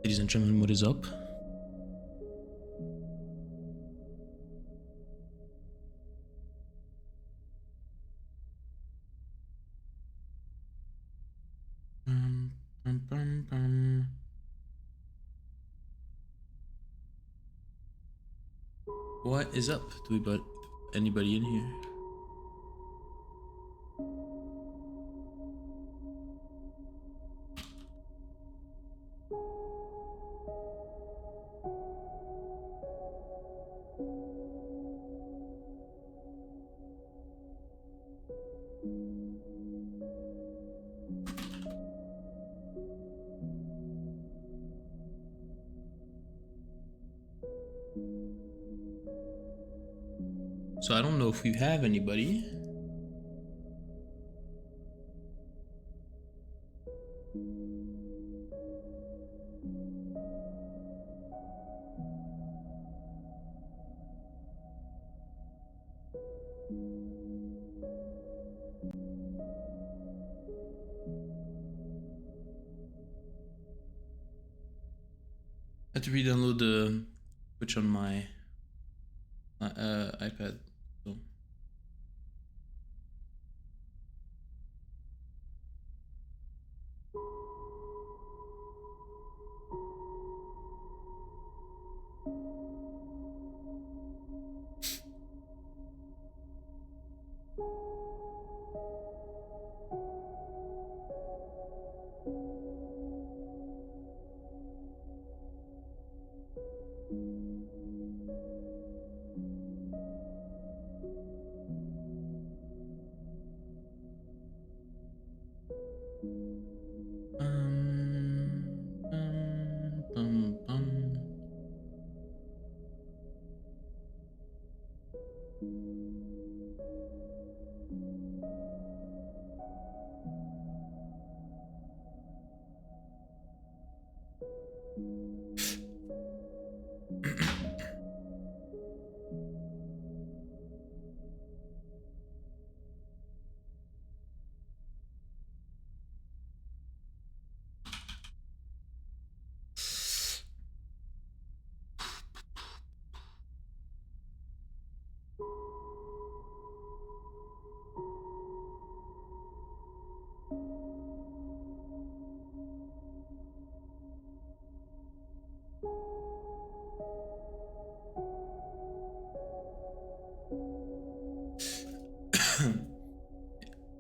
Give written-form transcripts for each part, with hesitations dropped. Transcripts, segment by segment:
Ladies and gentlemen, what is up? What is up? Do we but anybody in here? So I don't know if we have anybody. I had to re-download the Twitch on my iPad. So.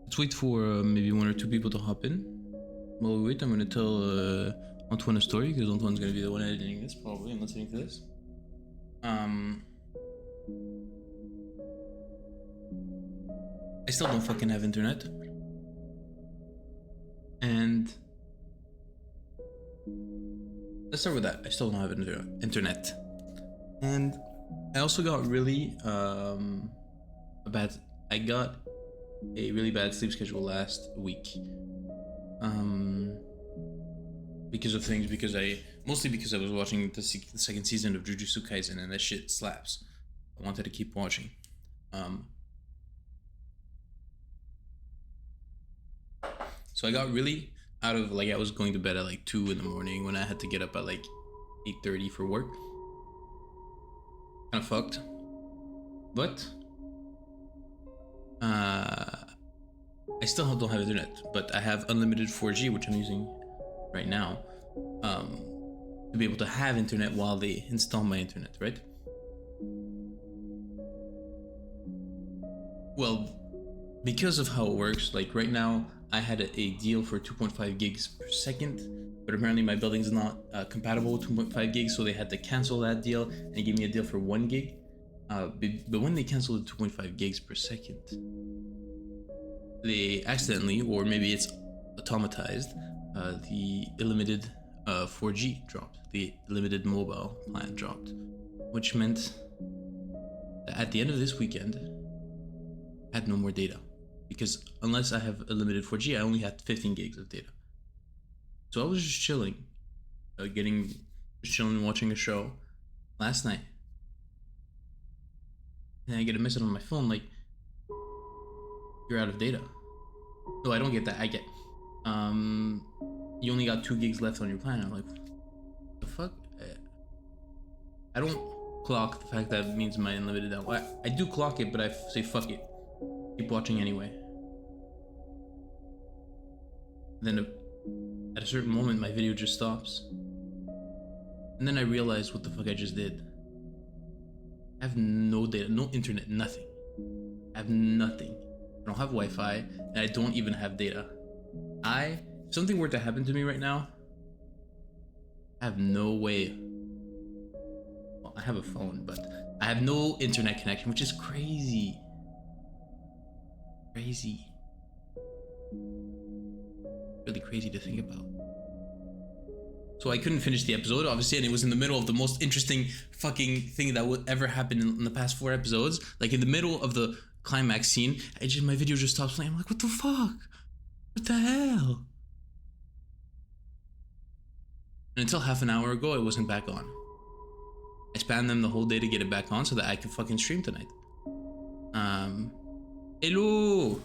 Let's wait for maybe one or two people to hop in. While we wait, I'm gonna tell Antoine a story, because Antoine's gonna be the one editing this probably and listening to this. I still don't fucking have internet. And let's start with that. I still don't have internet. And I also got really I got a really bad sleep schedule last week. Because of things, mostly because I was watching the second season of Jujutsu Kaisen, and that shit slaps. I wanted to keep watching. So I got really out of, like, I was going to bed at like 2 in the morning when I had to get up at like 8:30 for work. Kind of fucked. But I still don't have internet, but I have unlimited 4G, which I'm using right now, to be able to have internet while they install my internet, right? Well, because of how it works, like right now, I had a deal for 2.5 gigs per second, but apparently my building's not compatible with 2.5 gigs, so they had to cancel that deal and give me a deal for 1 gig. But when they canceled the 2.5 gigs per second, they accidentally, or maybe it's automatized, the limited 4G dropped, the limited mobile plan dropped, which meant that at the end of this weekend, I had no more data, because unless I have a limited 4G, I only had 15 gigs of data. So I was just chilling, watching a show last night, and I get a message on my phone like, you're out of data. No, I don't get that. I get, you only got 2 gigs left on your plan. I'm like, the fuck? I don't clock the fact that it means my unlimited down. I do clock it, but I say fuck it. Keep watching anyway. Then at a certain moment, my video just stops. And then I realize what the fuck I just did. I have no data, no internet, nothing. I have nothing. I don't have Wi-Fi, and I don't even have data. If something were to happen to me right now, I have no way. Well, I have a phone, but I have no internet connection, which is crazy. Crazy. Really crazy to think about. So I couldn't finish the episode, obviously, and it was in the middle of the most interesting fucking thing that would ever happen in the past 4 episodes. Like in the middle of the climax scene, my video just stops playing. I'm like, what the fuck? What the hell? And until half an hour ago, it wasn't back on. I spammed them the whole day to get it back on so that I could fucking stream tonight. Hello!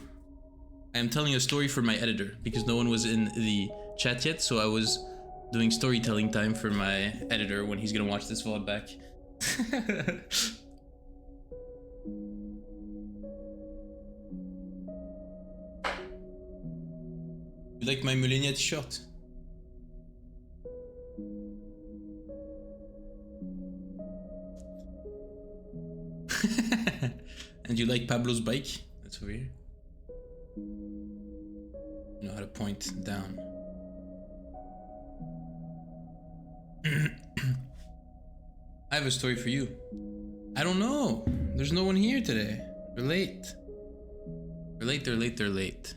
I am telling a story for my editor because no one was in the chat yet, so I was doing storytelling time for my editor when he's gonna watch this VOD back. You like my Millenia t-shirt? And you like Pablo's bike? That's over here. You know how to point down. I have a story for you. I don't know. There's no one here today. They're late. They're late, they're late, they're late.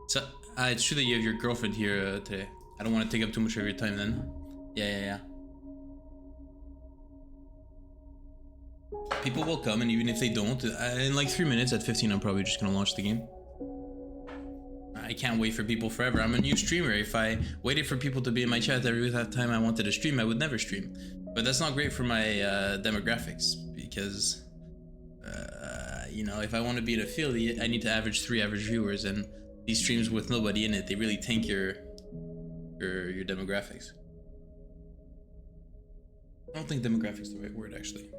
So, it's true that you have your girlfriend here today. I don't want to take up too much of your time then. Yeah. People will come, and even if they don't, in like 3 minutes at 15, I'm probably just gonna launch the game. I can't wait for people forever. I'm a new streamer. If I waited for people to be in my chat every time I wanted to stream, I would never stream. But that's not great for my demographics because, you know, if I want to be an affiliate, I need to average 3 average viewers, and these streams with nobody in it, they really tank your demographics. I don't think demographics is the right word, actually.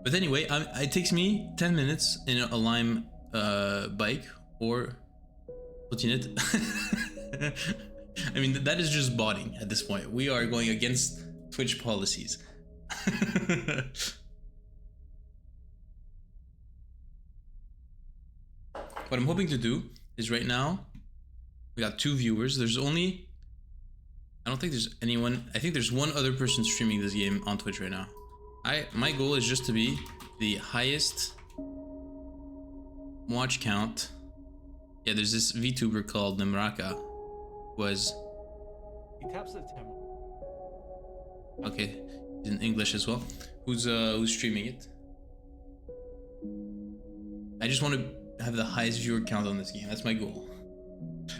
But anyway, it takes me 10 minutes in a Lime bike or trottinette. I mean, that is just botting at this point. We are going against Twitch policies. What I'm hoping to do is right now, we got 2 viewers. There's only, I don't think there's anyone. I think there's one other person streaming this game on Twitch right now. My goal is just to be the highest watch count. Yeah, there's this VTuber called Nemraka. He taps the camera. Okay, he's in English as well. Who's streaming it? I just want to have the highest viewer count on this game. That's my goal.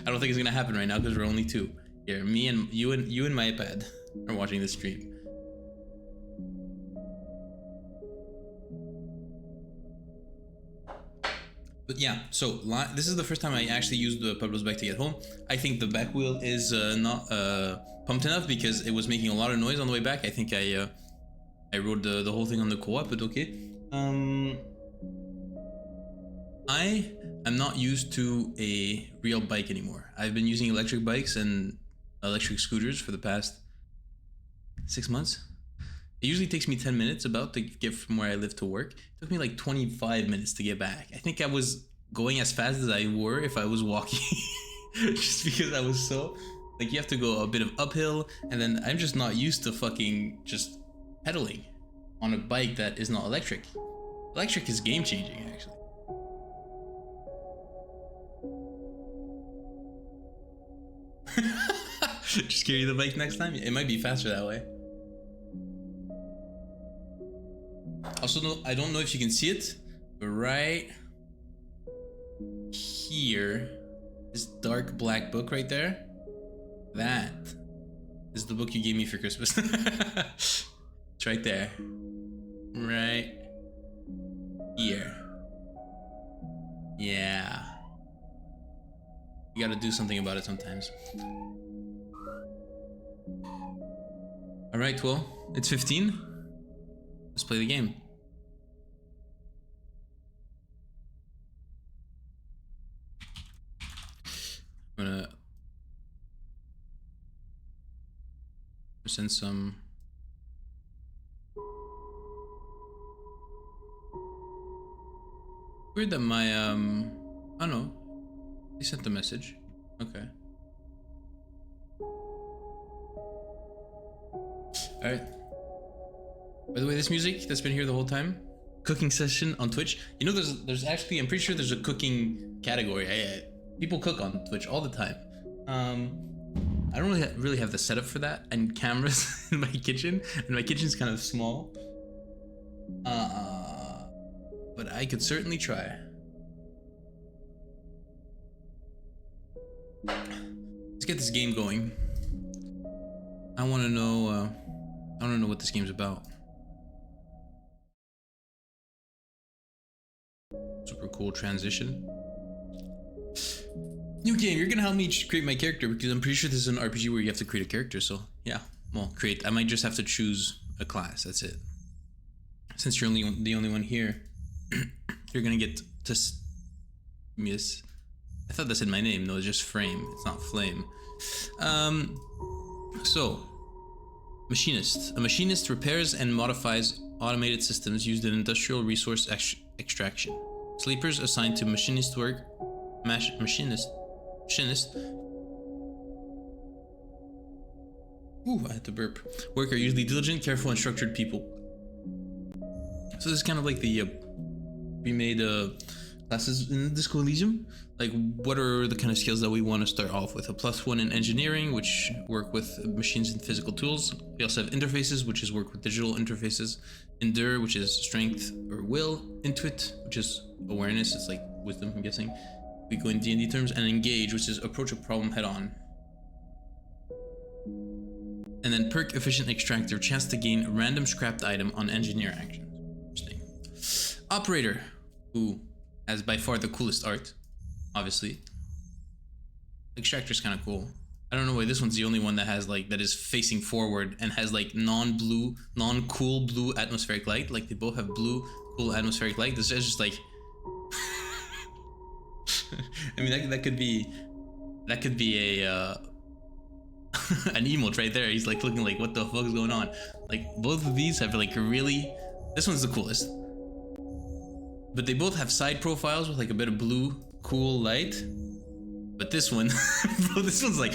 I don't think it's gonna happen right now because we're only 2 here. Me and you and my iPad are watching this stream. But yeah, so this is the first time I actually used the Pablo's bike to get home. I think the back wheel is not pumped enough because it was making a lot of noise on the way back. I think I rode the whole thing on the co-op, but okay. I am not used to a real bike anymore. I've been using electric bikes and electric scooters for the past 6 months. It usually takes me 10 minutes about to get from where I live to work. It took me like 25 minutes to get back. I think I was going as fast as I were if I was walking. Just because I was so, like, you have to go a bit of uphill, and then I'm just not used to fucking just pedaling on a bike that is not electric. Electric is game changing, actually. Just carry the bike next time. It might be faster that way. Also, no, I don't know if you can see it, but right here, this dark black book right there, that is the book you gave me for Christmas. It's right there. Right here. Yeah. You gotta do something about it sometimes. Alright, well, it's 15. Let's play the game. I'm gonna send some. Weird that my oh no, he sent the message. Okay. All right. By the way, this music that's been here the whole time, cooking session on Twitch. You know, there's actually, I'm pretty sure there's a cooking category. People cook on Twitch all the time. I don't really have the setup for that and cameras in my kitchen, and my kitchen's kind of small. But I could certainly try. Let's get this game going. I want to know what this game's about. Super cool transition. New game, you're gonna help me create my character because I'm pretty sure this is an RPG where you have to create a character, so yeah. Well, create. I might just have to choose a class, that's it. Since you're the only one here, you're gonna get to miss. I thought that said my name. No, it's just Frame. It's not Flame. So, machinist. A machinist repairs and modifies automated systems used in industrial resource extraction. Sleepers assigned to machinist work. Machinist. Ooh, I had to burp. Work are usually diligent, careful, and structured people. So this is kind of like the remade classes in Disco Elysium. Like, what are the kind of skills that we want to start off with? A +1 in engineering, which work with machines and physical tools. We also have interfaces, which is work with digital interfaces. Endure, which is strength or will. Intuit, which is awareness. It's like wisdom, I'm guessing. We go in D&D terms. And engage, which is approach a problem head on. And then perk efficient extractor, chance to gain random scrapped item on engineer actions. Interesting. Operator, who has by far the coolest art, obviously. Extractor's kind of cool. I don't know why this one's the only one that has like, that is facing forward and has like non-cool blue atmospheric light. Like they both have blue cool atmospheric light. This is just like, I mean that could be a an emote right there. He's like looking like, what the fuck is going on? Like both of these have like really, this one's the coolest. But they both have side profiles with like a bit of blue cool light. But this one, bro, this one's like,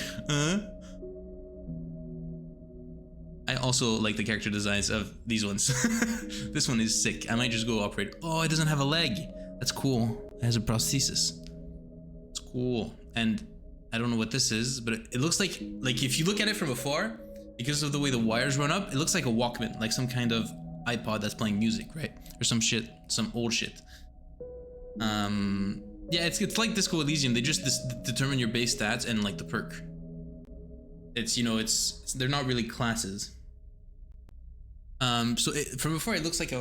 I also like the character designs of these ones. This one is sick. I might just go operate. Oh, it doesn't have a leg. That's cool. It has a prosthesis. It's cool. And I don't know what this is, but it looks like if you look at it from afar, because of the way the wires run up, it looks like a Walkman, like some kind of iPod that's playing music, right? Or some shit, some old shit. Yeah, it's like Disco Elysium. They just determine your base stats and like the perk. It's, you know, they're not really classes. So from before it looks like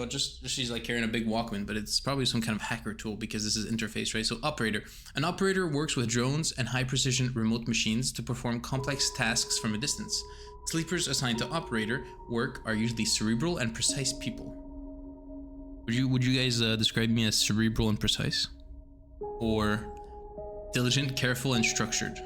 she's like carrying a big Walkman, but it's probably some kind of hacker tool because this is interface, right? So operator. An operator works with drones and high precision remote machines to perform complex tasks from a distance. Sleepers assigned to operator work are usually cerebral and precise people. Would you guys describe me as cerebral and precise? Or diligent, careful, and structured?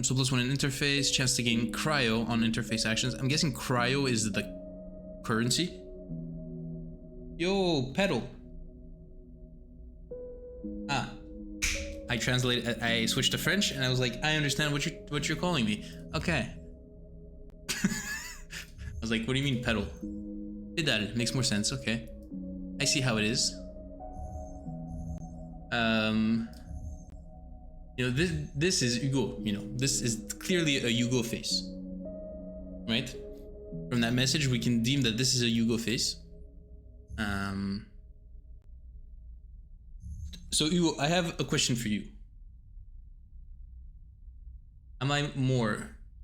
So +1 in interface, chance to gain cryo on interface actions. I'm guessing cryo is the currency. Yo, pedal. Ah, I switched to French and I was like, I understand what you're calling me. Okay. I was like, what do you mean pedal? Pedal makes more sense. Okay, I see how it is. You know, this is Hugo. You know, this is clearly a Hugo face. right? From that message, we can deem that this is a Hugo face. So Hugo, I have a question for you.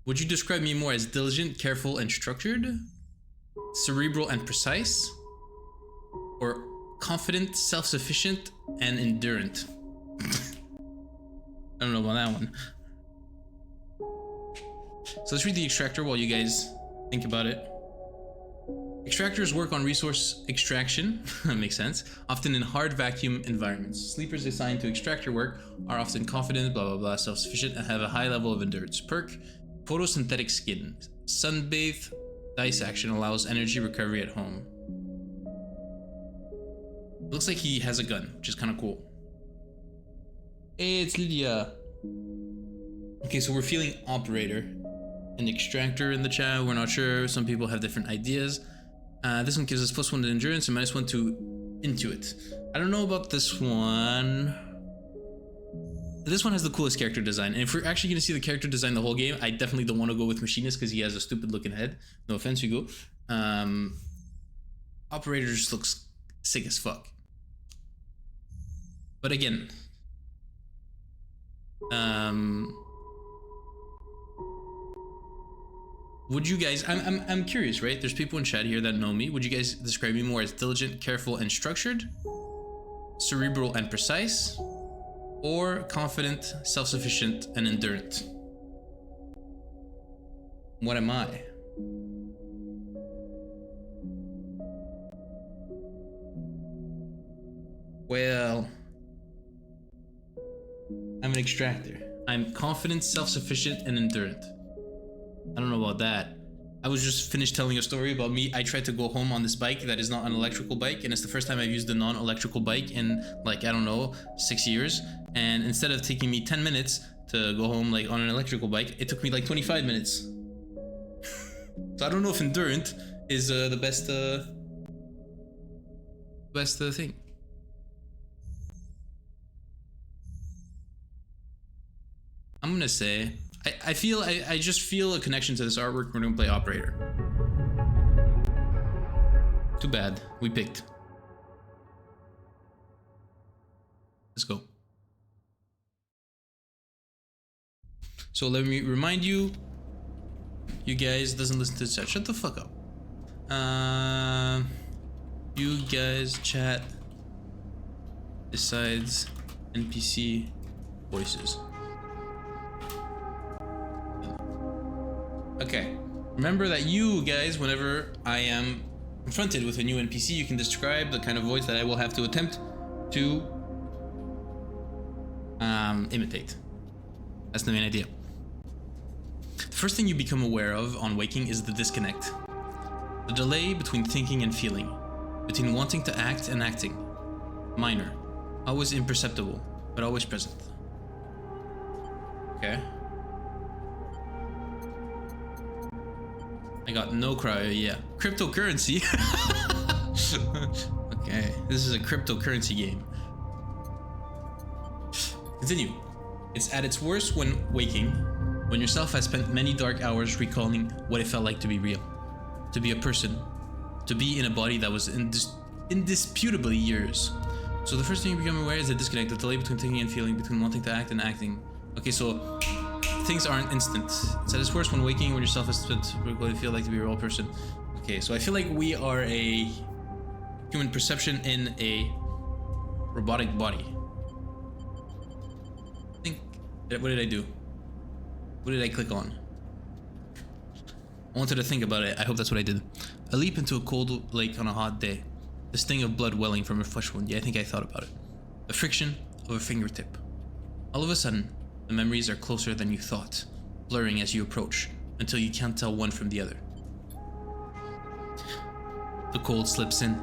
Would you describe me more as diligent, careful, and structured? Cerebral and precise? Or confident, self-sufficient, and endurant? I don't know about that one. So let's read the extractor while you guys think about it. Extractors work on resource extraction, that makes sense, often in hard vacuum environments. Sleepers assigned to extractor work are often confident, blah blah blah, self-sufficient, and have a high level of endurance. Perk, photosynthetic skin. Sunbathe dice action allows energy recovery at home. Looks like he has a gun, which is kind of cool. Hey, it's Lydia. Okay, so we're feeling operator. An extractor in the chat, we're not sure. Some people have different ideas. This one gives us +1 to endurance and -1 to intuit. I don't know about this one. This one has the coolest character design. And if we're actually going to see the character design the whole game, I definitely don't want to go with Machinist because he has a stupid looking head. No offense, Hugo. Operator just looks sick as fuck. But again, would you guys, I'm curious, right? There's people in chat here that know me. Would you guys describe me more as diligent, careful, and structured? Cerebral and precise? Or confident, self-sufficient, and endurant? What am I? Well, I'm an extractor. I'm confident, self-sufficient, and endurant. I don't know about that. I was just finished telling a story about me. I tried to go home on this bike that is not an electrical bike, and it's the first time I've used a non-electrical bike in like, I don't know, 6 years. And instead of taking me 10 minutes to go home like on an electrical bike, it took me like 25 minutes. So I don't know if endurant is the best thing. I'm gonna say, I just feel a connection to this artwork. We're gonna play operator. Too bad, we picked. Let's go. So let me remind you, you guys doesn't listen to the chat. Shut the fuck up. You guys chat decides NPC voices. Okay, remember that you guys, whenever I am confronted with a new NPC, you can describe the kind of voice that I will have to attempt to imitate. That's the main idea. The first thing you become aware of on waking is the disconnect. The delay between thinking and feeling, between wanting to act and acting. Minor, always imperceptible, but always present. Okay. I got no cryo, yeah. Cryptocurrency? Okay, this is a cryptocurrency game. Continue. It's at its worst when waking, when yourself has spent many dark hours recalling what it felt like to be real. To be a person. To be in a body that was indisputably yours. So the first thing you become aware is the disconnect, the delay between thinking and feeling, between wanting to act and acting. Okay, so things aren't instant. It's at its worst when waking, when yourself has spent what it feel like to be a real person. Okay, so I feel like we are a human perception in a robotic body. What did I do? What did I click on? I wanted to think about it. I hope that's what I did. A leap into a cold lake on a hot day. The sting of blood welling from a flesh wound. Yeah, I think I thought about it. The friction of a fingertip. All of a sudden, the memories are closer than you thought, blurring as you approach, until you can't tell one from the other. The cold slips in,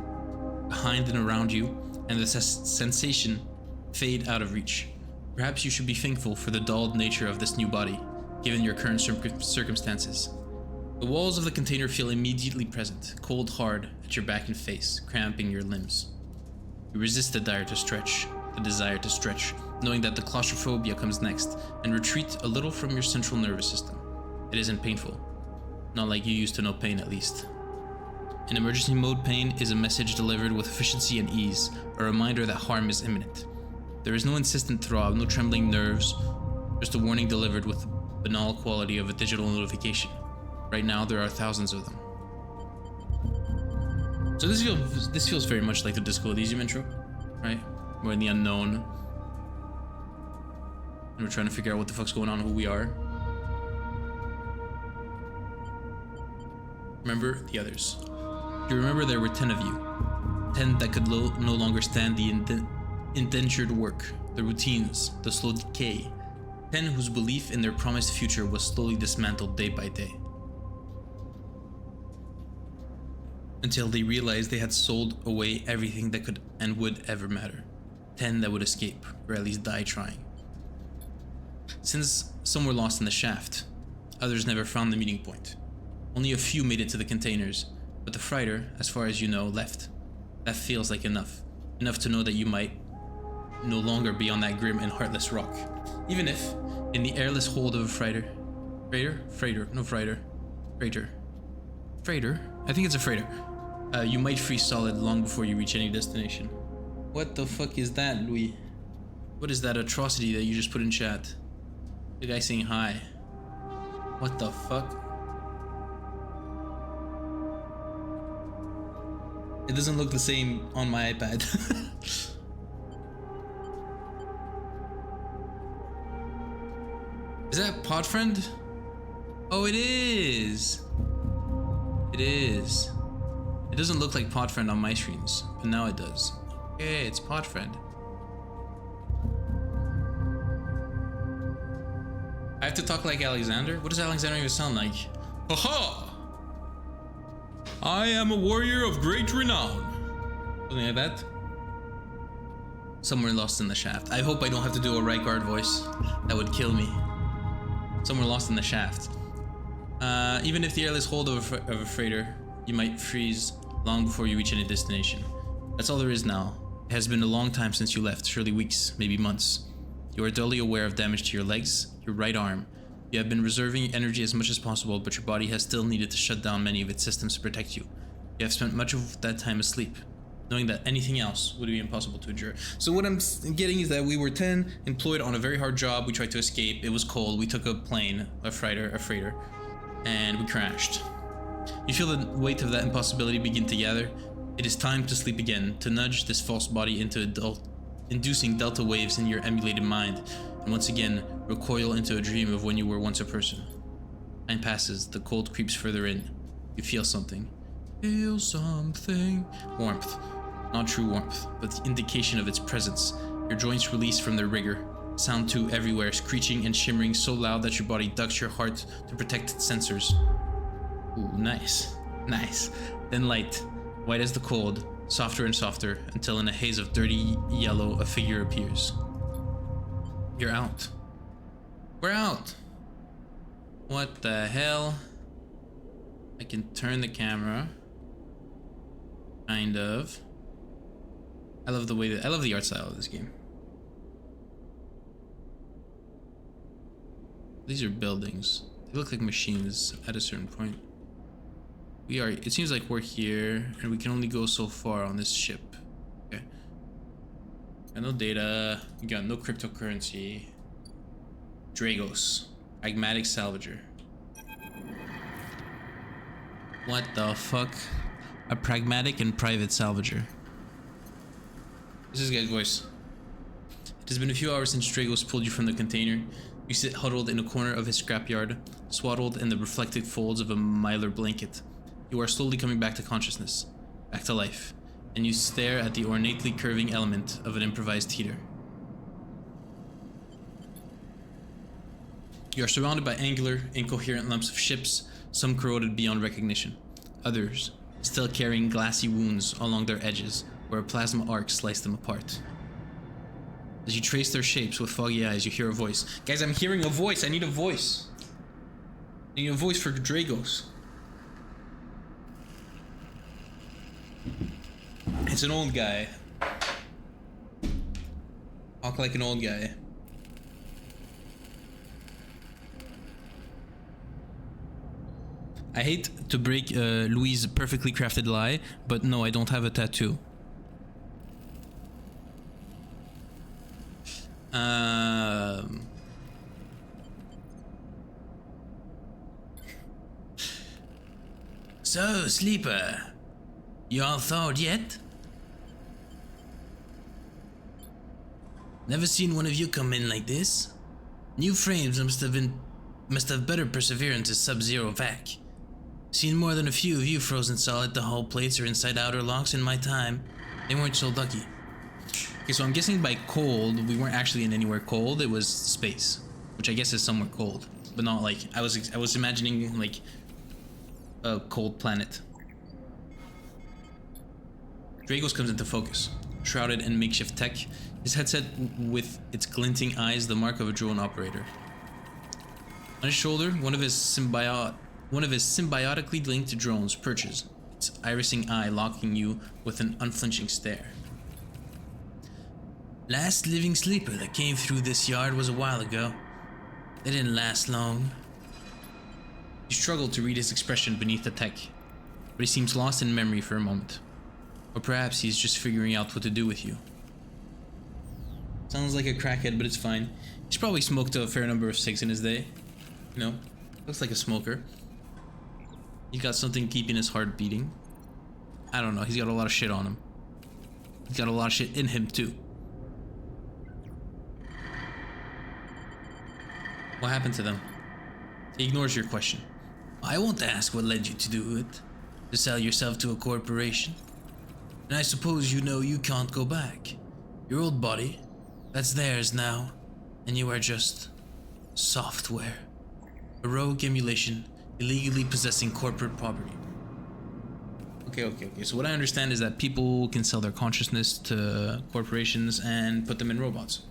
behind and around you, and the sensation fade out of reach. Perhaps you should be thankful for the dulled nature of this new body, given your current circumstances. The walls of the container feel immediately present, cold hard at your back and face, cramping your limbs. You resist the desire to stretch, knowing that the claustrophobia comes next, and retreat a little from your central nervous system. It isn't painful. Not like you used to know pain, at least. In emergency mode, pain is a message delivered with efficiency and ease, a reminder that harm is imminent. There is no insistent throb, no trembling nerves, just a warning delivered with the banal quality of a digital notification. Right now, there are thousands of them. So this feels very much like the Disco Elysium intro, right? We're in the unknown, and we're trying to figure out what the fuck's going on, who we are. Remember the others. You remember there were 10 of you. 10 that could no longer stand the indentured work, the routines, the slow decay. 10 whose belief in their promised future was slowly dismantled day by day. Until they realized they had sold away everything that could and would ever matter. 10 that would escape, or at least die trying. Since some were lost in the shaft, others never found the meeting point. Only a few made it to the containers, but the freighter, as far as you know, left. That feels like enough. Enough to know that you might no longer be on that grim and heartless rock. Even if, in the airless hold of a freighter. Freighter? I think it's a freighter. You might freeze solid long before you reach any destination. What the fuck is that, Louis? What is that atrocity that you just put in chat? The guy saying hi. What the fuck? It doesn't look the same on my iPad. Is that Podfriend? Oh, it is. It is. It doesn't look like Podfriend on my screens, but now it does. Okay, it's Podfriend. I have to talk like Alexander? What does Alexander even sound like? Haha! I am a warrior of great renown. Something like that. Somewhere lost in the shaft. I hope I don't have to do a Rykard voice. That would kill me. Somewhere lost in the shaft. Even if the airless hold of a freighter, you might freeze long before you reach any destination. That's all there is now. It has been a long time since you left, surely weeks, maybe months. You are dully aware of damage to your legs, your right arm. You have been reserving energy as much as possible, but your body has still needed to shut down many of its systems to protect you. You have spent much of that time asleep, knowing that anything else would be impossible to endure. So what I'm getting is that we were 10, employed on a very hard job. We tried to escape. It was cold. We took a plane, a freighter, and we crashed. You feel the weight of that impossibility begin to gather. It is time to sleep again, to nudge this false body into inducing delta waves in your emulated mind, and once again recoil into a dream of when you were once a person. Time passes, the cold creeps further in. You feel something. Feel something. Warmth. Not true warmth, but the indication of its presence. Your joints release from their rigor. Sound too everywhere, screeching and shimmering so loud that your body ducks your heart to protect its sensors. Ooh, nice. Nice. Then light. White as the cold, softer and softer, until in a haze of dirty yellow a figure appears. You're out. We're out! What the hell? I can turn the camera. Kind of. I love the way that I love the art style of this game. These are buildings. They look like machines at a certain point. We are, it seems like we're here and we can only go so far on this ship. Okay. Got no data, we got no cryptocurrency. Dragos, pragmatic salvager. What the fuck? A pragmatic and private salvager. This is guy's voice. It has been a few hours since Dragos pulled you from the container. You sit huddled in a corner of his scrapyard, swaddled in the reflected folds of a mylar blanket. You are slowly coming back to consciousness, back to life, and you stare at the ornately curving element of an improvised heater. You are surrounded by angular, incoherent lumps of ships, some corroded beyond recognition. Others, still carrying glassy wounds along their edges, where a plasma arc sliced them apart. As you trace their shapes with foggy eyes, you hear a voice. Guys, I'm hearing a voice. I need a voice. I need a voice for Dragos. It's an old guy. Talk like an old guy. I hate to break Louis' perfectly crafted lie, but no, I don't have a tattoo. So, Sleeper, you all thawed yet? Never seen one of you come in like this. New frames must have better perseverance as Sub-Zero vac. Seen more than a few of you frozen solid to hull plates or inside outer locks in my time. They weren't so lucky. Okay, so I'm guessing by cold, we weren't actually in anywhere cold. It was space, which I guess is somewhere cold, but not like I was imagining like a cold planet. Dragos comes into focus, shrouded in makeshift tech, his headset with its glinting eyes the mark of a drone operator. On his shoulder, one of his symbiotically linked drones perches, its irising eye locking you with an unflinching stare. Last living sleeper that came through this yard was a while ago. They didn't last long. You struggle to read his expression beneath the tech, but he seems lost in memory for a moment. Or perhaps he's just figuring out what to do with you. Sounds like a crackhead, but it's fine. He's probably smoked a fair number of cigs in his day. You know, looks like a smoker. He's got something keeping his heart beating. I don't know, he's got a lot of shit on him. He's got a lot of shit in him too. What happened to them? He ignores your question. I won't ask what led you to do it. To sell yourself to a corporation. And I suppose you know you can't go back. Your old body, that's theirs now. And you are just software. A rogue emulation, illegally possessing corporate property. Okay. So what I understand is that people can sell their consciousness to corporations and put them in robots.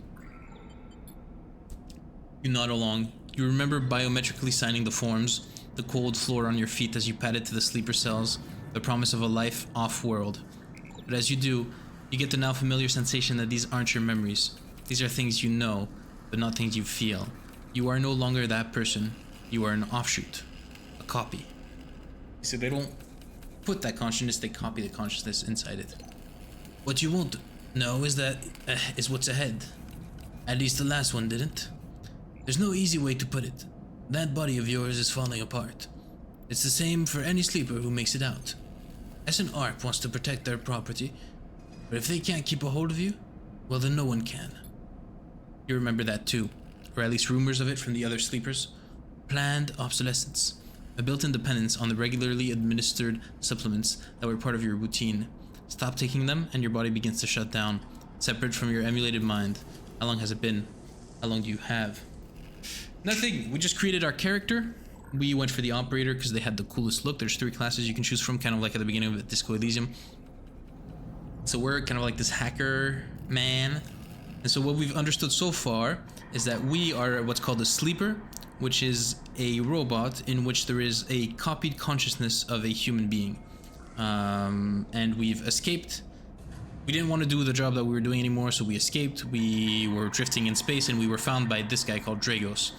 You nod along. You remember biometrically signing the forms, the cold floor on your feet as you padded to the sleeper cells, the promise of a life off-world. But as you do, you get the now familiar sensation that these aren't your memories. These are things you know, but not things you feel. You are no longer that person. You are an offshoot, a copy. So they don't put that consciousness, they copy the consciousness inside it. What you won't know is that is what's ahead. At least the last one didn't. There's no easy way to put it. That body of yours is falling apart. It's the same for any sleeper who makes it out. SN-ARC wants to protect their property, but if they can't keep a hold of you, well then no one can. You remember that too, or at least rumors of it from the other sleepers. Planned obsolescence. A built-in dependence on the regularly administered supplements that were part of your routine. Stop taking them and your body begins to shut down, separate from your emulated mind. How long has it been? How long do you have? Nothing. We just created our character. We went for the operator because they had the coolest look. There's 3 classes you can choose from, kind of like at the beginning of Disco Elysium. So we're kind of like this hacker man. And so what we've understood so far is that we are what's called a sleeper, which is a robot in which there is a copied consciousness of a human being. And we've escaped. We didn't want to do the job that we were doing anymore, so we escaped. We were drifting in space and we were found by this guy called Dragos.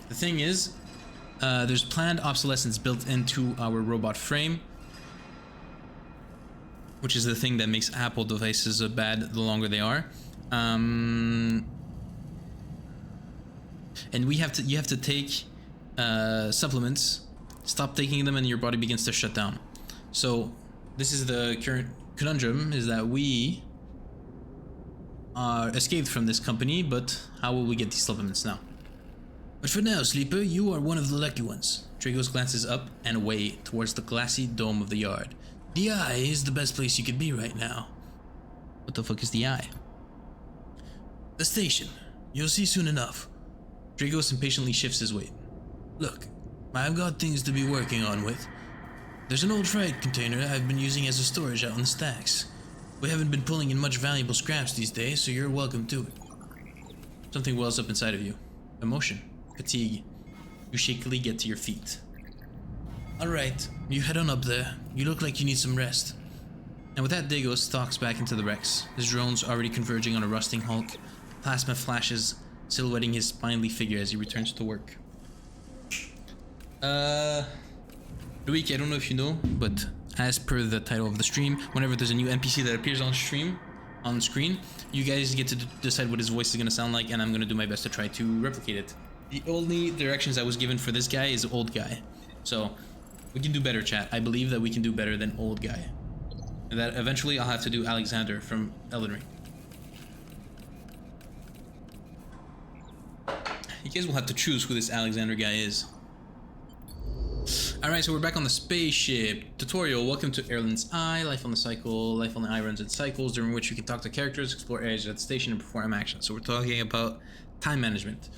The thing is, there's planned obsolescence built into our robot frame, which is the thing that makes Apple devices bad the longer they are. And you have to take supplements, stop taking them, and your body begins to shut down. So this is the current conundrum, is that we are escaped from this company, but how will we get these supplements now? But for now, Sleeper, you are one of the lucky ones. Dragos glances up and away towards the glassy dome of the yard. The Eye is the best place you could be right now. What the fuck is the Eye? The station. You'll see soon enough. Dragos impatiently shifts his weight. Look, I've got things to be working on with. There's an old freight container I've been using as a storage out in the stacks. We haven't been pulling in much valuable scraps these days, so you're welcome to it. Something wells up inside of you. Emotion. Fatigue. You shakily get to your feet. Alright, you head on up there. You look like you need some rest. And with that, Dragos stalks back into the Rex, his drones already converging on a rusting hulk. Plasma flashes, silhouetting his spindly figure as he returns to work. Luik, I don't know if you know, but as per the title of the stream, whenever there's a new NPC that appears on screen, you guys get to decide what his voice is going to sound like, and I'm going to do my best to try to replicate it. The only directions I was given for this guy is old guy. So, we can do better, chat. I believe that we can do better than old guy. And that eventually I'll have to do Alexander from Elden Ring. You guys will have to choose who this Alexander guy is. Alright, so we're back on the spaceship. Tutorial, welcome to Erland's Eye. Life on the cycle. Life on the Eye runs in cycles, during which you can talk to characters, explore areas at the station, and perform actions. So we're talking about time management.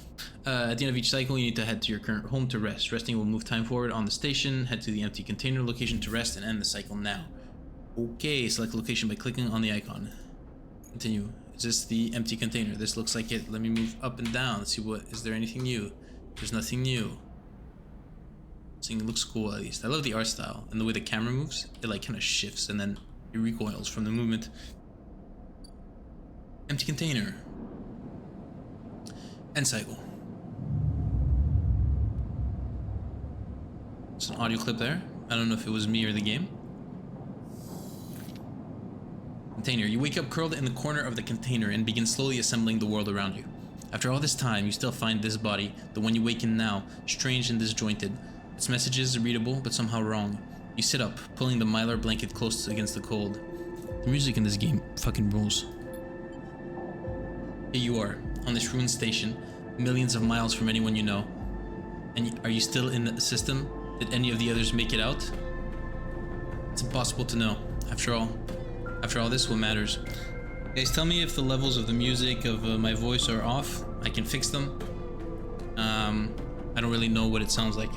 At the end of each cycle, you need to head to your current home to rest. Resting will move time forward on the station. Head to the empty container location to rest and end the cycle now. Okay, select location by clicking on the icon. Continue. Is this the empty container? This looks like it. Let me move up and down. Let's see what. Is there anything new? There's nothing new. This thing looks cool at least. I love the art style and the way the camera moves. It like kind of shifts and then it recoils from the movement. Empty container. End cycle. There's an audio clip there. I don't know if it was me or the game. Container. You wake up curled in the corner of the container and begin slowly assembling the world around you. After all this time, you still find this body, the one you waken now, strange and disjointed. Its messages are readable, but somehow wrong. You sit up, pulling the mylar blanket close against the cold. The music in this game fucking rules. Here you are, on this ruined station, millions of miles from anyone you know. And are you still in the system? Did any of the others make it out? It's impossible to know. After all this, what matters? Guys, tell me if the levels of the music of my voice are off. I can fix them. I don't really know what it sounds like.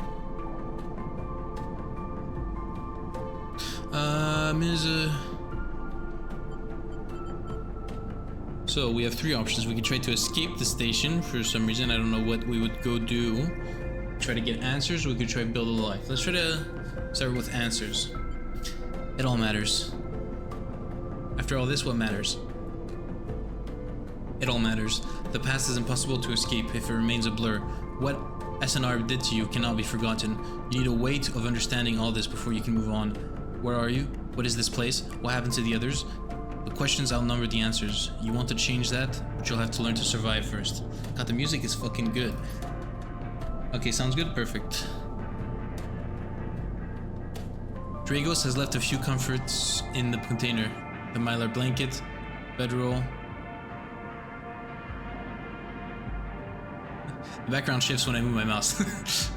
So we have three options. We can try to escape the station for some reason. I don't know what we would go do. Try to get answers. We could try to build a life. Let's try to start with answers. It all matters. After all this, what matters? It all matters. The past is impossible to escape if it remains a blur. What SNR did to you cannot be forgotten. You need a way of understanding all this before you can move on. Where are you? What is this place? What happened to the others? The questions outnumber the answers. You want to change that, but you'll have to learn to survive first. God, the music is fucking good. Okay, sounds good? Perfect. Dragos has left a few comforts in the container. The mylar blanket, bedroll. The background shifts when I move my mouse.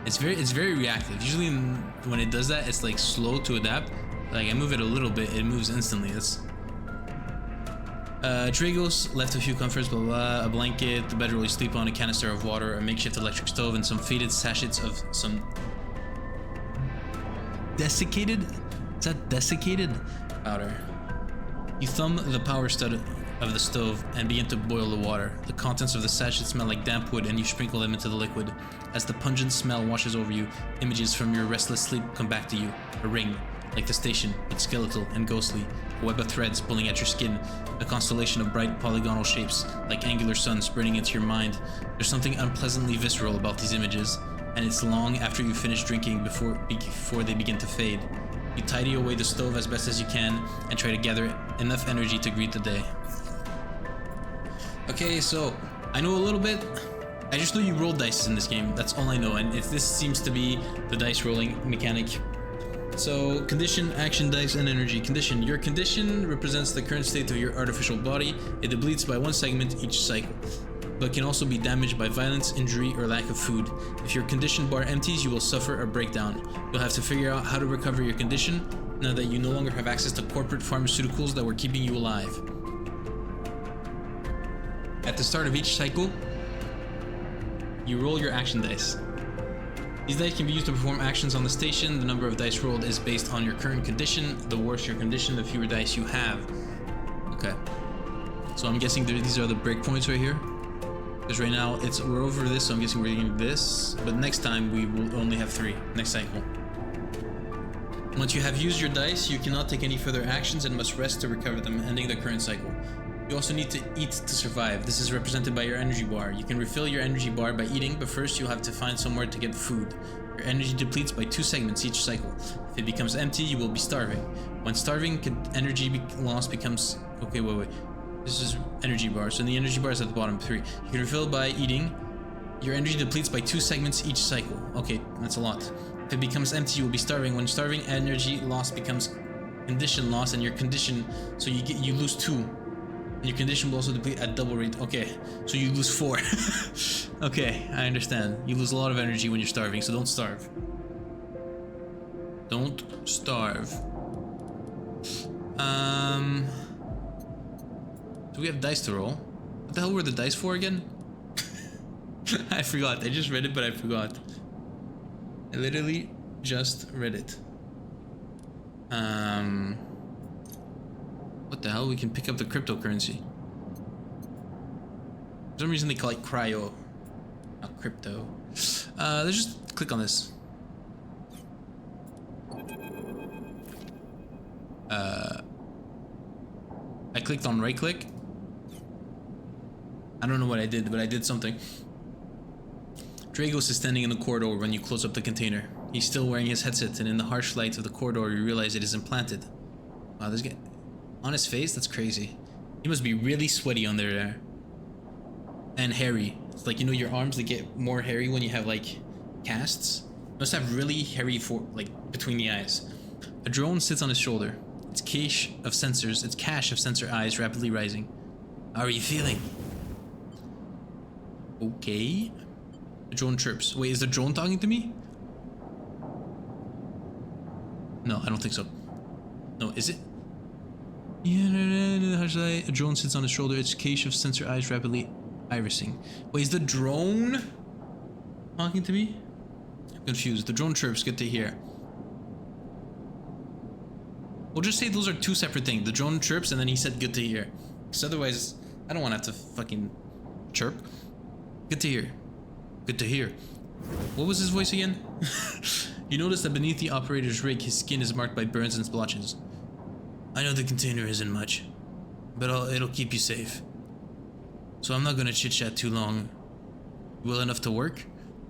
It's very reactive. Usually when it does that, it's like slow to adapt. Like I move it a little bit, it moves instantly. That's Dragos left a few comforts, blah, blah, blah, a blanket, the bedroll you sleep on, a canister of water, a makeshift electric stove, and some faded sachets of some desiccated? Is that desiccated? Powder. You thumb the power stud of the stove and begin to boil the water. The contents of the sachet smell like damp wood and you sprinkle them into the liquid. As the pungent smell washes over you, images from your restless sleep come back to you. A ring, like the station, but skeletal and ghostly. A web of threads pulling at your skin. A constellation of bright polygonal shapes, like angular suns burning into your mind. There's something unpleasantly visceral about these images, and it's long after you finish drinking before they begin to fade. You tidy away the stove as best as you can and try to gather enough energy to greet the day. Okay, so I know a little bit. I just know you roll dice in this game. That's all I know, and this seems to be the dice rolling mechanic. So, condition, action dice, and energy. Condition. Your condition represents the current state of your artificial body. It depletes by one segment each cycle, but can also be damaged by violence, injury, or lack of food. If your condition bar empties, you will suffer a breakdown. You'll have to figure out how to recover your condition now that you no longer have access to corporate pharmaceuticals that were keeping you alive. At the start of each cycle, you roll your action dice. These dice can be used to perform actions on the station. The number of dice rolled is based on your current condition. The worse your condition, the fewer dice you have. Okay. So I'm guessing these are the breakpoints right here. Because right now we're over this, so I'm guessing we're getting this. But next time we will only have 3. Next cycle. Once you have used your dice, you cannot take any further actions and must rest to recover them, ending the current cycle. You also need to eat to survive. This is represented by your energy bar. You can refill your energy bar by eating, but first you'll have to find somewhere to get food. Your energy depletes by 2 segments each cycle. If it becomes empty, you will be starving. When starving, energy loss becomes... Okay, wait. This is energy bar. So the energy bar is at the bottom. 3. You can refill by eating. Your energy depletes by 2 segments each cycle. Okay, that's a lot. If it becomes empty, you will be starving. When starving, energy loss becomes condition loss, and your condition... So you lose 2. And your condition will also deplete at double rate. Okay, so you lose 4. Okay, I understand. You lose a lot of energy when you're starving, so don't starve. Don't starve. Do we have dice to roll? What the hell were the dice for again? I forgot. I just read it, but I forgot. I literally just read it. What the hell? We can pick up the cryptocurrency. For some reason they call it cryo, not crypto. Let's just click on this. I clicked on right click. I don't know what I did, but I did something. Dragos is standing in the corridor when you close up the container. He's still wearing his headset, and in the harsh light of the corridor, you realize it is implanted. Wow, this guy... On his face? That's crazy. He must be really sweaty under there. And hairy. It's like, you know, your arms, they get more hairy when you have, like, casts. Must have really hairy, between the eyes. A drone sits on his shoulder. Its cache of sensor eyes rapidly rising. How are you feeling? Okay. The drone chirps. Wait, is the drone talking to me? No, I don't think so. No, is it? A drone sits on his shoulder. Its cache of sensor eyes rapidly irising. Wait, is the drone talking to me? I'm confused. The drone chirps. Good to hear. We'll just say those are 2 separate things. The drone chirps and then he said good to hear. Because otherwise, I don't want to have to fucking chirp. Good to hear. Good to hear. What was his voice again? You notice that beneath the operator's rig, his skin is marked by burns and splotches. I know the container isn't much, but it'll keep you safe. So I'm not gonna chit-chat too long. Well enough to work?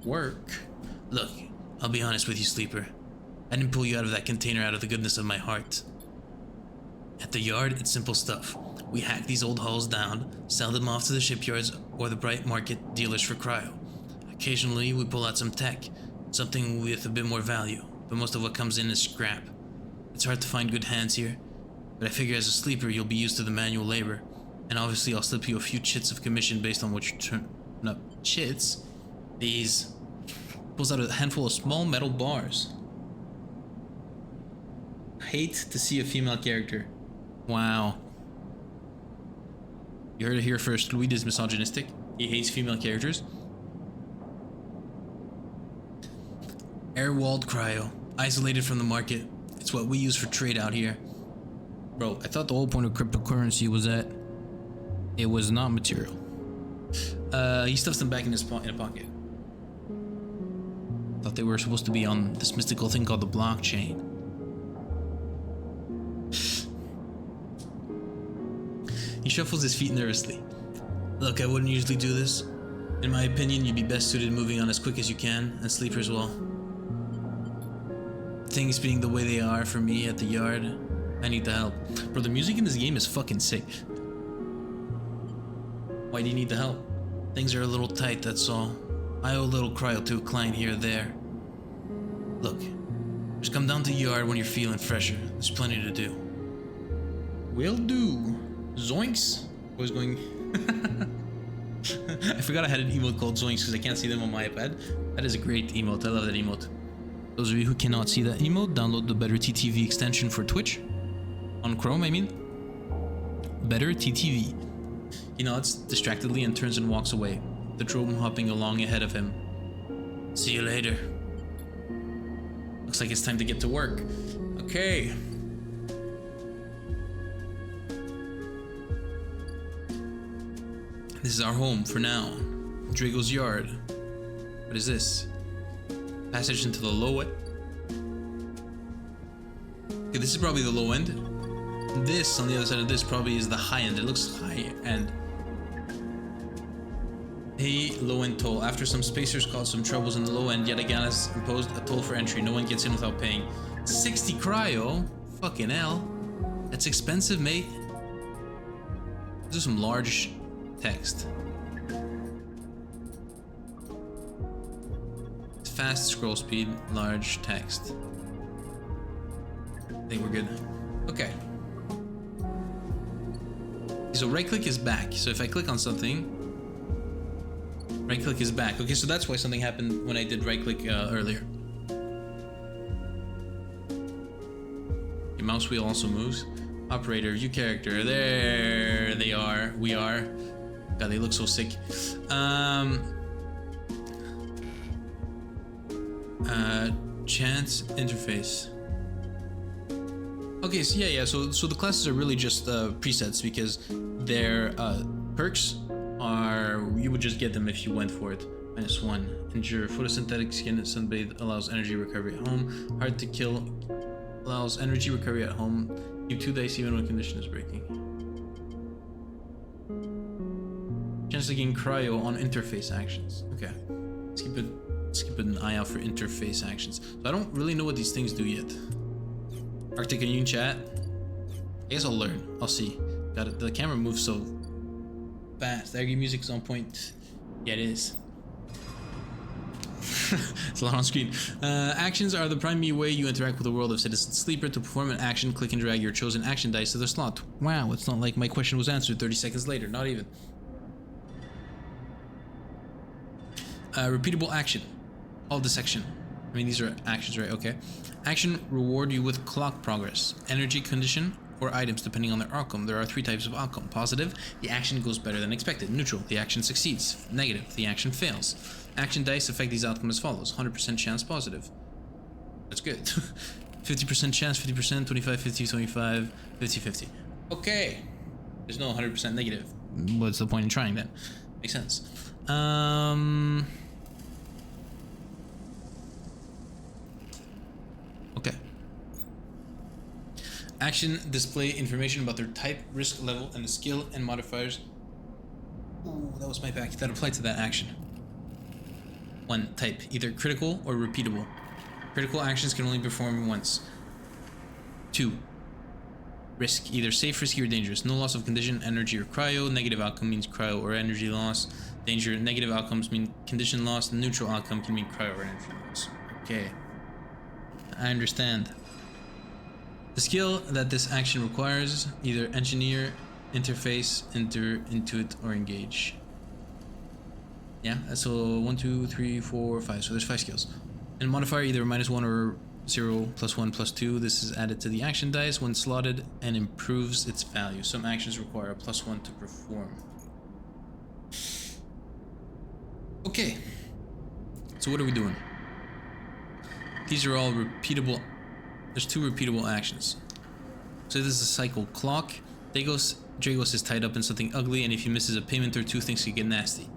Work? Look, I'll be honest with you, Sleeper. I didn't pull you out of that container out of the goodness of my heart. At the yard, it's simple stuff. We hack these old hulls down, sell them off to the shipyards or the bright market dealers for cryo. Occasionally, we pull out some tech, something with a bit more value, but most of what comes in is scrap. It's hard to find good hands here, but I figure as a sleeper you'll be used to the manual labor, and obviously I'll slip you a few chits of commission based on what you turn up. Chits? These. Pulls out a handful of small metal bars. Hate to see a female character. Wow. You heard it here first. Louis is misogynistic. He hates female characters. Air-walled cryo. Isolated from the market. It's what we use for trade out here. Bro, I thought the whole point of cryptocurrency was that it was not material. He stuffs them back in a pocket. Thought they were supposed to be on this mystical thing called the blockchain. He shuffles his feet nervously. Look, I wouldn't usually do this. In my opinion, you'd be best suited moving on as quick as you can, and Sleeper as well. Things being the way they are for me at the yard, I need the help. Bro, the music in this game is fucking sick. Why do you need the help? Things are a little tight, that's all. I owe a little cryo to a client here or there. Look, just come down to the yard when you're feeling fresher. There's plenty to do. Will do. Zoinks? I was going... I forgot I had an emote called Zoinks because I can't see them on my iPad. That is a great emote. I love that emote. Those of you who cannot see that emote, download the Better TTV extension for Twitch. On Chrome, I mean. Better TTV. He nods distractedly and turns and walks away, the drone hopping along ahead of him. See you later. Looks like it's time to get to work. Okay. This is our home for now. Drago's yard. What is this? Passage into the low end. Okay, this is probably the low end. This, on the other side of this, probably is the high end. It looks high end. Pay low end toll. After some spacers caused some troubles in the low end, yet again has imposed a toll for entry. No one gets in without paying. 60 cryo? Fucking hell. That's expensive, mate. This is some large text. Fast scroll speed, large text. I think we're good. Okay. So right click is back. So if I click on something, right click is back. Okay, so that's why something happened when I did right click earlier. Your mouse wheel also moves. Operator, view character. There they are. We are. God, they look so sick. Chance interface. Okay, so yeah, so the classes are really just presets because their perks are, you would just get them if you went for it. -1. Endure. Photosynthetic skin sunbathe allows energy recovery at home. Hard to kill allows energy recovery at home. Give 2 dice even when condition is breaking. Chance to gain cryo on interface actions. Okay. Let's keep an eye out for interface actions. So I don't really know what these things do yet. Arctic, can you chat? I guess I'll learn. I'll see. Got it. The camera moves so fast. The music is on point. Yeah, it is. It's a lot on screen. Actions are the primary way you interact with the world of Citizen Sleeper. To perform an action, click and drag your chosen action dice to the slot. Wow, it's not like my question was answered 30 seconds later. Not even. Repeatable action. All this section. I mean, these are actions, right? Okay. Action reward you with clock progress, energy condition, or items depending on their outcome. There are 3 types of outcome. Positive, the action goes better than expected. Neutral, the action succeeds. Negative, the action fails. Action dice affect these outcomes as follows. 100% chance positive. That's good. 50% chance, 50%, 25, 50, 25, 50, 50. Okay. There's no 100% negative. What's the point in trying then? Makes sense. Okay. Action display information about their type, risk level, and the skill and modifiers. Ooh, that was my back. That applied to that action. 1. Type, either critical or repeatable. Critical actions can only be performed once. 2. Risk, either safe, risky, or dangerous. No loss of condition, energy, or cryo. Negative outcome means cryo or energy loss. Danger, negative outcomes mean condition loss. Neutral outcome can mean cryo or energy loss. Okay. I understand. The skill that this action requires, either engineer, interface, enter, intuit, or engage. Yeah, so 1, 2, 3, 4, 5. So there's 5 skills. And modifier either -1 or 0, +1, +2. This is added to the action dice when slotted and improves its value. Some actions require a +1 to perform. Okay. So what are we doing? These are all repeatable. There's 2 repeatable actions. So this is a cycle. Clock. Dragos is tied up in something ugly, and if he misses a payment or 2, things could get nasty.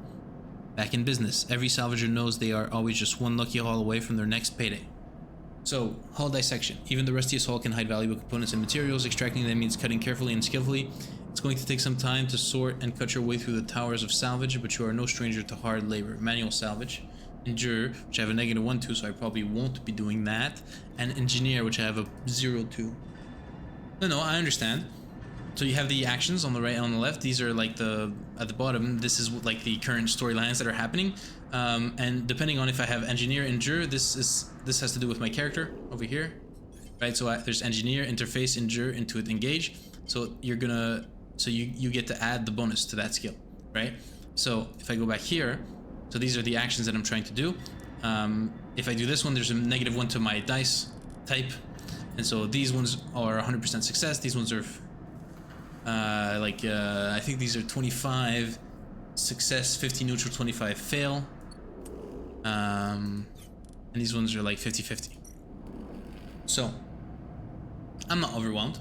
Back in business. Every salvager knows they are always just 1 lucky haul away from their next payday. So, hull dissection. Even the rustiest hull can hide valuable components and materials. Extracting them means cutting carefully and skillfully. It's going to take some time to sort and cut your way through the towers of salvage, but you are no stranger to hard labor. Manual salvage. Endure, which I have a -1 to, so I probably won't be doing that. And engineer, which I have a 0 to. No, I understand. So you have the actions on the right and on the left. These are like at the bottom, this is like the current storylines that are happening. And depending on if I have engineer, endure, this has to do with my character over here, right? So there's engineer, interface, endure, intuit, engage. So you get to add the bonus to that skill, right? So if I go back here, so these are the actions that I'm trying to do. If I do this one, there's a -1 to my dice type. And so these ones are 100% success. These ones are I think these are 25 success, 50 neutral, 25 fail. And these ones are like 50-50. So I'm not overwhelmed.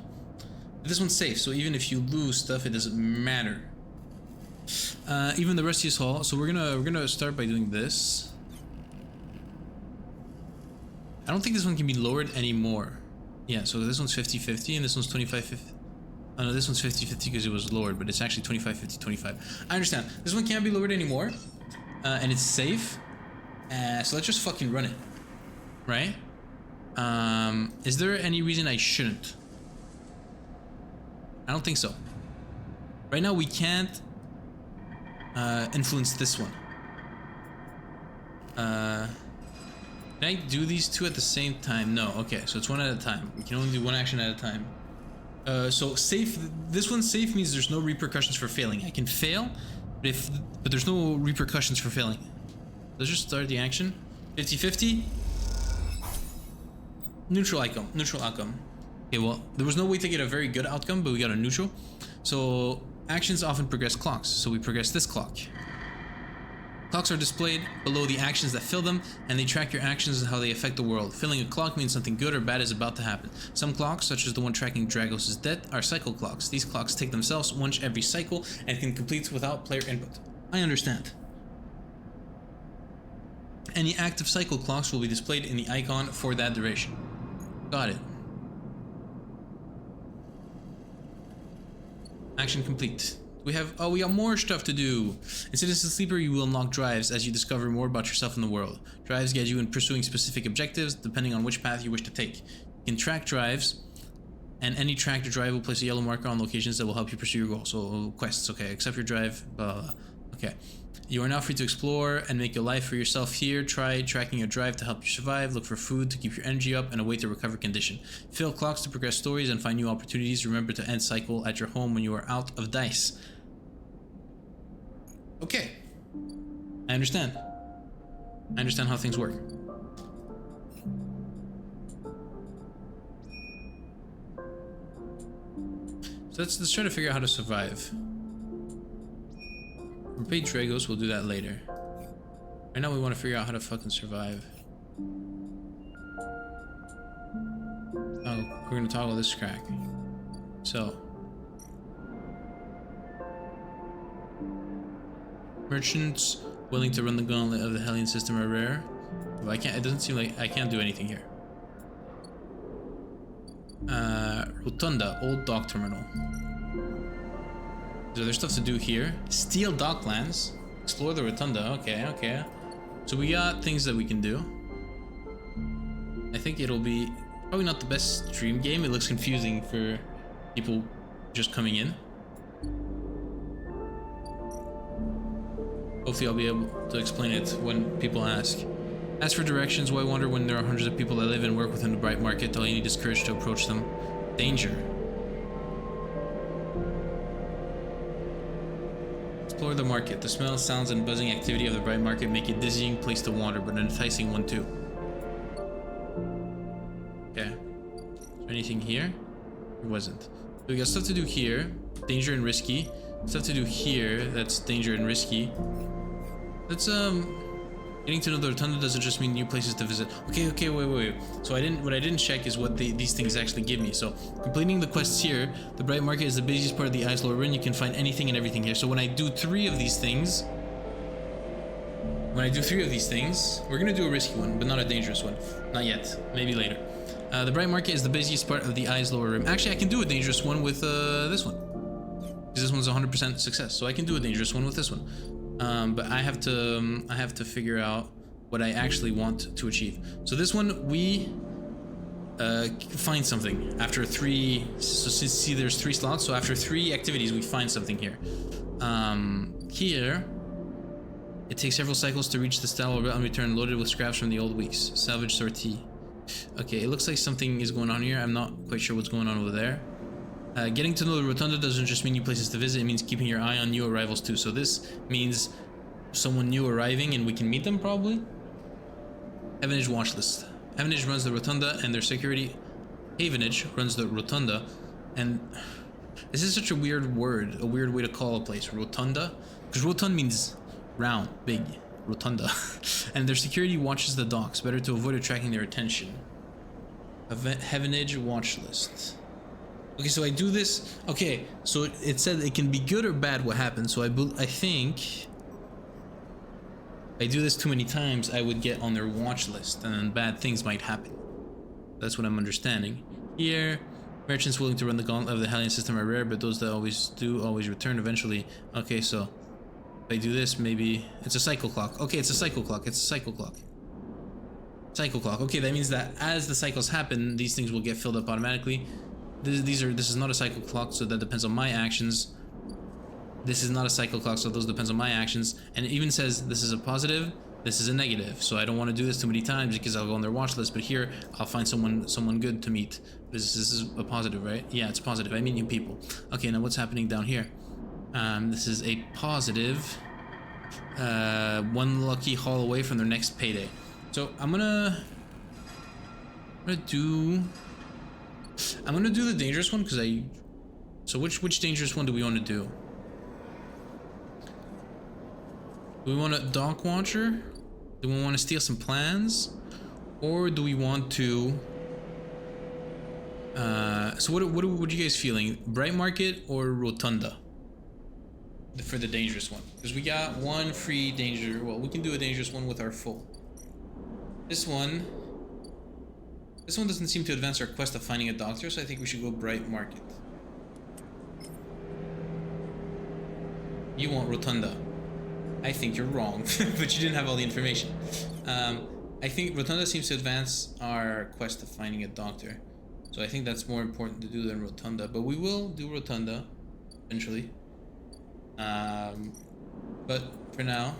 But this one's safe, so even if you lose stuff, it doesn't matter. Even the rustiest hull. So we're gonna start by doing this. I don't think this one can be lowered anymore. Yeah, so this one's 50-50 and this one's 25-50. Oh no, this one's 50-50 because it was lowered, but it's actually 25-50-25. I understand. This one can't be lowered anymore, and it's safe. So let's just fucking run it, right? Is there any reason I shouldn't? I don't think so. Right now we can't influence this one. Can I do these two at the same time? No. Okay, so it's one at a time. We can only do one action at a time. So safe. This one safe means there's no repercussions for failing. I can fail, but there's no repercussions for failing. Let's just start the action. 50-50. Neutral outcome. Neutral outcome. Okay, well, there was no way to get a very good outcome, but we got a neutral. So actions often progress clocks. So we progress this clock. Clocks are displayed below the actions that fill them, and they track your actions and how they affect the world. Filling a clock means something good or bad is about to happen. Some clocks, such as the one tracking Dragos' death, are cycle clocks. These clocks take themselves once every cycle and can complete without player input. I understand. Any active cycle clocks will be displayed in the icon for that duration. Got it. Action complete. We got more stuff to do. In Citizen Sleeper, you will unlock drives as you discover more about yourself in the world. Drives guide you in pursuing specific objectives, depending on which path you wish to take. You can track drives, and any tracked drive will place a yellow marker on locations that will help you pursue your goal. So, quests, okay, accept your drive, blah, blah, blah. Okay. You are now free to explore and make a life for yourself here. Try tracking your drive to help you survive, look for food to keep your energy up, and a way to recover condition. Fill clocks to progress stories and find new opportunities. Remember to end cycle at your home when you are out of dice. Okay. I understand. I understand how things work. So let's try to figure out how to survive. Repay Dragos, we'll do that later. Right now we want to figure out how to fucking survive. Oh, we're gonna toggle this crack. So. Merchants willing to run the gauntlet of the Hellion system are rare. But I can't, it doesn't seem like I can't do anything here. Rotunda, old dock terminal. So there's stuff to do here. Steal Docklands. Explore the Rotunda. Okay, okay. So we got things that we can do. I think it'll be probably not the best stream game. It looks confusing for people just coming in. Hopefully I'll be able to explain it when people ask. As for directions, why wonder when there are hundreds of people that live and work within the Bright Market? All you need is courage to approach them. Danger. Explore the market. The smell, sounds, and buzzing activity of the Bright Market make it a dizzying place to wander, but an enticing one too. Okay. Is there anything here? There wasn't. So we got stuff to do here. Danger and risky. Stuff to do here. That's danger and risky. Let's getting to know the Rotunda doesn't just mean new places to visit. Okay, wait. So what I didn't check is what these things actually give me. So completing the quests here, the Bright Market is the busiest part of the Islore Rim. You can find anything and everything here. So when I do 3 of these things, we're gonna do a risky one, but not a dangerous one. Not yet. Maybe later. The Bright Market is the busiest part of the Islore Rim. Actually, I can do a dangerous one with this one. Because this one's 100% success, so I can do a dangerous one with this one. But I have to figure out what I actually want to achieve. So this one, we find something after 3. So see, there's 3 slots. So after 3 activities, we find something here. Here, it takes several cycles to reach the stall and return loaded with scraps from the old weeks. Salvage sortie. Okay, it looks like something is going on here. I'm not quite sure what's going on over there. Getting to know the Rotunda doesn't just mean new places to visit, it means keeping your eye on new arrivals too. So this means someone new arriving and we can meet them probably. Havenage watch list. Havenage runs the Rotunda and their security. Havenage runs the Rotunda, and this is such a weird word, a weird way to call a place. Rotunda? Because rotund means round, big. Rotunda. And their security watches the docks, better to avoid attracting their attention. Havenage watch list. Okay, so I do this. Okay, so it said it can be good or bad what happens. So I think if I do this too many times, I would get on their watch list, and then bad things might happen. That's what I'm understanding. Here, Merchants willing to run the gauntlet of the Hellion system are rare, but those that always do always return eventually. Okay, so if I do this, maybe it's a cycle clock. Okay, it's a cycle clock. It's a cycle clock. Cycle clock. Okay, that means that as the cycles happen, these things will get filled up automatically. This is not a cycle clock, so that depends on my actions. This is not a cycle clock, so those depends on my actions. And it even says this is a positive, this is a negative. So I don't want to do this too many times because I'll go on their watch list. But here I'll find someone good to meet. This is a positive, right? Yeah, it's positive. I meet new people. Okay, now what's happening down here? This is a positive. One lucky haul away from their next payday. So I'm gonna do the dangerous one because so which dangerous one do we want to do? Do we want a dock watcher? Do we want to steal some plans? Or do we want to so what are you guys feeling? Bright Market or Rotunda? For the dangerous one. Because we got one free danger. Well, we can do a dangerous one with our full. This one doesn't seem to advance our quest of finding a doctor, so I think we should go Bright Market. You want Rotunda. I think you're wrong, but you didn't have all the information. I think Rotunda seems to advance our quest of finding a doctor. So I think that's more important to do than Rotunda, but we will do Rotunda eventually. But for now,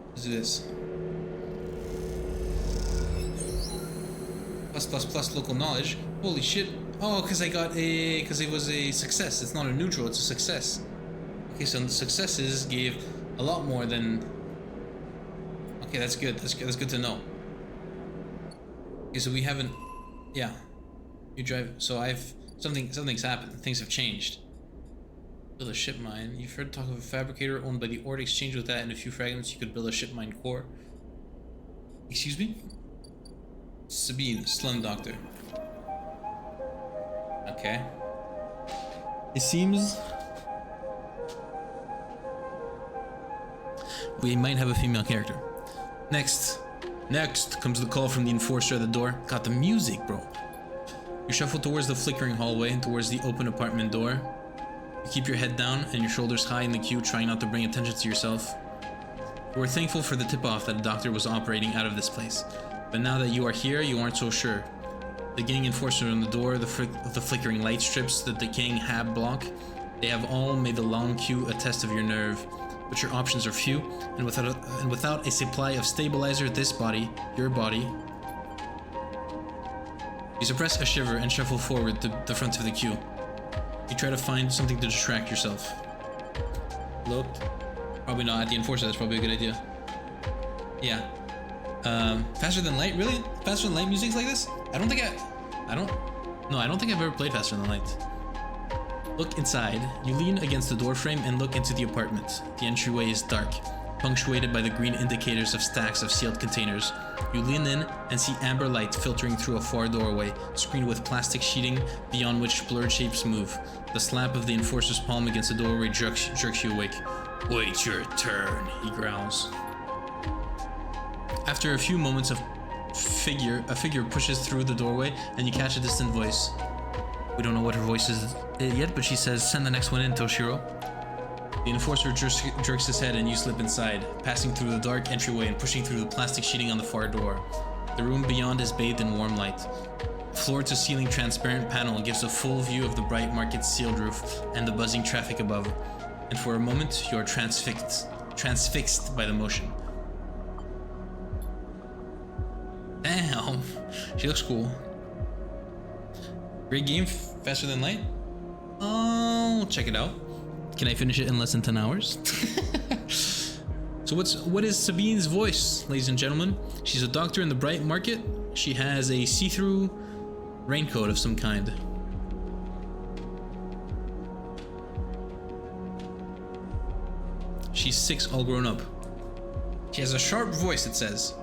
let's do this. Plus local knowledge. Holy shit. Oh, because it was a success. It's not a neutral, it's a success. Okay, so the successes gave a lot more than... Okay, that's good. That's good to know. Okay, so we haven't... Yeah. You drive... So something's happened. Things have changed. Build a ship mine. You've heard talk of a fabricator owned by the Ord. Exchange with that and a few fragments, you could build a ship mine core. Excuse me? Sabine, Slum Doctor. Okay. It seems we might have a female character. Next comes the call from the enforcer at the door. Got the music, bro. You shuffle towards the flickering hallway and towards the open apartment door. You keep your head down and your shoulders high in the queue, trying not to bring attention to yourself. You were thankful for the tip-off that a doctor was operating out of this place. But now that you are here, you aren't so sure. The gang enforcer on the door, the flickering light strips that the gang hab block, they have all made the long queue a test of your nerve. But your options are few, and without a supply of stabilizer, your body... You suppress a shiver and shuffle forward to the front of the queue. You try to find something to distract yourself. Look. Probably not at the enforcer, that's probably a good idea. Yeah. Faster Than Light? Really? Faster Than Light music's like this? I don't think I've ever played Faster Than Light. Look inside. You lean against the doorframe and look into the apartment. The entryway is dark, punctuated by the green indicators of stacks of sealed containers. You lean in and see amber light filtering through a far doorway, screened with plastic sheeting beyond which blurred shapes move. The slap of the enforcer's palm against the doorway jerks you awake. Wait your turn, he growls. After a few moments, a figure pushes through the doorway and you catch a distant voice. We don't know what her voice is yet, but she says, "Send the next one in, Toshiro." The enforcer jerks his head and you slip inside, passing through the dark entryway and pushing through the plastic sheeting on the far door. The room beyond is bathed in warm light. Floor-to-ceiling transparent panel gives a full view of the Bright Market sealed roof and the buzzing traffic above. And for a moment, you are transfixed by the motion. Damn, she looks cool. Great game, Faster Than Light. I'll check it out. Can I finish it in less than 10 hours? So what is Sabine's voice, ladies and gentlemen? She's a doctor in the Bright Market. She has a see-through raincoat of some kind. She's 6, all grown up. She has a sharp voice, it says.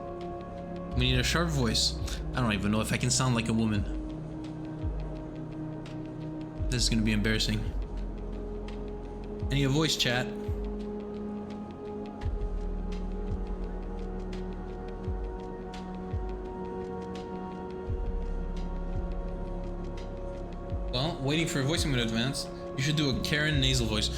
We need a sharp voice. I don't even know if I can sound like a woman. This is gonna be embarrassing. I need a voice chat. Well, waiting for a voice in advance, you should do a Karen nasal voice.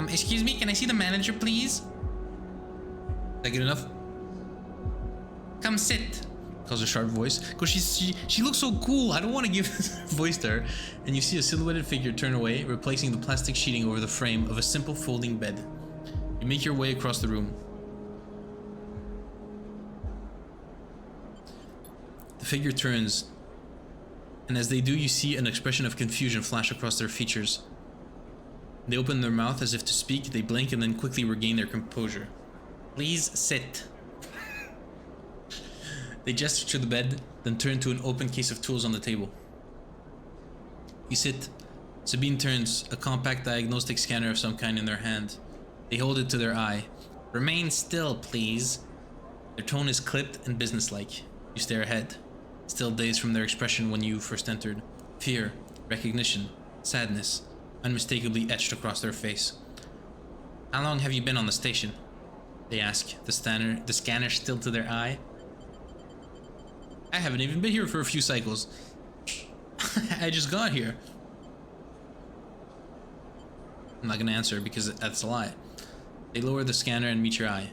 Excuse me, can I see the manager, please? Is that good enough? Come sit, calls a sharp voice. Cause she looks so cool. I don't want to give this voice to her. And you see a silhouetted figure turn away, replacing the plastic sheeting over the frame of a simple folding bed. You make your way across the room. The figure turns, and as they do, you see an expression of confusion flash across their features. They open their mouth as if to speak, they blink and then quickly regain their composure. Please sit. They gesture to the bed, then turn to an open case of tools on the table. You sit. Sabine turns, a compact diagnostic scanner of some kind in their hand. They hold it to their eye. Remain still, please. Their tone is clipped and businesslike. You stare ahead, still dazed from their expression when you first entered. Fear, recognition, sadness, unmistakably etched across their face. How long have you been on the station? They ask, the scanner still to their eye. I haven't even been here for a few cycles. I just got here. I'm not gonna answer because that's a lie. They lower the scanner and meet your eye.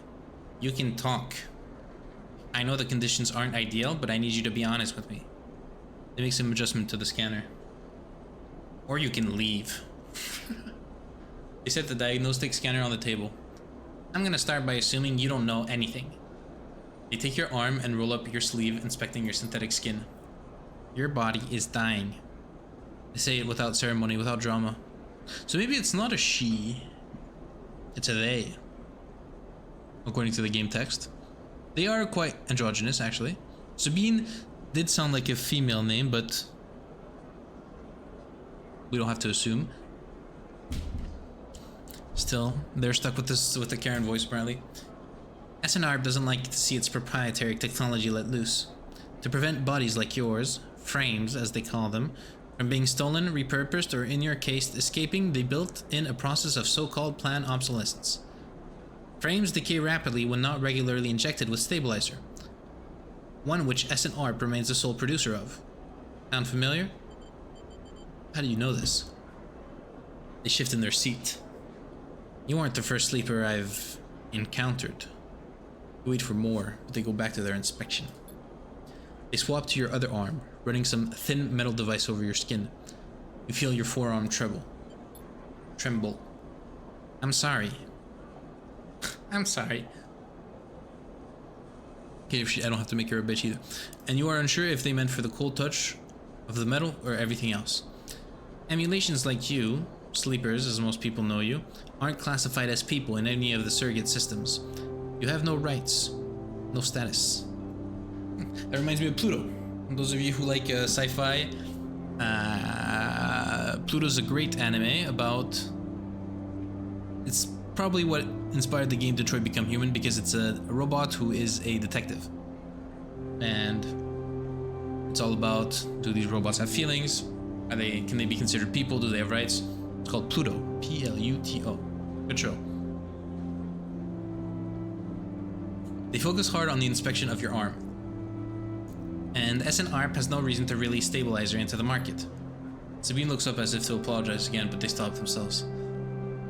You can talk. I know the conditions aren't ideal, but I need you to be honest with me. They make some adjustment to the scanner. Or you can leave. They set the diagnostic scanner on the table. I'm gonna start by assuming you don't know anything. They take your arm and roll up your sleeve, inspecting your synthetic skin. Your body is dying. They say it without ceremony, without drama. So maybe it's not a she, it's a they. According to the game text. They are quite androgynous, actually. Sabine did sound like a female name, but we don't have to assume. Still, they're stuck with the Karen voice, apparently. SNR doesn't like to see its proprietary technology let loose. To prevent bodies like yours, frames as they call them, from being stolen, repurposed, or in your case, escaping, they built in a process of so-called planned obsolescence. Frames decay rapidly when not regularly injected with stabilizer, one which SNR remains the sole producer of. Sound familiar? How do you know this? They shift in their seat. You aren't the first sleeper I've encountered. You wait for more, but they go back to their inspection. They swap to your other arm, running some thin metal device over your skin. You feel your forearm tremble. I'm sorry. I'm sorry. Okay, I don't have to make her a bitch either. And you are unsure if they meant for the cold touch of the metal or everything else. Emulations like you, sleepers as most people know you, aren't classified as people in any of the surrogate systems. You have no rights, no status. That reminds me of Pluto. Those of you who like sci-fi, Pluto's a great anime about... It's probably what inspired the game Detroit Become Human, because it's a robot who is a detective. And it's all about, do these robots have feelings? Can they be considered people? Do they have rights? It's called Pluto. Pluto. Good show. They focus hard on the inspection of your arm. And SNARP has no reason to release stabilizer into the market. Sabine looks up as if to apologize again, but they stop themselves.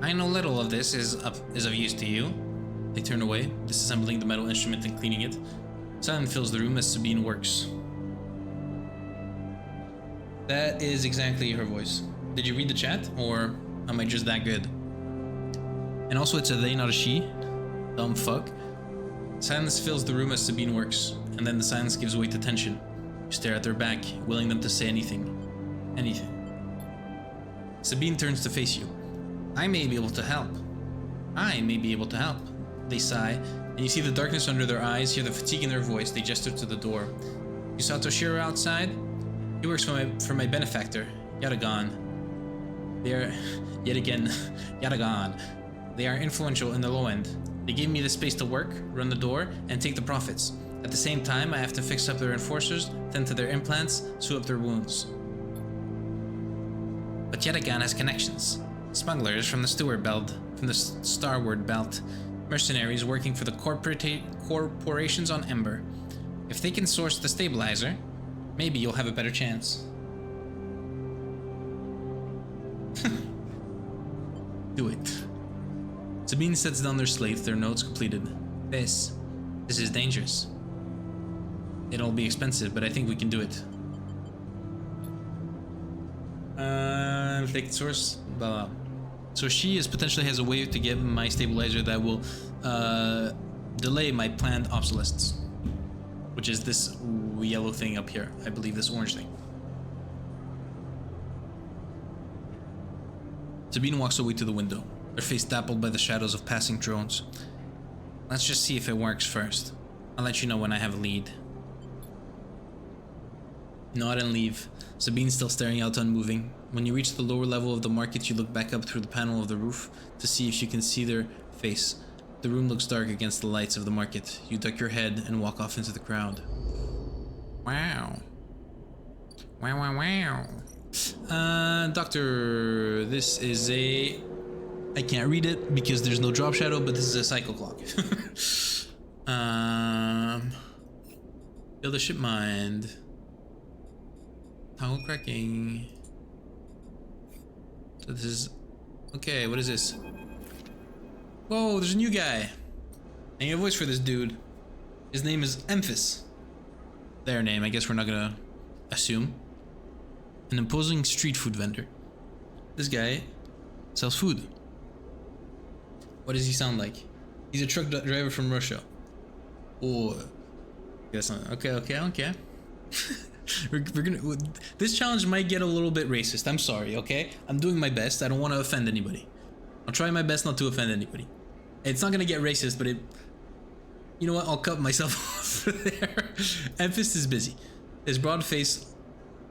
I know little of this is of use to you. They turn away, disassembling the metal instrument and cleaning it. Silence fills the room as Sabine works. That is exactly her voice. Did you read the chat, or am I just that good? And also it's a they, not a she. Dumb fuck. Silence fills the room as Sabine works, and then the silence gives way to tension. You stare at their back, willing them to say anything. Anything. Sabine turns to face you. I may be able to help. I may be able to help. They sigh, and you see the darkness under their eyes, hear the fatigue in their voice. They gesture to the door. You saw Toshiro outside? He works for my benefactor, Yatagan. They are, yet again, Yatagan. They are influential in the low end. They gave me the space to work, run the door, and take the profits. At the same time, I have to fix up their enforcers, tend to their implants, sew up their wounds. But Yatagan has connections. Smugglers from the Stewart Belt from the Starward Belt. Mercenaries working for the corporations on Ember. If they can source the stabilizer, maybe you'll have a better chance. Do it. Sabine sets down their slate, their notes completed. This is dangerous. It'll be expensive, but I think we can do it. If they can source, blah, blah. So she potentially has a way to get my stabilizer that will delay my planned obsolescence, which is this yellow thing up here. I believe this orange thing. Sabine walks away to the window, her face dappled by the shadows of passing drones. Let's just see if it works first. I'll let you know when I have a lead. Nod and leave. Sabine still staring out, unmoving. When you reach the lower level of the market, you look back up through the panel of the roof to see if you can see their face. The room looks dark against the lights of the market. You duck your head and walk off into the crowd. Wow. Wow, wow, wow. Doctor, this is a... I can't read it because there's no drop shadow, but this is a cycle clock. Build a ship mind. Toggle cracking. So this is... Okay, what is this? Whoa, there's a new guy. I need a voice for this dude. His name is Emphis. Their name, I guess we're not gonna assume. An imposing street food vendor. This guy sells food. What does he sound like? He's a truck driver from Russia. Oh, that's not okay. we're gonna. This challenge might get a little bit racist. I'm sorry. Okay, I'm doing my best. I don't want to offend anybody. I'll try my best not to offend anybody. It's not gonna get racist, but it. You know what? I'll cut myself off there. Emphis is busy. His broad face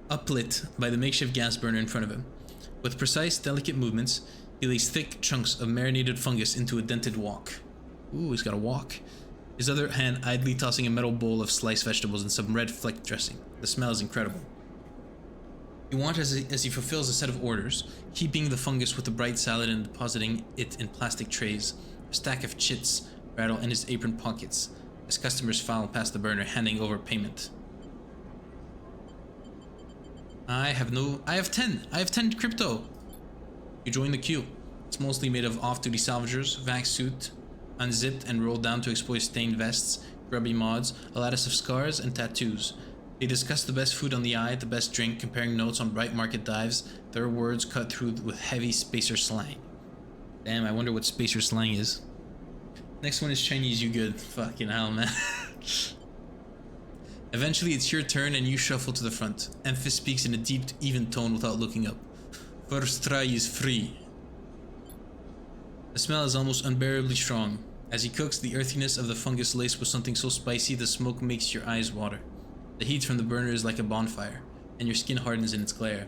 uplit by the makeshift gas burner in front of him. With precise, delicate movements, he lays thick chunks of marinated fungus into a dented wok. Ooh, he's got a wok. His other hand idly tossing a metal bowl of sliced vegetables and some red flecked dressing. The smell is incredible. You watch as he fulfills a set of orders, heaping the fungus with the bright salad and depositing it in plastic trays. A stack of chits rattle in his apron pockets as customers file past the burner, handing over payment. I have 10 crypto. You join the queue. It's mostly made of off-duty salvagers, vac suit, unzipped and rolled down to expose stained vests, grubby mods, a lattice of scars, and tattoos. They discuss the best food on the eye, the best drink, comparing notes on bright market dives, their words cut through with heavy spacer slang. Damn, I wonder what spacer slang is. Next one is Chinese, you good. Fucking hell, man. Eventually, it's your turn and you shuffle to the front. Emphis speaks in a deep, even tone without looking up. First try is free. The smell is almost unbearably strong. As he cooks, the earthiness of the fungus laced with something so spicy the smoke makes your eyes water. The heat from the burner is like a bonfire, and your skin hardens in its glare.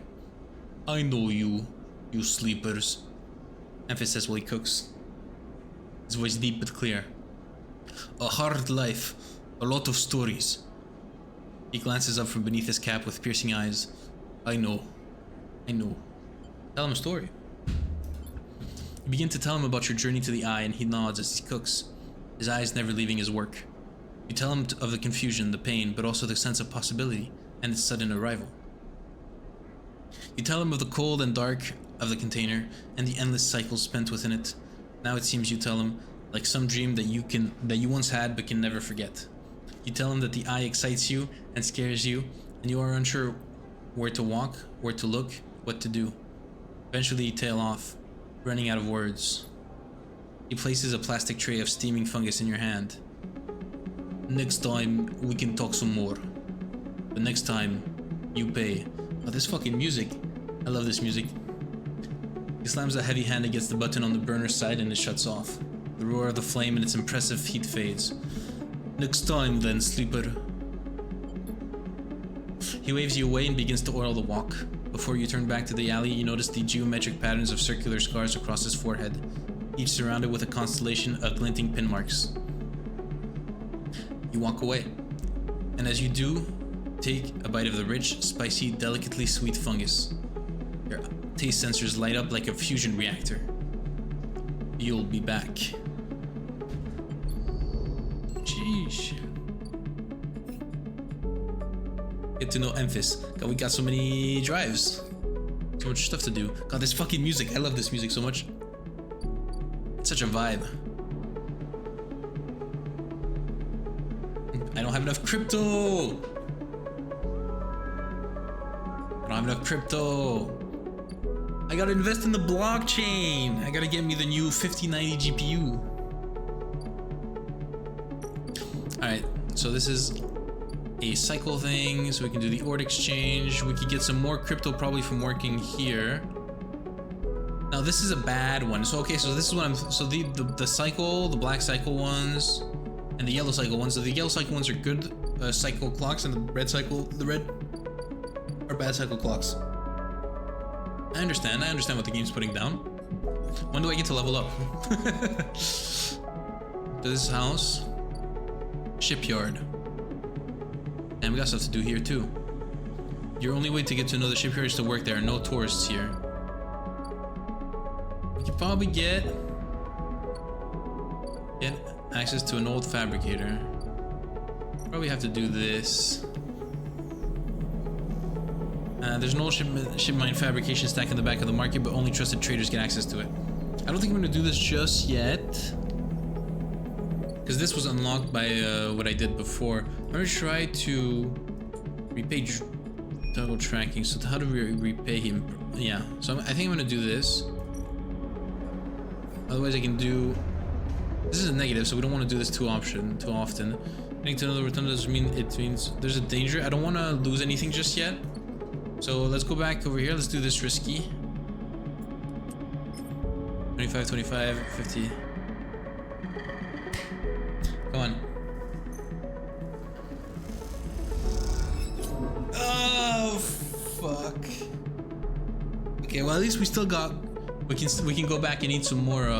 I know you sleepers, Emphis says while he cooks. His voice deep but clear. A hard life, a lot of stories. He glances up from beneath his cap with piercing eyes. I know. Tell him a story. You begin to tell him about your journey to the eye, and he nods as he cooks, his eyes never leaving his work. You tell him of the confusion, the pain, but also the sense of possibility and its sudden arrival. You tell him of the cold and dark of the container and the endless cycles spent within it. Now it seems you tell him, like some dream that you once had but can never forget. You tell him that the eye excites you and scares you, and you are unsure where to walk, where to look, what to do. Eventually you tail off, running out of words. He places a plastic tray of steaming fungus in your hand. Next time, we can talk some more. But next time, you pay. Oh, this fucking music. I love this music. He slams a heavy hand against the button on the burner side and it shuts off. The roar of the flame and its impressive heat fades. Next time then, sleeper. He waves you away and begins to oil the wok. Before you turn back to the alley, you notice the geometric patterns of circular scars across his forehead, each surrounded with a constellation of glinting pin marks. You walk away, and as you do, take a bite of the rich, spicy, delicately sweet fungus. Your taste sensors light up like a fusion reactor. you'll be back. Sheesh. Get to know Memphis. God, we got so many drives. So much stuff to do. God, this fucking music. I love this music so much. It's such a vibe. I don't have enough crypto. I don't have enough crypto. I gotta invest in the blockchain. I gotta get me the new 5090 GPU. Alright, so this is a cycle thing, so we can do the Ord exchange. We could get some more crypto probably from working here. Now this is a bad one. So okay, so this is what I'm, so the cycle, the black cycle ones, and the yellow cycle ones. So the yellow cycle ones are good cycle clocks, and the red are bad cycle clocks. I understand what the game's putting down. When do I get to level up? This house. Shipyard. And we got stuff to do here too. Your only way to get to another shipyard is to work there. No tourists here. We could probably get access to an old fabricator. Probably have to do this. There's an old ship mine fabrication stack in the back of the market, but only trusted traders get access to it. I don't think I'm gonna do this just yet, because this was unlocked by what I did before. I'm gonna try to repay double tracking. So how do we repay him? Yeah, so I think I'm gonna do this. Otherwise I can do, this is a negative, so we don't want to do this too often. Getting to another rotunda doesn't mean, it means there's a danger. I don't want to lose anything just yet. So let's go back over here. Let's do this risky. 25, 25, 50. Come on. Oh, fuck. Okay, well at least we still got, we can go back and eat some more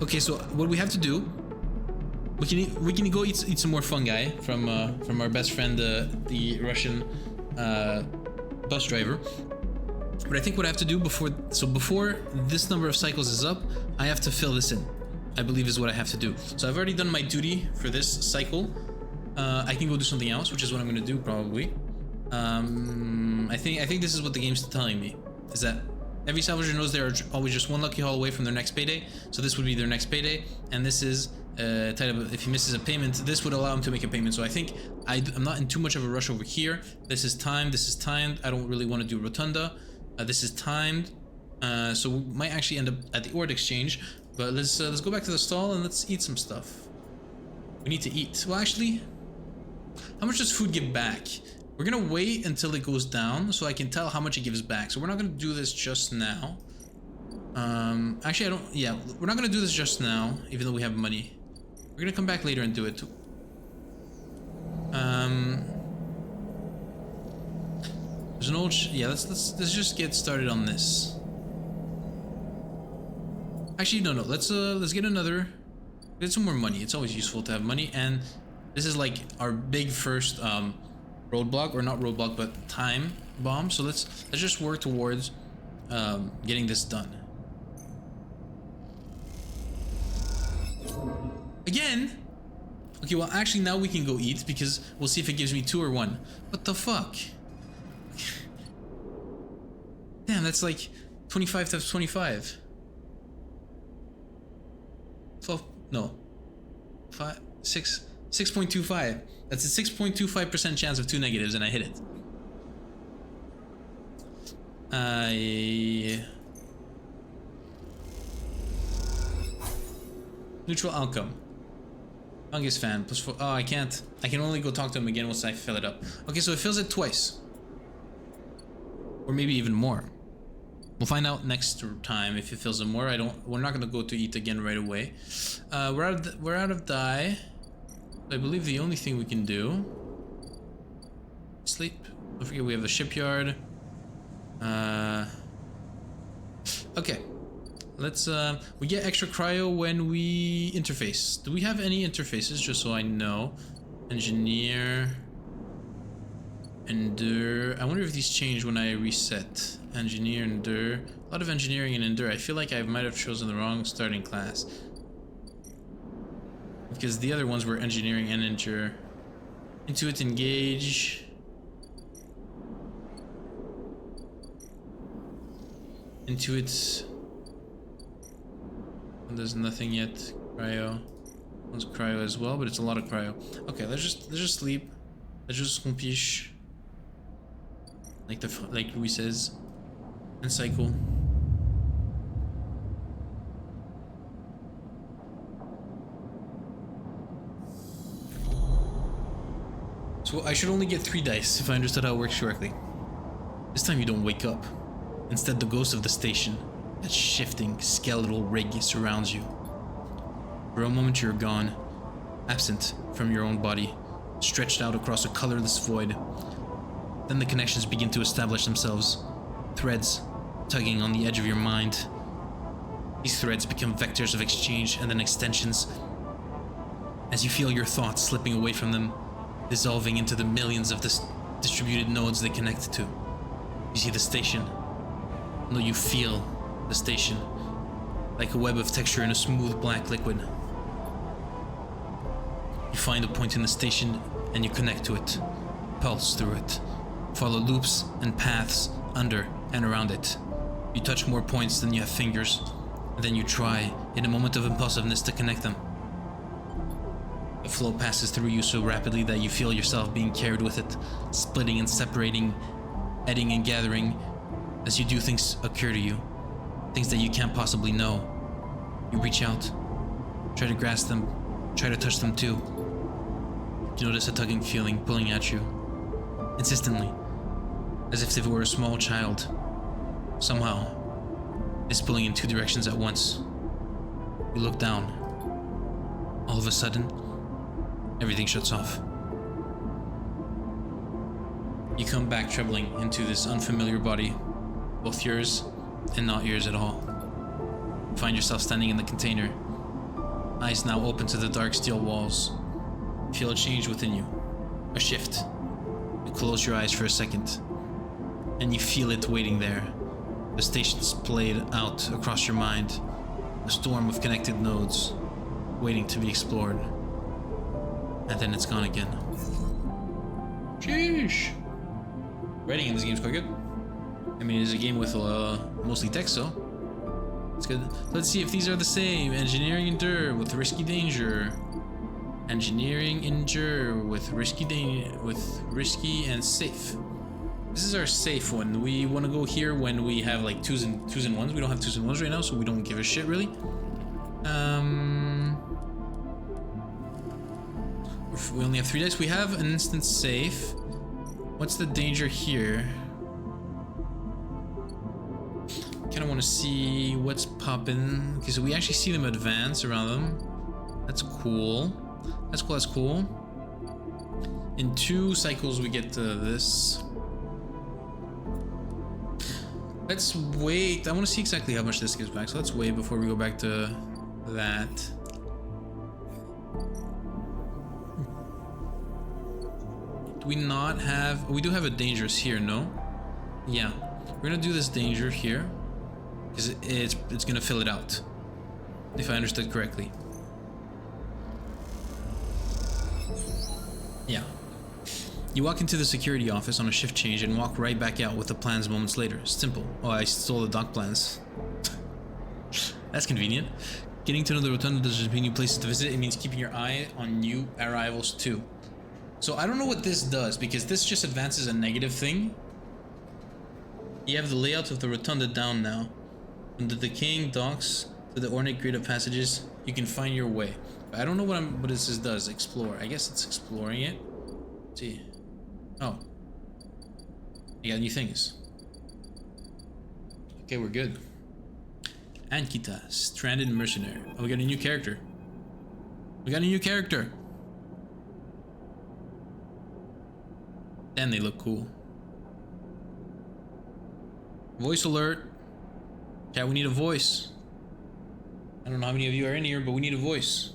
okay, so what we have to do, we can go eat some more fungi from our best friend, the Russian bus driver. But I think what I have to do before this number of cycles is up, I have to fill this in, I believe is what I have to do. So I've already done my duty for this cycle. I can go do something else, which is what I'm gonna do probably. I think this is what the game's telling me, is that every salvager knows they are always just one lucky haul away from their next payday. So this would be their next payday, and this is tied up. If he misses a payment, this would allow him to make a payment. So I think I'm not in too much of a rush over here. This is timed. I don't really want to do rotunda. This is timed, so we might actually end up at the Ord exchange. But let's go back to the stall and let's eat some stuff. We need to eat. Well, actually, how much does food give back? We're gonna wait until it goes down so I can tell how much it gives back. So we're not gonna do this just now. Actually, we're not gonna do this just now, even though we have money. We're gonna come back later and do it too. There's an old let's just get started on this. Actually, no, let's get some more money. It's always useful to have money, and this is like our big first roadblock, or not roadblock, but time bomb. So let's just work towards getting this done. Again? Okay, well actually now we can go eat, because we'll see if it gives me 2 or 1. What the fuck? Damn, that's like 25 times 25. 12, no. 5, 6, 6.25. That's a 6.25% chance of 2 negatives, and I hit it. Neutral outcome. Fungus fan +4. Oh, I can't. I can only go talk to him again once I fill it up. Okay, so it fills it twice, or maybe even more. We'll find out next time if it fills it more. We're not gonna go to eat again right away. We're out of dye. I believe the only thing we can do. Sleep. Don't forget we have a shipyard. Okay. Let's we get extra cryo when we interface. Do we have any interfaces, just so I know? Engineer. Endure. I wonder if these change when I reset. Engineer, endure. A lot of engineering and endure. I feel like I might have chosen the wrong starting class. Because the other ones were engineering and endure. Intuit, engage. Intuit. There's nothing yet. Cryo. One's cryo as well, but it's a lot of cryo. Okay, let's just sleep. Let's just compiche. Like Louis says. And cycle. So I should only get 3 dice if I understood how it works correctly. This time you don't wake up. Instead, the ghost of the station, that shifting skeletal rig, surrounds you. For a moment you're gone, absent from your own body, stretched out across a colorless void. Then the connections begin to establish themselves, threads tugging on the edge of your mind. These threads become vectors of exchange and then extensions. As you feel your thoughts slipping away from them, dissolving into the millions of distributed nodes they connect to. You see the station. No, you feel the station, like a web of texture in a smooth black liquid. You find a point in the station and you connect to it, pulse through it, follow loops and paths under and around it. You touch more points than you have fingers, and then you try, in a moment of impulsiveness, to connect them. The flow passes through you so rapidly that you feel yourself being carried with it, splitting and separating, adding and gathering. As you do, things occur to you, things that you can't possibly know. You reach out, try to grasp them, try to touch them too. You notice a tugging feeling pulling at you, insistently, as if it were a small child. Somehow, it's pulling in 2 directions at once. You look down. All of a sudden, everything shuts off. You come back trembling into this unfamiliar body, both yours and not yours at all. You find yourself standing in the container, eyes now open to the dark steel walls. You feel a change within you, a shift. You close your eyes for a second, and you feel it waiting there. The station's played out across your mind, a storm of connected nodes, waiting to be explored. And then it's gone again. Sheesh! Writing in this game's quite good. I mean, it's a game with mostly text, so it's good. Let's see if these are the same. Engineering endure with risky danger. Engineering endure with risky and safe. This is our safe one. We want to go here when we have like twos and ones. We don't have 2s and 1s right now, so we don't give a shit really. We only have 3 dice. We have an instant safe. What's the danger here? Kind of want to see what's popping. Okay, so we actually see them advance around them. That's cool. That's cool. That's cool. In 2 cycles, we get this. Let's wait. I want to see exactly how much this gives back. So let's wait before we go back to that. Do we not have... We do have a dangerous here, no? Yeah. We're gonna do this danger here, because it's gonna fill it out, if I understood correctly. Yeah. You walk into the security office on a shift change and walk right back out with the plans moments later. Simple. Oh, I stole the dock plans. That's convenient. Getting to know the rotunda doesn't mean new places to visit, it means keeping your eye on new arrivals too. So I don't know what this does, because this just advances a negative thing. You have the layout of the rotunda down now. From the decaying docks to the ornate grid of passages, you can find your way. But I don't know what this does. Explore. I guess it's exploring it. Let's see. Oh. You got new things. Okay, we're good. Ankita, stranded mercenary. Oh, we got a new character. We got a new character. Damn, they look cool. Voice alert. Chat, we need a voice. I don't know how many of you are in here, but we need a voice.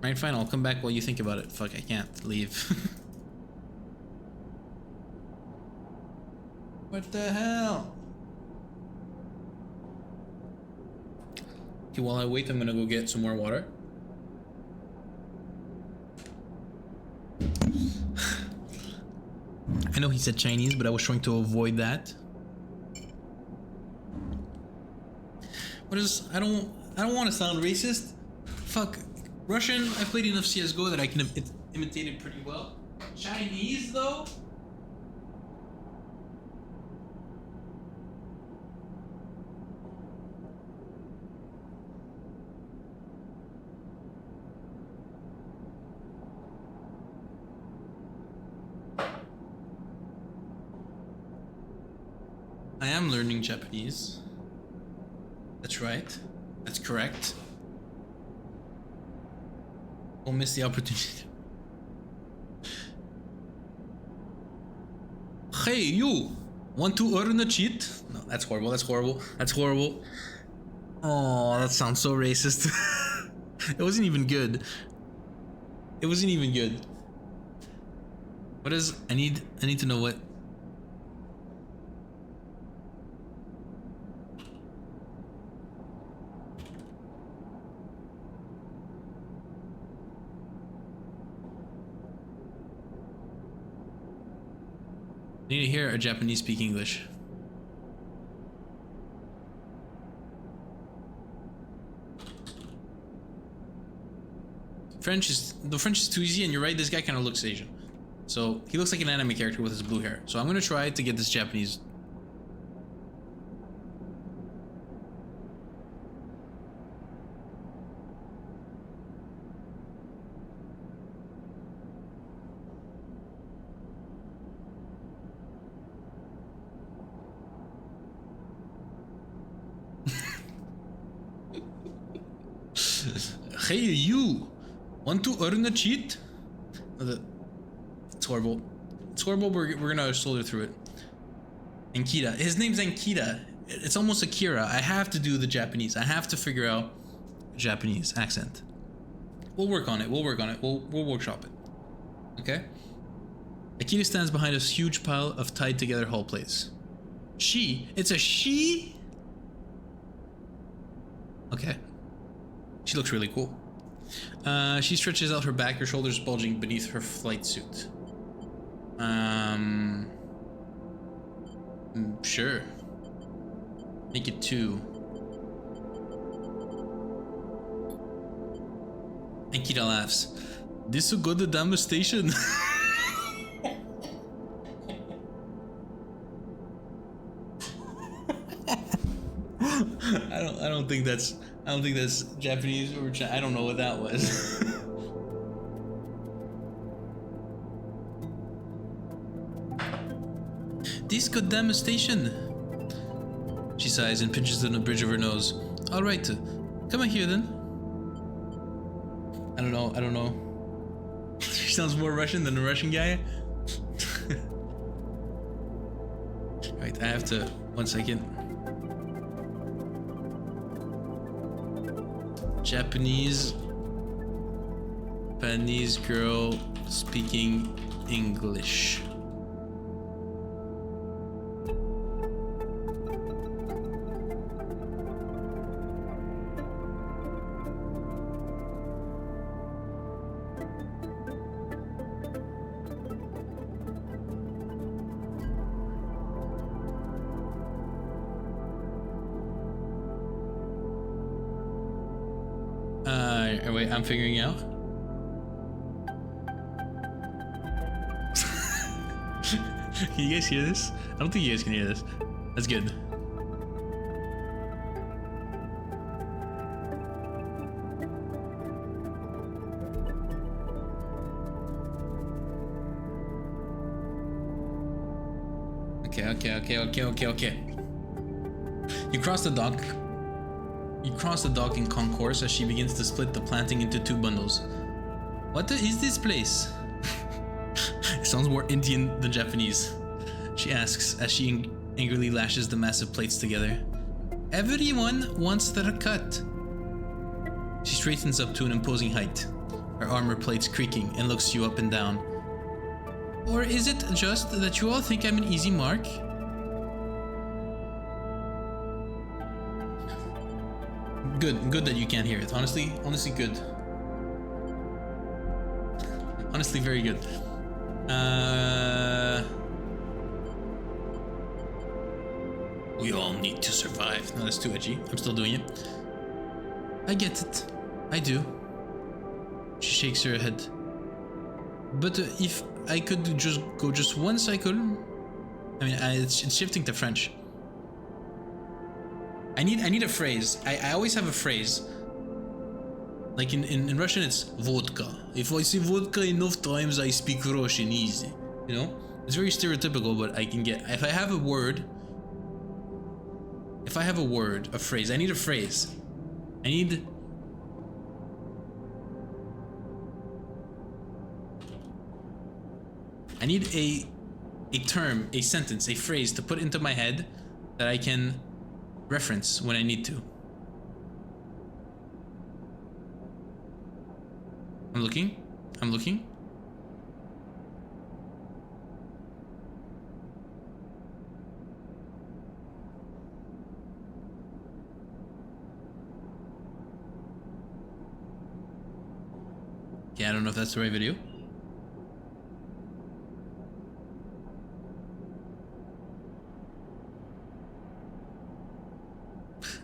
Alright, fine, I'll come back while you think about it. Fuck, I can't leave. What the hell? Okay, while I wait, I'm gonna go get some more water. I know he said Chinese, but I was trying to avoid that. What is? I don't want to sound racist. Fuck. Russian, I played enough CSGO that I can imitate it pretty well. Chinese, though? I am learning Japanese. That's right. That's correct. Don't miss the opportunity. Hey, you! Want to earn a cheat? No, that's horrible. That's horrible. That's horrible. Oh, that sounds so racist. It wasn't even good. It wasn't even good. What is? I need to know what. I need to hear a Japanese speak English. The French is too easy, and you're right, this guy kind of looks Asian. So he looks like an anime character with his blue hair. So I'm gonna try to get this Japanese. Hey, you! Want to earn a cheat? It's horrible. It's horrible, we're gonna soldier through it. Ankita. His name's Ankita. It's almost Akira. I have to do the Japanese. I have to figure out Japanese accent. We'll work on it. We'll work on it. We'll workshop it. Okay? Akita stands behind a huge pile of tied together hull plates. She? It's a she? Okay. She looks really cool. She stretches out her back, her shoulders bulging beneath her flight suit. Sure. Make it 2. Ankita laughs. This will go to damn station. I don't think that's Japanese or I don't know what that was. This goddamn station. She sighs and pinches on the bridge of her nose. All right, come on here then. I don't know. She sounds more Russian than a Russian guy. Right, I have to. 1 second. Japanese girl speaking English. Wait, I'm figuring out. Can you guys hear this? I don't think you guys can hear this. That's good. Okay. You cross the dock. You cross the docking concourse as she begins to split the planting into 2 bundles. What is this place? It sounds more Indian than Japanese. She asks as she angrily lashes the massive plates together. Everyone wants their cut. She straightens up to an imposing height. Her her armor plates creaking, and looks you up and down. Or is it just that you all think I'm an easy mark? Good that you can't hear it. Honestly good. Honestly, very good. We all need to survive. No, that's too edgy. I'm still doing it. I get it. I do. She shakes her head. But if I could just go just one cycle... I mean, it's shifting to French. I need a phrase. I always have a phrase. Like in Russian, it's vodka. If I say vodka enough times, I speak Russian easy. You know? It's very stereotypical, but I can get... If I have a word... If I have a word, a phrase, I need a phrase. I need a term, a sentence, a phrase to put into my head that I can reference when I need to. I'm looking. Yeah, I don't know if that's the right video.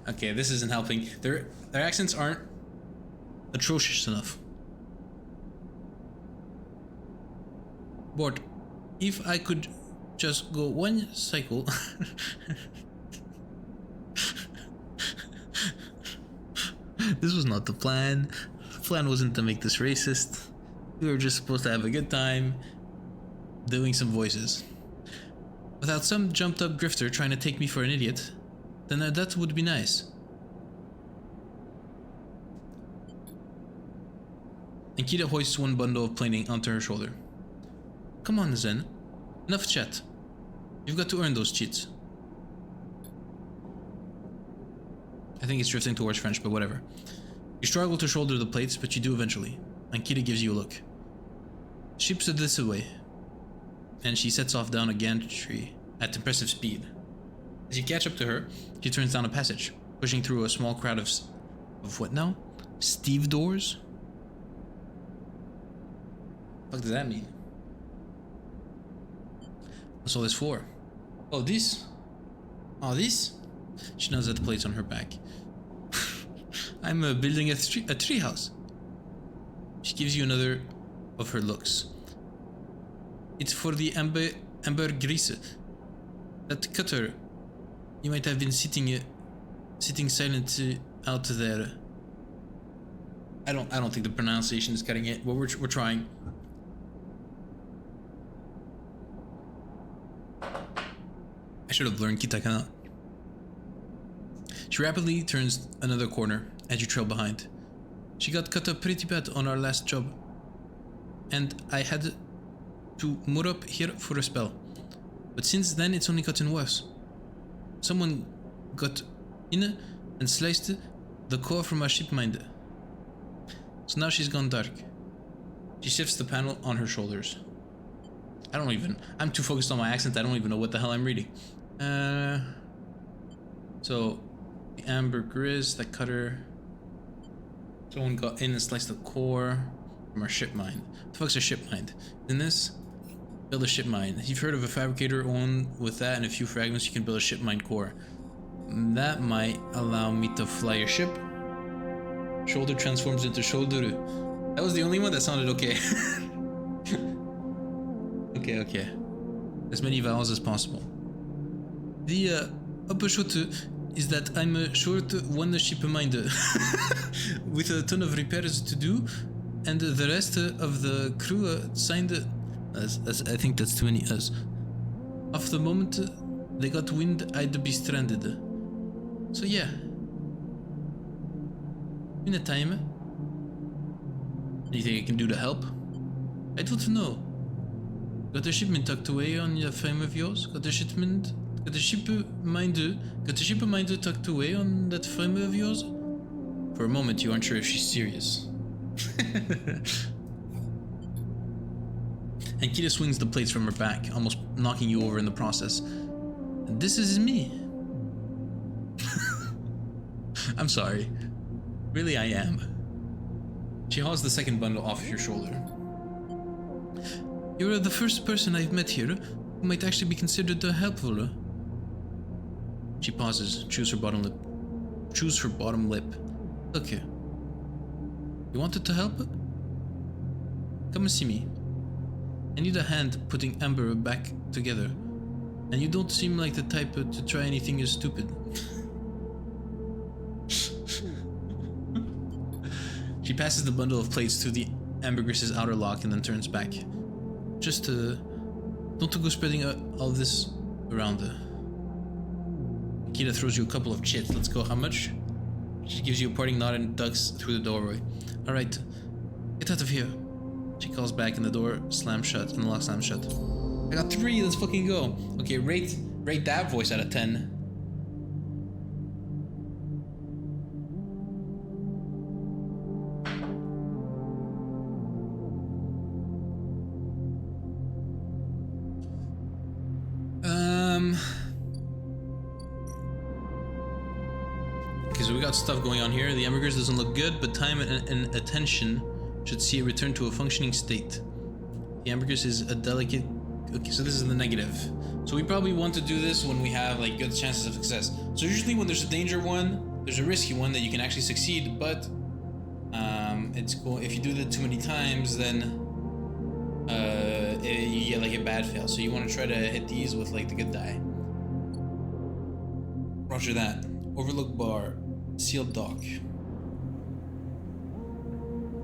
Okay, this isn't helping. Their accents aren't atrocious enough. But if I could just go one cycle... This was not the plan. The plan wasn't to make this racist. We were just supposed to have a good time doing some voices. Without some jumped up grifter trying to take me for an idiot, then that would be nice. Ankita hoists one bundle of planing onto her shoulder. Come on, Zen. Enough chat. You've got to earn those cheats. I think it's drifting towards French, but whatever. You struggle to shoulder the plates, but you do eventually. Ankita gives you a look. Ships are this way. And she sets off down a gantry at impressive speed. As you catch up to her, she turns down a passage, pushing through a small crowd of what now? Steve doors? What does that mean? What's all this for? Oh, this? Oh, this? She nods at the plates on her back. I'm building a tree house. She gives you another of her looks. It's for the ambergris. That cutter. You might have been sitting silent out there. I don't think the pronunciation is cutting it, but we're trying. I should have learned Kitakana. She rapidly turns another corner as you trail behind. She got cut up pretty bad on our last job, and I had to moor up here for a spell. But since then, it's only gotten worse. Someone got in and sliced the core from our ship mind. So now she's gone dark. She shifts the panel on her shoulders. I'm too focused on my accent, I don't even know what the hell I'm reading. So, the ambergris, that cutter. Someone got in and sliced the core from our ship mine. What the fuck's a ship mine? In this, build a ship mine. You've heard of a fabricator one with that and a few fragments, you can build a ship mine core. That might allow me to fly a ship. Shoulder transforms into shoulder. That was the only one that sounded okay. Okay. As many vowels as possible. The upshot is that I'm short one ship mind with a ton of repairs to do, and the rest of the crew signed as I think that's too many as. Off the moment they got wind I'd be stranded. So yeah. In a time. Anything I can do to help? I don't know. Got a shipment tucked away on your frame of yours? Got a ship mind tucked away on that frame of yours? For a moment you aren't sure if she's serious. And Kita swings the plates from her back, almost knocking you over in the process. This is me. I'm sorry. Really, I am. She hauls the second bundle off your shoulder. You're the first person I've met here who might actually be considered helpful. She pauses, chews her bottom lip. Look here. You wanted to help? Come and see me. I need a hand putting Amber back together. And you don't seem like the type to try anything as stupid. She passes the bundle of plates through the ambergriss's outer lock and then turns back. Just don't go spreading all this around. Kita throws you a couple of chits. Let's go. How much? She gives you a parting nod and ducks through the doorway. All right, get out of here. She calls back and the door slams shut and the lock slams shut. I got 3. Let's fucking go. Okay, rate that voice out of 10. Okay, so we got stuff going on here. The ambergris doesn't look good, but time and attention should see it return to a functioning state. The ambergris is a delicate... Okay, so this is the negative. So we probably want to do this when we have like good chances of success. So usually when there's a danger one, there's a risky one that you can actually succeed, but it's cool. If you do that too many times, then you get like a bad fail. So you want to try to hit these with like the good die. Roger that. Overlook bar. Sealed dock.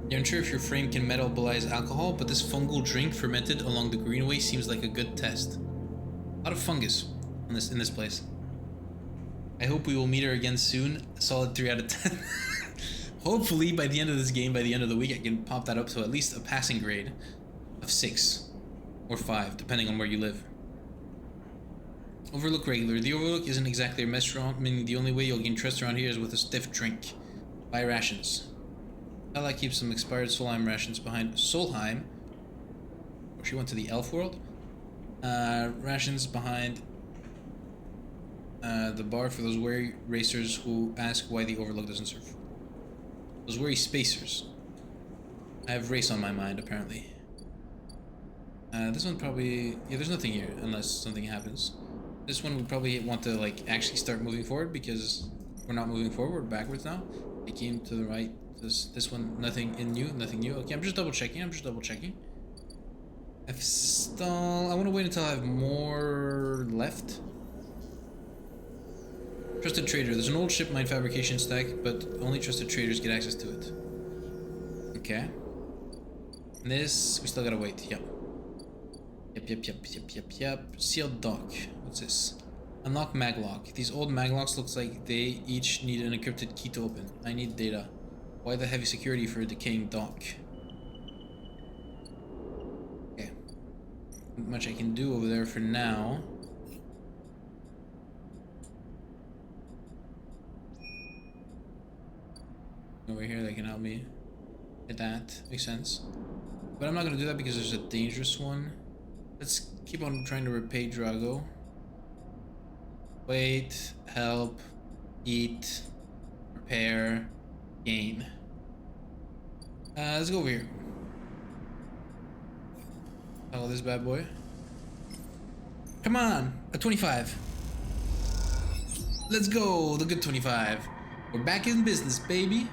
You're unsure if your frame can metabolize alcohol, but this fungal drink fermented along the greenway seems like a good test. A lot of fungus in this place. I hope we will meet her again soon. A solid 3 out of 10. Hopefully by the end of this game, by the end of the week, I can pop that up to at least a passing grade of 6 or 5, depending on where you live. Overlook regular. The Overlook isn't exactly a restaurant, meaning the only way you'll gain trust around here is with a stiff drink. Buy rations. Ella keeps some expired Solheim rations behind Solheim. Or she went to the elf world. Rations behind the bar for those wary racers who ask why the Overlook doesn't serve. Those wary spacers. I have race on my mind, apparently. This one probably... Yeah, there's nothing here, unless something happens. This one we probably want to, like, actually start moving forward, because we're not moving forward, we're backwards now. It came to the right. This one, nothing new. Okay, I'm just double checking. F stall. I want to wait until I have more left. Trusted trader. There's an old ship mine fabrication stack, but only trusted traders get access to it. Okay. And this, we still gotta wait. Yep. Sealed dock. What's this? Unlock maglock. These old maglocks looks like they each need an encrypted key to open. I need data. Why the heavy security for a decaying dock? Okay. Not much I can do over there for now. Over here that can help me hit that. Makes sense. But I'm not gonna do that because there's a dangerous one. Let's keep on trying to repay Drago. Wait, help, eat, repair, gain. Let's go over here. Follow this bad boy. Come on, a 25. Let's go, the good 25. We're back in business, baby.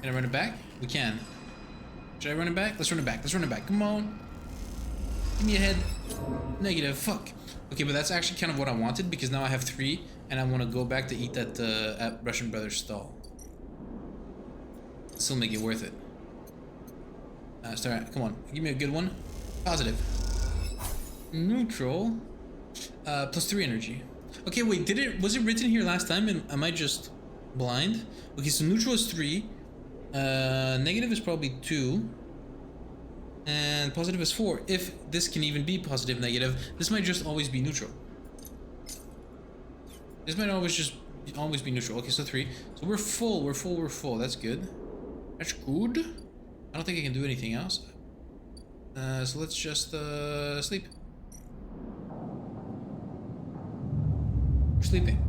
Can I run it back? We can. Should I run it back? Let's run it back. Come on. Give me a head. Negative. Fuck. Okay, but that's actually kind of what I wanted, because now I have 3, and I want to go back to eat that at Russian Brothers stall. Still make it worth it. Start. Come on. Give me a good one. Positive. Neutral. +3 energy. Okay, wait. Was it written here last time? And am I just blind? Okay, so neutral is 3. Negative is probably 2. And positive is 4. If this can even be positive, negative, this might just always be neutral. This might always be neutral. Okay, so 3. So we're full. That's good. That's good. I don't think I can do anything else. So let's just sleep. We're sleeping.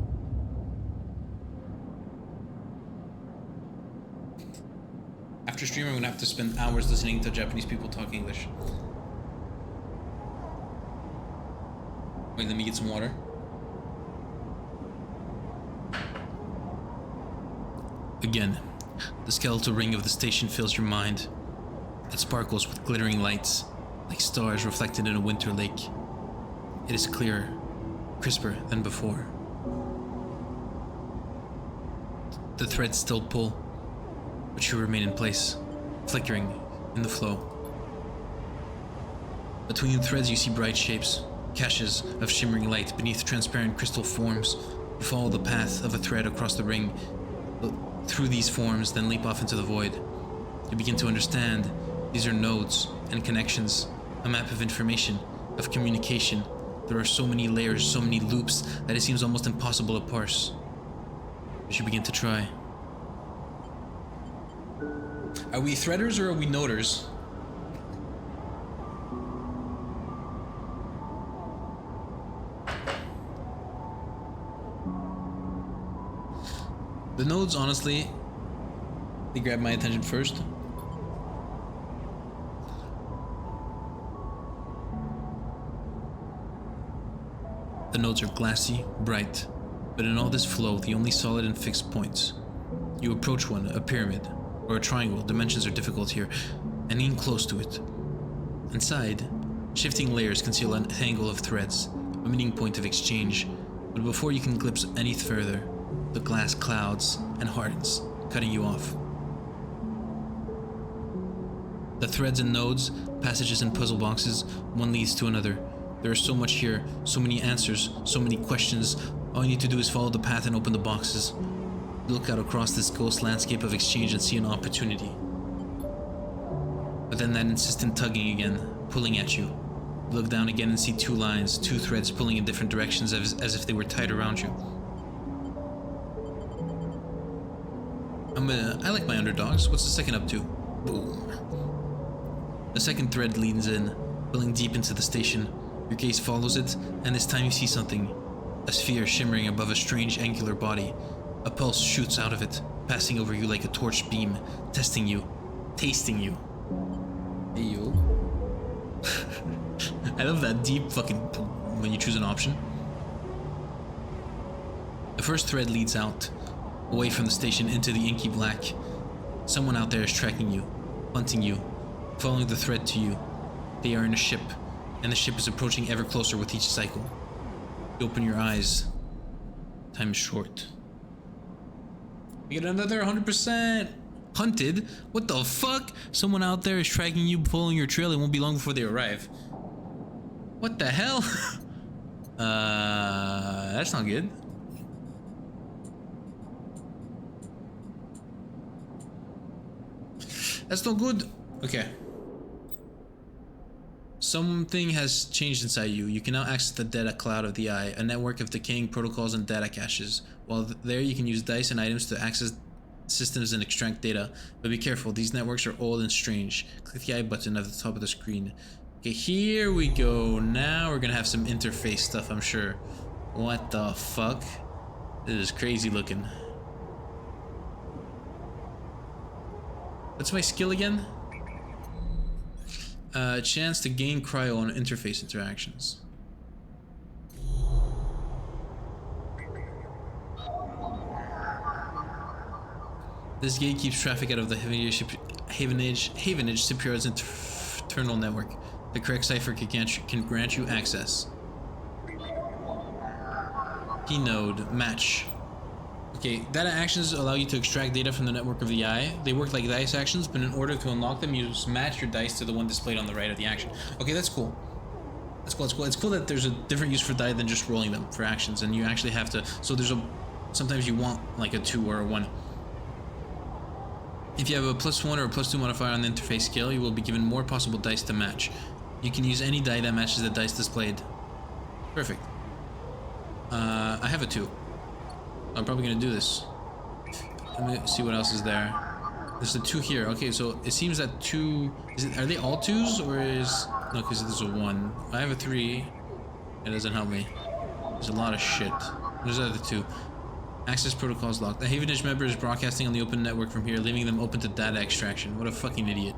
After stream, I'm gonna have to spend hours listening to Japanese people talk English. Wait, let me get some water. Again, the skeletal ring of the station fills your mind. It sparkles with glittering lights, like stars reflected in a winter lake. It is clearer, crisper than before. The threads still pull, but you remain in place, flickering in the flow. Between the threads you see bright shapes, caches of shimmering light beneath transparent crystal forms. You follow the path of a thread across the ring, through these forms, then leap off into the void. You begin to understand these are nodes and connections, a map of information, of communication. There are so many layers, so many loops, that it seems almost impossible to parse. But you begin to try. Are we threaders or are we noders? The nodes, honestly, they grab my attention first. The nodes are glassy, bright, but in all this flow, the only solid and fixed points. You approach one, a pyramid, or a triangle. Dimensions are difficult here, and even close to it. Inside, shifting layers conceal a tangle of threads, a meeting point of exchange, but before you can glimpse any further, the glass clouds and hardens, cutting you off. The threads and nodes, passages and puzzle boxes, one leads to another. There is so much here, so many answers, so many questions. All you need to do is follow the path and open the boxes. Look out across this ghost landscape of exchange and see an opportunity. But then that insistent tugging again, pulling at you. You look down again and see two lines, two threads pulling in different directions as if they were tied around you. I like my underdogs. What's the second up to? Boom. The second thread leans in, pulling deep into the station. Your gaze follows it, and this time you see something. A sphere shimmering above a strange angular body. A pulse shoots out of it, passing over you like a torch beam, testing you, tasting you. Hey yo. I love that deep fucking when you choose an option. The first thread leads out, away from the station into the inky black. Someone out there is tracking you, hunting you, following the thread to you. They are in a ship, and the ship is approaching ever closer with each cycle. You open your eyes. Time is short. We get another 100%. Hunted? What the fuck? Someone out there is tracking you, following your trail. It won't be long before they arrive. What the hell? That's not good. That's not good. Okay. Something has changed inside you. You can now access the data cloud of the eye, a network of decaying protocols and data caches. While there, you can use dice and items to access systems and extract data. But be careful, these networks are old and strange. Click the eye button at the top of the screen. Okay, here we go. Now we're gonna have some interface stuff, I'm sure. What the fuck? This is crazy looking. What's my skill again? Chance to gain cryo on interface interactions. This gate keeps traffic out of the Havenage Shipyard's internal network. The correct cipher can grant you access. Key node match. Okay, data actions allow you to extract data from the network of the eye. They work like dice actions, but in order to unlock them, you just match your dice to the one displayed on the right of the action. Okay, that's cool. That's cool. It's cool. It's cool that there's a different use for die than just rolling them for actions, and you actually have to. So there's a. Sometimes you want like a 2 or a 1. If you have a +1 or a +2 modifier on the interface skill, you will be given more possible dice to match. You can use any die that matches the dice displayed. Perfect. I have a 2. I'm probably gonna do this. Let me see what else is there. There's the 2 here. Okay, so it seems that 2... Are they all 2s, or is... No, because there's a 1. I have a 3. It doesn't help me. There's a lot of shit. There's the other 2. Access protocols locked. The Havenage member is broadcasting on the open network from here, leaving them open to data extraction. What a fucking idiot.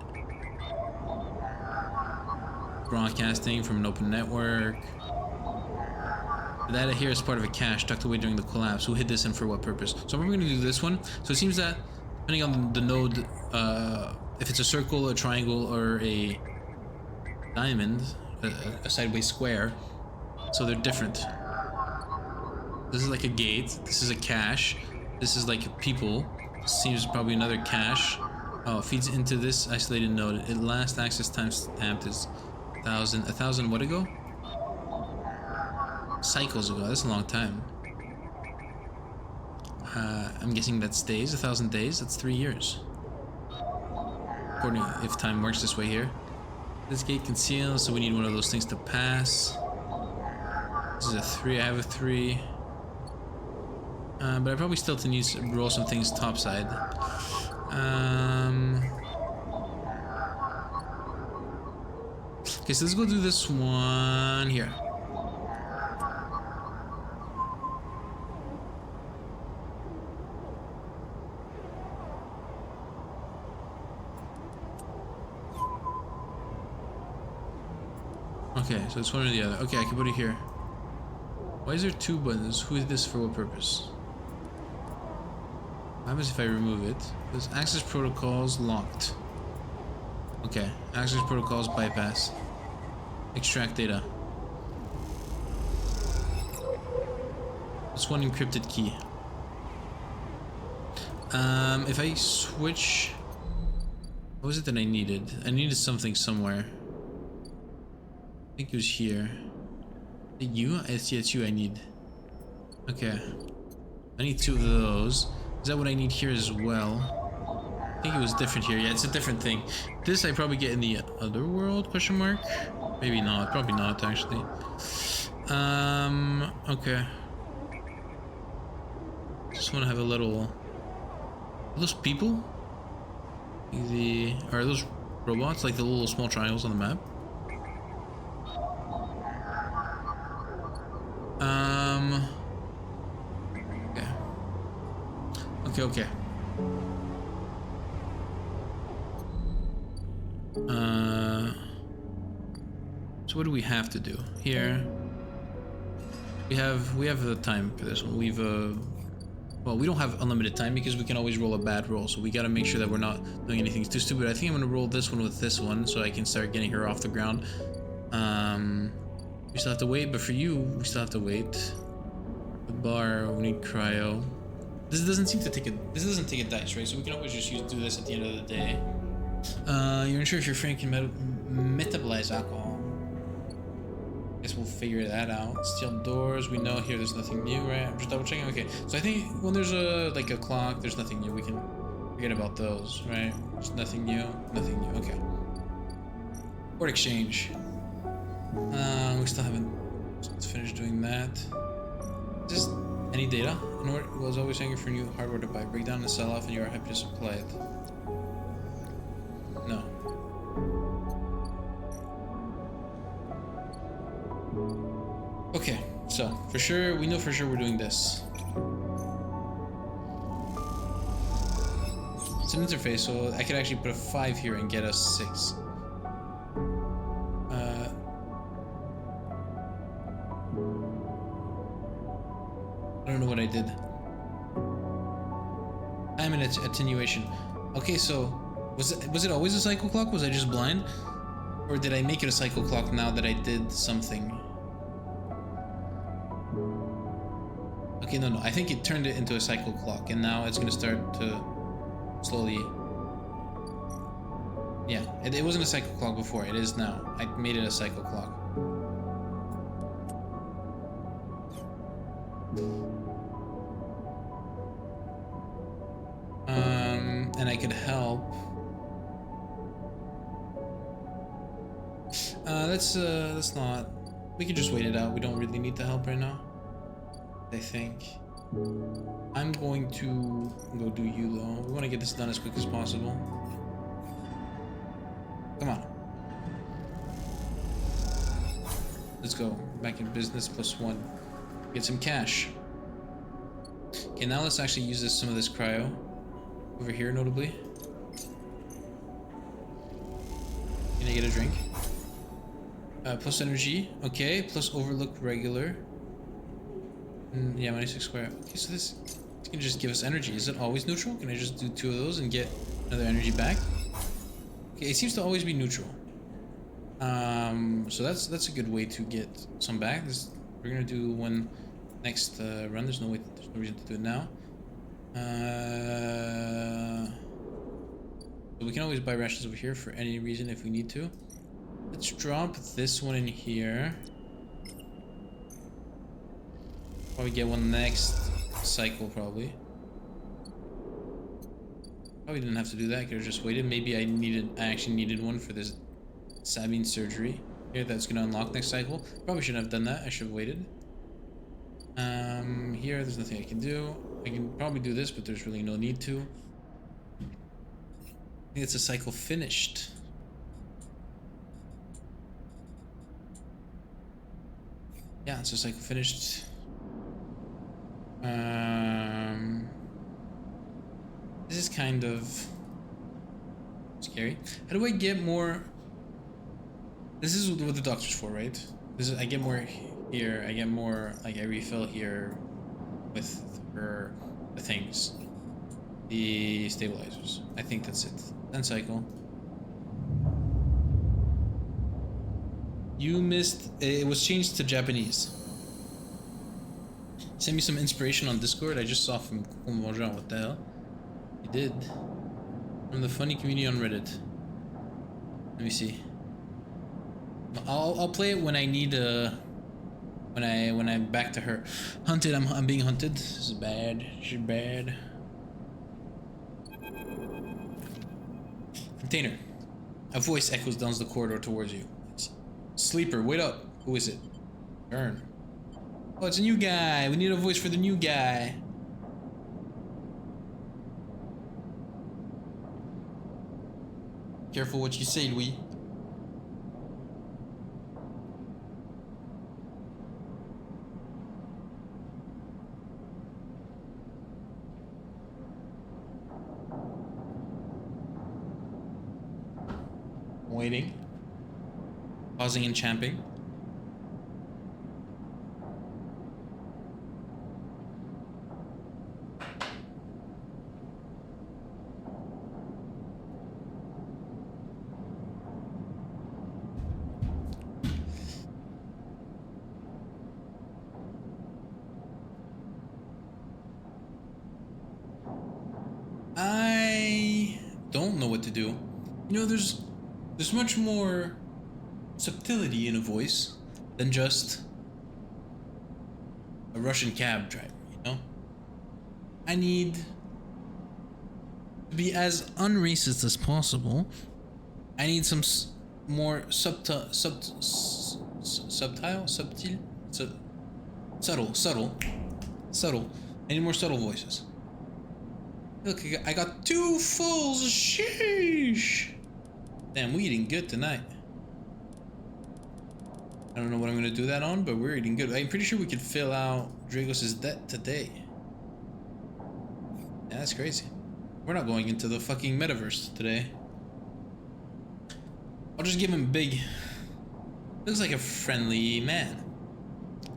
Broadcasting from an open network. The data here is part of a cache tucked away during the collapse. Who hid this and for what purpose? So we're going to do this one. So it seems that depending on the node, if it's a circle, a triangle, or a diamond, a sideways square, so they're different. This is like a gate. This is a cache. This is like people. This seems probably another cache. Oh, it feeds into this isolated node. It last access time stamped is 1,000 what ago? Cycles ago. That's a long time. I'm guessing that's days. 1,000 days. That's 3 years. According if time works this way here. This gate conceals, so we need one of those things to pass. This is a 3. I have a 3. But I probably still need to roll some things topside. Okay, so let's go do this one here. Okay, so it's one or the other. Okay, I can put it here. Why is there 2 buttons? Who is this for what purpose? What happens if I remove it? There's access protocols locked. Okay, access protocols bypass. Extract data. It's one encrypted key. If I switch... What was it that I needed? I needed something somewhere. I think it was here. Is it you? It's you I need. Okay. I need 2 of those. Is that what I need here as well? I think it was different here. Yeah, it's a different thing. This I probably get in the other world, question mark? Maybe not. Probably not, actually. Okay. Just want to have a little... Are those people? Are those robots? Like the little small triangles on the map? Okay. So what do we have to do here? We have the time for this one. Well, we don't have unlimited time because we can always roll a bad roll. So we got to make sure that we're not doing anything too stupid. I think I'm gonna roll this one with this one so I can start getting her off the ground. We still have to wait, but for you, we still have to wait. The bar, we need cryo. This doesn't take a dice, right? So we can always just do this at the end of the day. You're unsure if your friend can metabolize alcohol. Guess we'll figure that out. Steel doors, we know here there's nothing new, right? I'm just double checking. Okay, so I think when there's a clock, there's nothing new. We can forget about those, right? There's nothing new, nothing new. Okay. Port exchange. We still haven't finished doing that. Just any data? In order, was always hanging for new hardware to buy. Break down and sell off, and you are happy to supply it. No. Okay, so for sure, we know for sure we're doing this. It's an interface, so I could actually put a 5 here and get us 6. I don't know what I did. I'm in attenuation. Okay, so was it always a cycle clock? Was I just blind? Or did I make it a cycle clock now that I did something? Okay, no. I think it turned it into a cycle clock, and now it's gonna start to slowly... Yeah, it wasn't a cycle clock before. It is now. I made it a cycle clock. And I could help. Let's not. We can just wait it out. We don't really need the help right now, I think. I'm going to go do you though. We want to get this done as quick as possible. Come on. Let's go. Back in business, +1. Get some cash. Okay, now let's actually use some of this cryo. Over here, notably. Can I get a drink? Plus energy. Okay, plus overlook regular. Yeah, -6 square. Okay, so this can just give us energy. Is it always neutral? Can I just do 2 of those and get another energy back? Okay, it seems to always be neutral. So that's a good way to get some back. We're gonna do one next run. There's no reason to do it now. So we can always buy rations over here for any reason if we need to. Let's drop this one in here. Probably get one next cycle, probably. Probably didn't have to do that. I could have just waited. Maybe I actually needed one for this Sabine surgery here that's gonna unlock next cycle. Probably shouldn't have done that. I should have waited. Here there's nothing I can do. I can probably do this, but there's really no need to. I think it's a cycle finished. Yeah, it's a cycle finished. This is kind of scary. How do I get more? This is what the doctor's for, right? I get more here. I get more, like I refill here with the things, the stabilizers. I think that's it. 10 cycle. You missed. It was changed to Japanese. Send me some inspiration on Discord. I just saw from Bonjour. What the hell? You did. From the funny community on Reddit. Let me see. I'll play it when I need when I'm back to her. Hunted. I'm being hunted. This is bad. This is bad. Container. A voice echoes down the corridor towards you. Sleeper, wait up. Who is it? Turn. Oh, it's a new guy. We need a voice for the new guy. Careful what you say, Louis. Waiting. Pausing and champing. I don't know what to do. You know, there's much more subtlety in a voice than just a Russian cab driver, you know? I need to be as unracist as possible. I need some more subtle. I need more subtle voices. Look, I got 2 fulls. Sheesh. Damn, we eating good tonight. I don't know what I'm gonna do that on, but we're eating good. I'm pretty sure we could fill out Dragos' debt today. Yeah, that's crazy. We're not going into the fucking metaverse today. I'll just give him big. Looks like a friendly man.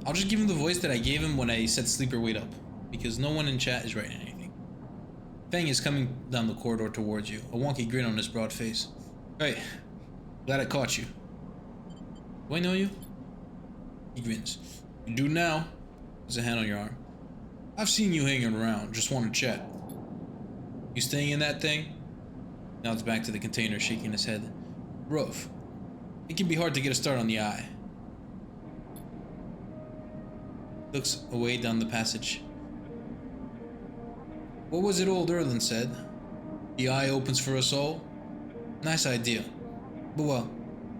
I'll just give him the voice that I gave him when I said sleeper wait up. Because no one in chat is writing anything. Fang is coming down the corridor towards you. A wonky grin on his broad face. Hey, glad I caught you. Do I know you? He grins. You do now. There's a hand on your arm. I've seen you hanging around. Just want to chat. You staying in that thing? Now it's back to the container, shaking his head. Rough. It can be hard to get a start on the eye. Looks away down the passage. What was it old Erland said? The eye opens for us all? Nice idea. But well,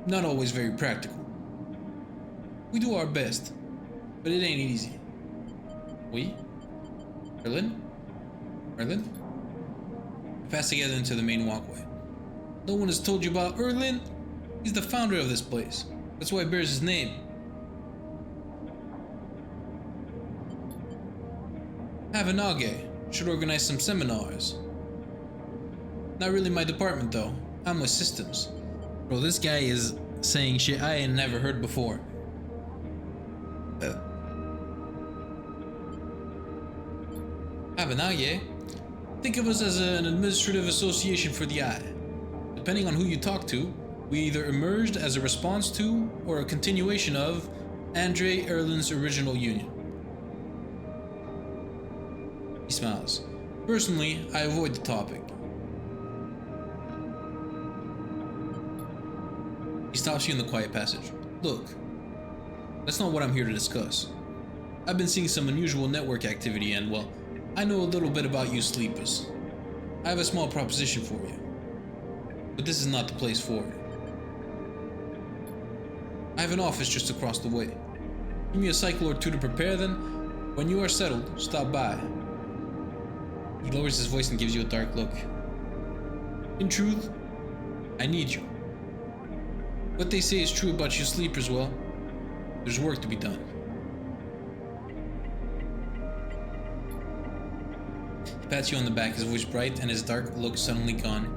not always very practical. We do our best, but it ain't easy. We? Erlin? Erlin? We pass together into the main walkway. No one has told you about Erlin? He's the founder of this place. That's why it bears his name. Havanage should organize some seminars. Not really my department though. I'm with systems. Bro, this guy is saying shit I ain't never heard before. Havanage? Think of us as an administrative association for the eye. Depending on who you talk to, we either emerged as a response to or a continuation of Andre Erlin's original union. He smiles. Personally, I avoid the topic. He stops you in the quiet passage. Look, that's not what I'm here to discuss. I've been seeing some unusual network activity and, well, I know a little bit about you sleepers. I have a small proposition for you. But this is not the place for it. I have an office just across the way. Give me a cycle or two to prepare, then when you are settled, stop by. He lowers his voice and gives you a dark look. In truth, I need you. What they say is true about you sleepers, well, there's work to be done. He pats you on the back, his voice bright and his dark look suddenly gone.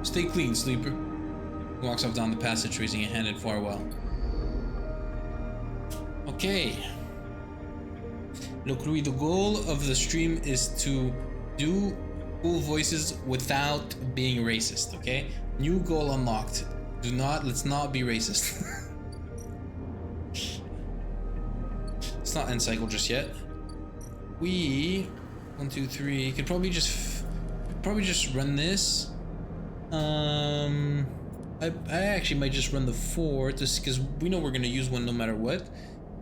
Stay clean, sleeper. He walks off down the passage, raising a hand in farewell. Okay. Look, Rui, the goal of the stream is to do cool voices without being racist, okay? New goal unlocked. Let's not be racist. It's not end cycle just yet. We, 1, 2, 3, could probably just run this. I actually might just run the 4 just because we know we're gonna use one no matter what.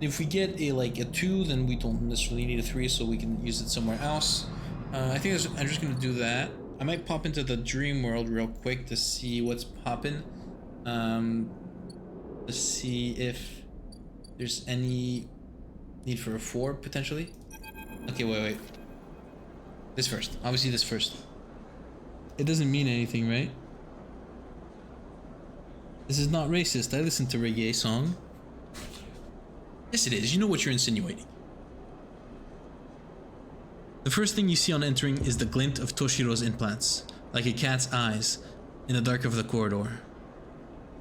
If we get a 2, then we don't necessarily need a 3, so we can use it somewhere else. I think I'm just gonna do that. I might pop into the dream world real quick to see what's popping. Let's see if there's any need for a 4 potentially. Okay, wait. This first. Obviously this first. It doesn't mean anything, right? This is not racist. I listen to reggae song. Yes, it is. You know what you're insinuating. The first thing you see on entering is the glint of Toshiro's implants, like a cat's eyes, in the dark of the corridor.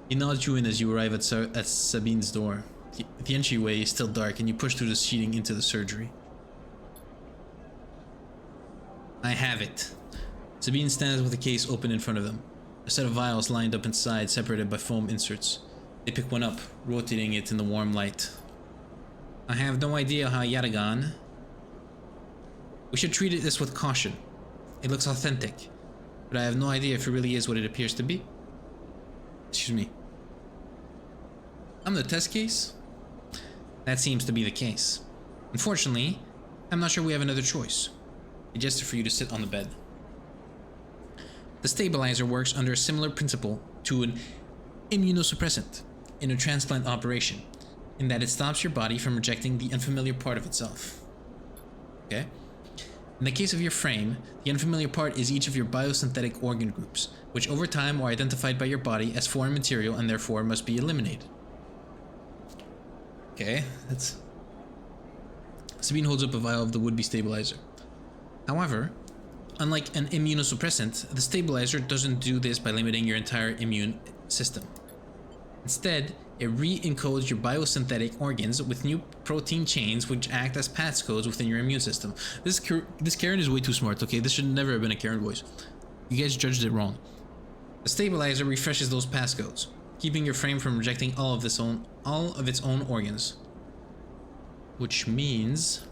He nods you in as you arrive at Sabine's door. The entryway is still dark, and you push through the sheeting into the surgery. I have it. Sabine stands with a case open in front of them. A set of vials lined up inside, separated by foam inserts. They pick one up, rotating it in the warm light. I have no idea how Yatagan. We should treat this with caution. It looks authentic, but I have no idea if it really is what it appears to be. Excuse me. I'm the test case? That seems to be the case. Unfortunately, I'm not sure we have another choice. I gesture for you to sit on the bed. The stabilizer works under a similar principle to an immunosuppressant in a transplant operation, in that it stops your body from rejecting the unfamiliar part of itself. Okay? In the case of your frame, the unfamiliar part is each of your biosynthetic organ groups, which over time are identified by your body as foreign material and therefore must be eliminated. Okay, that's... Sabine holds up a vial of the would-be stabilizer. However, unlike an immunosuppressant, the stabilizer doesn't do this by limiting your entire immune system. Instead, it re-encodes your biosynthetic organs with new protein chains which act as passcodes within your immune system. This Karen is way too smart, okay? This should never have been a Karen voice. You guys judged it wrong. The stabilizer refreshes those passcodes, keeping your frame from rejecting all of its own organs. Which means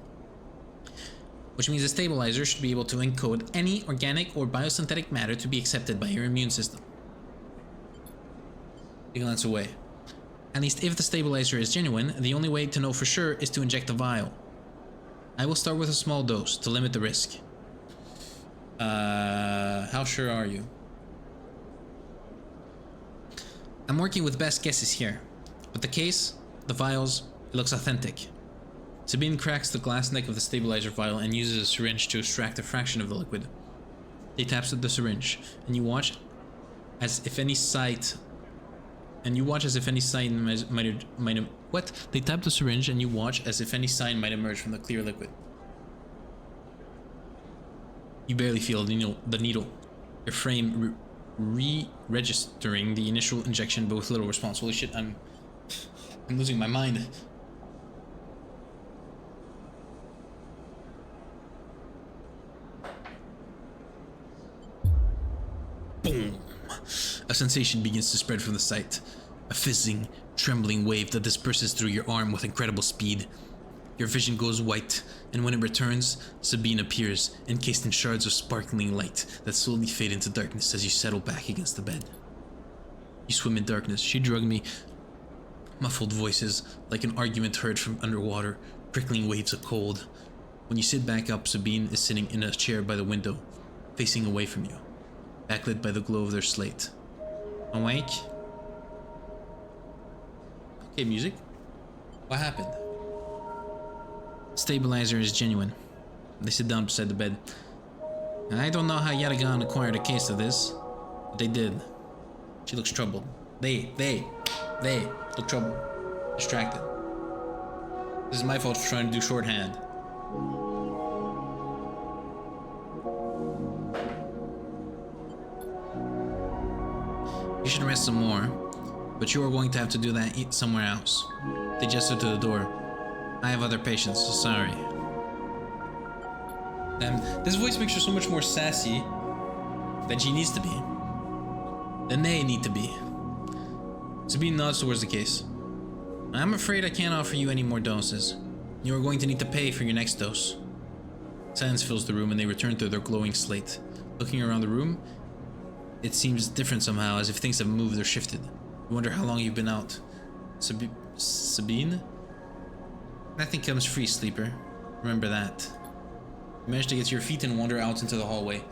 the stabilizer should be able to encode any organic or biosynthetic matter to be accepted by your immune system. You glance away. At least if the stabilizer is genuine, the only way to know for sure is to inject the vial. I will start with a small dose to limit the risk. How sure are you? I'm working with best guesses here, but the case, the vials, it looks authentic. Sabine cracks the glass neck of the stabilizer vial and uses a syringe to extract a fraction of the liquid. They taps at the syringe, and you watch as if any sight. Might what? They tap the syringe, and you watch as if any sign might emerge from the clear liquid. You barely feel the needle. Your frame re-registering the initial injection, but with little response. Holy shit! I'm losing my mind. Boom! A sensation begins to spread from the site. A fizzing, trembling wave that disperses through your arm with incredible speed. Your vision goes white, and when it returns, Sabine appears, encased in shards of sparkling light that slowly fade into darkness as you settle back against the bed. You swim in darkness. She drugged me. Muffled voices, like an argument heard from underwater, prickling waves of cold. When you sit back up, Sabine is sitting in a chair by the window, facing away from you, backlit by the glow of their slate. Awake? Okay, music. What happened? Stabilizer is genuine. They sit down beside the bed. I don't know how Yatagan acquired a case of this, but they did. She looks troubled. They look troubled. Distracted. This is my fault for trying to do shorthand. You should rest some more, but you are going to have to do that somewhere else. They gestured to the door. I have other patients, so sorry. This voice makes her so much more sassy than she needs to be. Than they need to be. Sabine nods towards the case. I'm afraid I can't offer you any more doses. You are going to need to pay for your next dose. Silence fills the room and they return to their glowing slate. Looking around the room, it seems different somehow, as if things have moved or shifted. You wonder how long you've been out. Sabine? Nothing comes free, sleeper. Remember that. You manage to get to your feet and wander out into the hallway.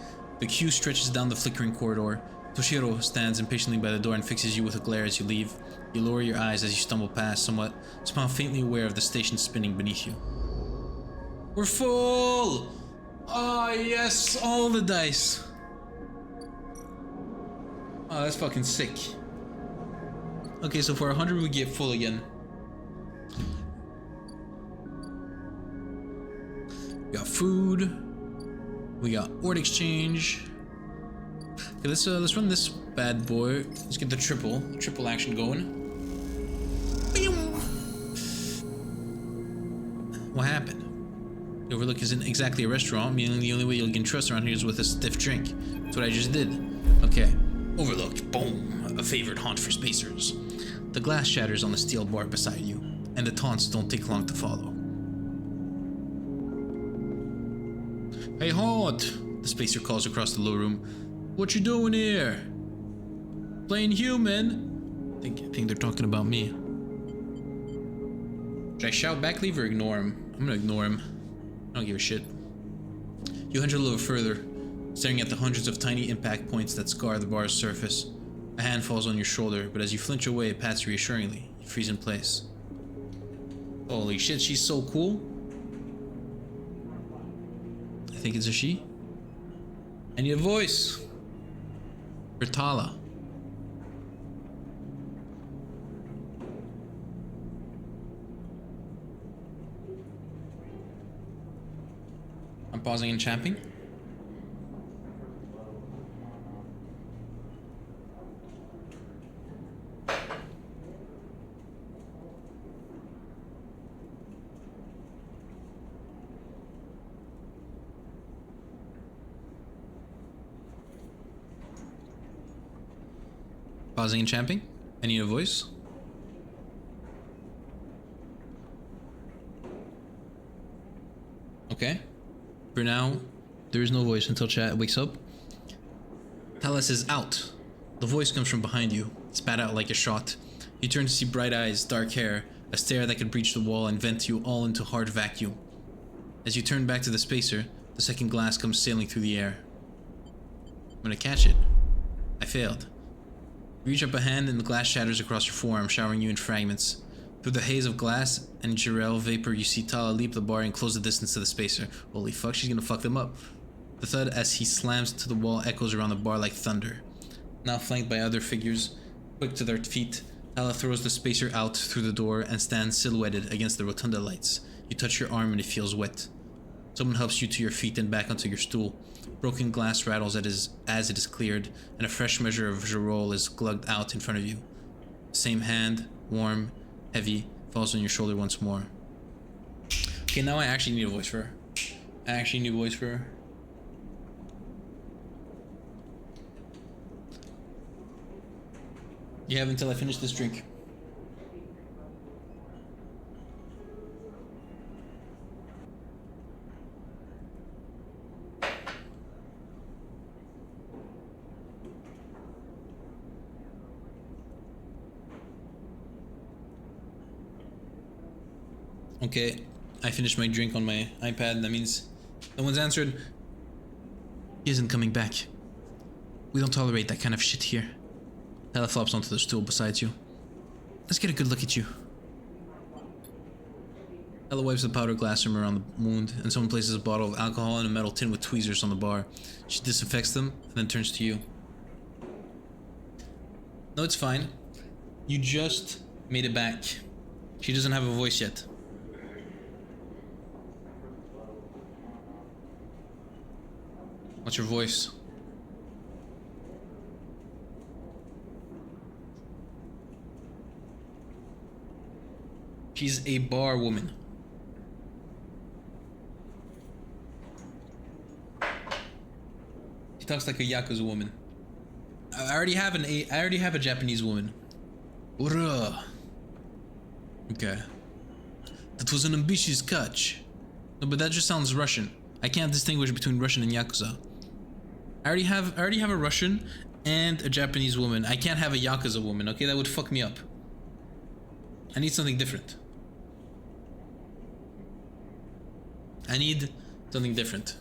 The queue stretches down the flickering corridor. Toshiro stands impatiently by the door and fixes you with a glare as you leave. You lower your eyes as you stumble past, somehow faintly aware of the station spinning beneath you. We're full! Ah, yes, all the dice. Oh, that's fucking sick. Okay, so for 100 we get full again. We got food. We got ord exchange. Okay, let's run this bad boy. Let's get the triple action going. What happened? The Overlook isn't exactly a restaurant, meaning the only way you'll gain trust around here is with a stiff drink. That's what I just did. Okay. Overlook, boom, a favorite haunt for spacers. The glass shatters on the steel bar beside you, and the taunts don't take long to follow. Hey, haunt! The spacer calls across the low room. What you doing here? Playing human? I think they're talking about me. Should I shout back, leave, or ignore him? I'm gonna ignore him. I don't give a shit. You hunch a little further, staring at the hundreds of tiny impact points that scar the bar's surface. A hand falls on your shoulder, but as you flinch away, it pats reassuringly. You freeze in place. Holy shit, she's so cool. I think it's a she. I need a voice. Bertala. I'm pausing and champing. Pausing and champing. I need a voice. Okay. For now, there is no voice until chat wakes up. Talis is out. The voice comes from behind you, spat out like a shot. You turn to see bright eyes, dark hair, a stare that could breach the wall and vent you all into hard vacuum. As you turn back to the spacer, the second glass comes sailing through the air. I'm gonna catch it. I failed. You reach up a hand and the glass shatters across your forearm, showering you in fragments. Through the haze of glass and Jarrell vapor, you see Tala leap the bar and close the distance to the spacer. Holy fuck, she's gonna fuck them up. The thud as he slams to the wall echoes around the bar like thunder. Now flanked by other figures, quick to their feet, Tala throws the spacer out through the door and stands silhouetted against the rotunda lights. You touch your arm and it feels wet. Someone helps you to your feet and back onto your stool. Broken glass rattles as it is cleared, and a fresh measure of Jarrell is glugged out in front of you. Same hand, warm, heavy, falls on your shoulder once more. Okay, now I actually need a voice for her. You have until I finish this drink. Okay, I finished my drink on my iPad. That means no one's answered. He isn't coming back. We don't tolerate that kind of shit here. Tala flops onto the stool beside you. Let's get a good look at you. Ella wipes the powder glass from around the wound, and someone places a bottle of alcohol and a metal tin with tweezers on the bar. She disinfects them, and then turns to you. No, it's fine. You just made it back. She doesn't have a voice yet. What's your voice? She's a bar woman. She talks like a Yakuza woman. I already have a Japanese woman. Ura. Okay. That was an ambitious catch. No, but that just sounds Russian. I can't distinguish between Russian and Yakuza. I already have a Russian and a Japanese woman. I can't have a Yakuza woman, okay? That would fuck me up. I need something different. I need something different.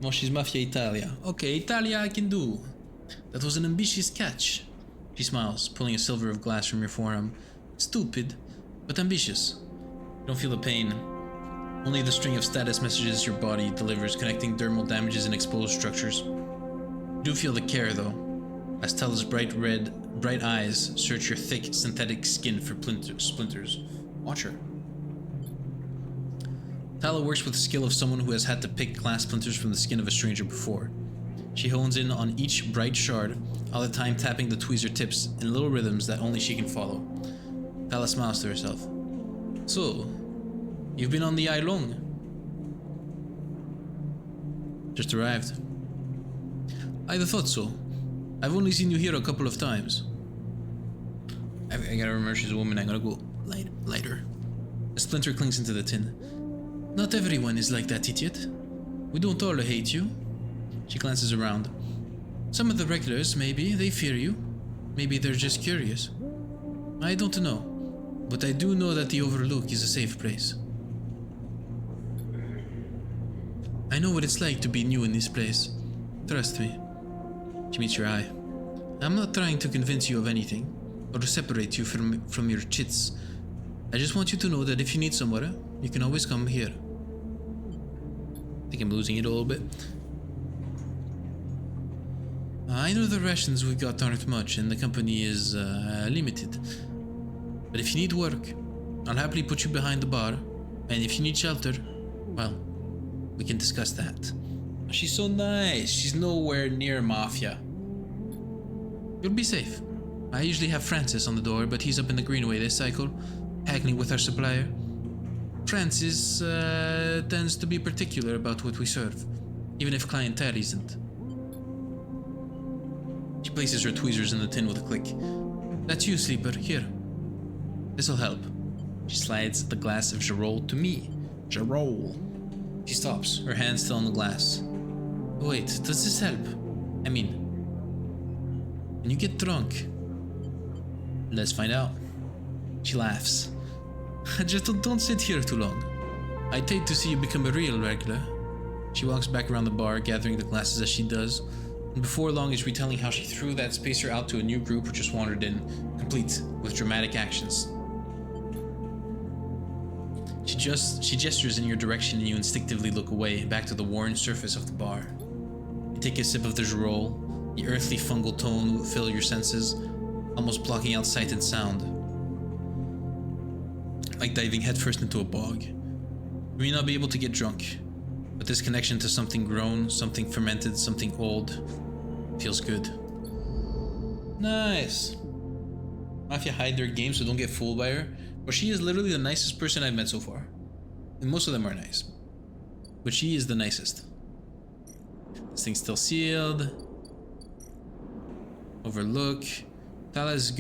No, she's Mafia Italia. Okay, Italia I can do. That was an ambitious catch. She smiles, pulling a silver of glass from your forearm. Stupid, but ambitious. You don't feel the pain. Only the string of status messages your body delivers, connecting dermal damages and exposed structures. You do feel the care, though, as Tala's bright eyes search your thick, synthetic skin for splinters. Watch her. Tala works with the skill of someone who has had to pick glass splinters from the skin of a stranger before. She hones in on each bright shard, all the time tapping the tweezer tips in little rhythms that only she can follow. Tala smiles to herself. So, you've been on the eye long? Just arrived. I'd have thought so. I've only seen you here a couple of times. I gotta remember she's a woman. I'm gonna go lighter. A splinter clings into the tin. Not everyone is like that, idiot. We don't all hate you. She glances around. Some of the regulars, maybe, they fear you. Maybe they're just curious. I don't know. But I do know that the Overlook is a safe place. I know what it's like to be new in this place. Trust me. She meets your eye. I'm not trying to convince you of anything, or to separate you from your chits. I just want you to know that if you need somewhere, you can always come here. I think I'm losing it a little bit. I know the rations we got aren't much, and the company is limited. But if you need work, I'll happily put you behind the bar, and if you need shelter, well, we can discuss that. She's so nice. She's nowhere near Mafia. You'll be safe. I usually have Francis on the door, but he's up in the Greenway this cycle, haggling with our supplier. Francis tends to be particular about what we serve, even if clientele isn't. She places her tweezers in the tin with a click. That's you, Sleeper. Here. This'll help. She slides the glass of Jarrell to me. Jarrell. She stops, her hand still on the glass. Wait, does this help? I mean, when you get drunk. Let's find out. She laughs. Just don't sit here too long. I'd hate to see you become a real regular. She walks back around the bar, gathering the glasses as she does. And before long, is retelling how she threw that spacer out to a new group who just wandered in, complete with dramatic actions. She gestures in your direction and you instinctively look away, back to the worn surface of the bar. You take a sip of the Girol. The earthly fungal tone will fill your senses, almost blocking out sight and sound. Like diving headfirst into a bog. You may not be able to get drunk, but this connection to something grown, something fermented, something old, feels good. Nice. Mafia hide their game so don't get fooled by her, but she is literally the nicest person I've met so far. And most of them are nice, but she is the nicest. This thing's still sealed. Overlook. Tala is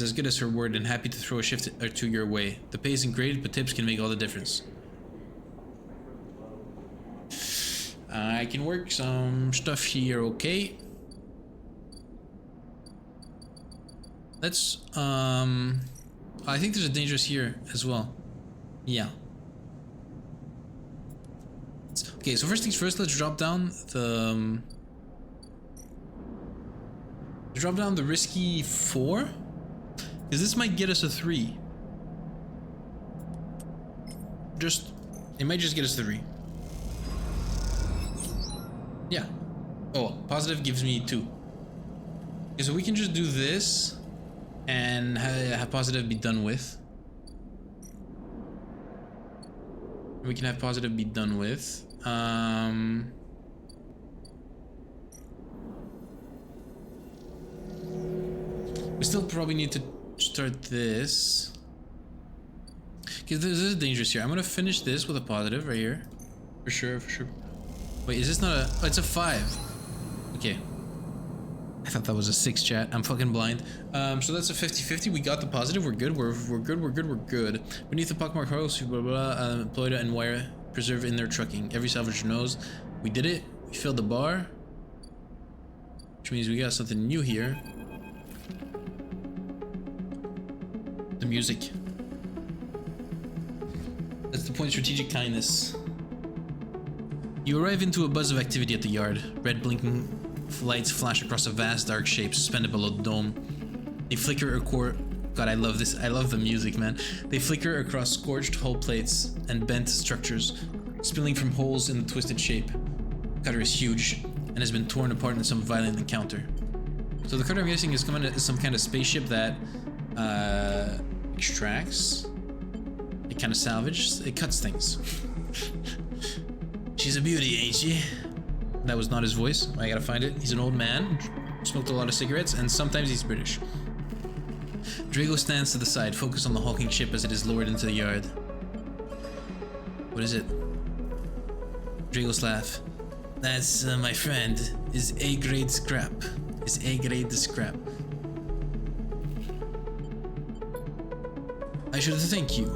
as good as her word and happy to throw a shift or two your way. The pay isn't great, but tips can make all the difference. I can work some stuff here, okay? Let's, I think there's a dangerous here as well. Yeah. Okay, so first things first, let's drop down the... drop down the risky 4? Because this might get us a 3. It might just get us 3. Yeah. Oh, positive gives me 2. Okay, so we can just do this and have positive be done with. We can have positive be done with. We still probably need to start this. Because this is dangerous here. I'm gonna finish this with a positive right here. For sure, for sure. Wait, is this not a... Oh, it's a 5. Okay. I thought that was a 6, chat. I'm fucking blind. So that's a 50-50. We got the positive. We're good. We're good. Beneath the pockmarked house, blah, blah, Ploida and Wire preserve in their trucking. Every salvager knows. We did it. We filled the bar. Which means we got something new here. The music. That's the point of strategic kindness. You arrive into a buzz of activity at the yard. Red blinking lights flash across a vast dark shape suspended below the dome. They flicker God, I love this. I love the music, man. They flicker across scorched hull plates and bent structures, spilling from holes in the twisted shape. The cutter is huge and has been torn apart in some violent encounter. So the cutter I'm guessing is some kind of spaceship that extracts. It kind of salvages. It cuts things. She's a beauty, ain't she? That was not his voice. I gotta find it. He's an old man, smoked a lot of cigarettes, and sometimes he's British. Drago stands to the side, focused on the hulking ship as it is lowered into the yard. What is it? Drago's laugh. That's my friend. Is A-grade scrap. Is A-grade the scrap. I should thank you.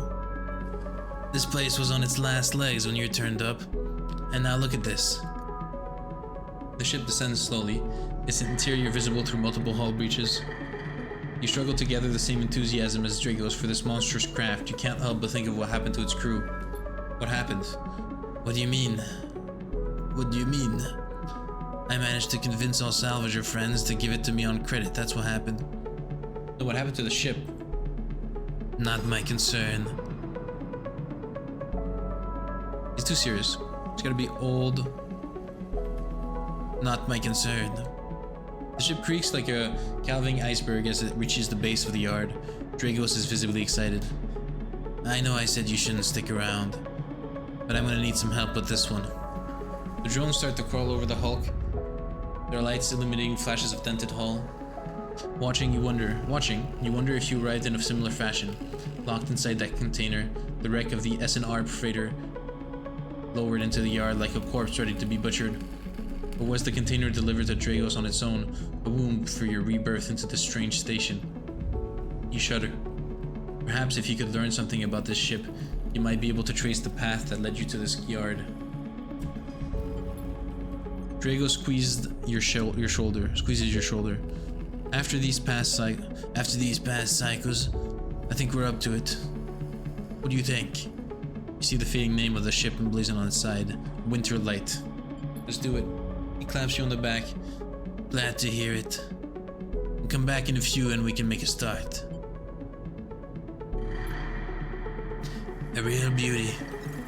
This place was on its last legs when you turned up. And now look at this. The ship descends slowly, its interior visible through multiple hull breaches. You struggle to gather the same enthusiasm as Drago's for this monstrous craft. You can't help but think of what happened to its crew. What happened? What do you mean? What do you mean? I managed to convince all salvager friends to give it to me on credit. That's what happened. So what happened to the ship? Not my concern. He's too serious. It's gotta be old. Not my concern. The ship creaks like a calving iceberg as it reaches the base of the yard. Dragos is visibly excited. I know I said you shouldn't stick around, but I'm gonna need some help with this one. The drones start to crawl over the hulk, their lights illuminating flashes of dented hull. Watching, you wonder if you arrived in a similar fashion. Locked inside that container, the wreck of the SNR freighter lowered into the yard like a corpse ready to be butchered. Or was the container delivered to Dragos on its own, a womb for your rebirth into this strange station? You shudder. Perhaps if you could learn something about this ship, you might be able to trace the path that led you to this yard. Drago squeezes your shoulder. After these past cycles, I think we're up to it. What do you think? You see the fading name of the ship emblazoned on its side, Winter Light. Let's do it. He claps you on the back. Glad to hear it. Come back in a few and we can make a start. A real beauty,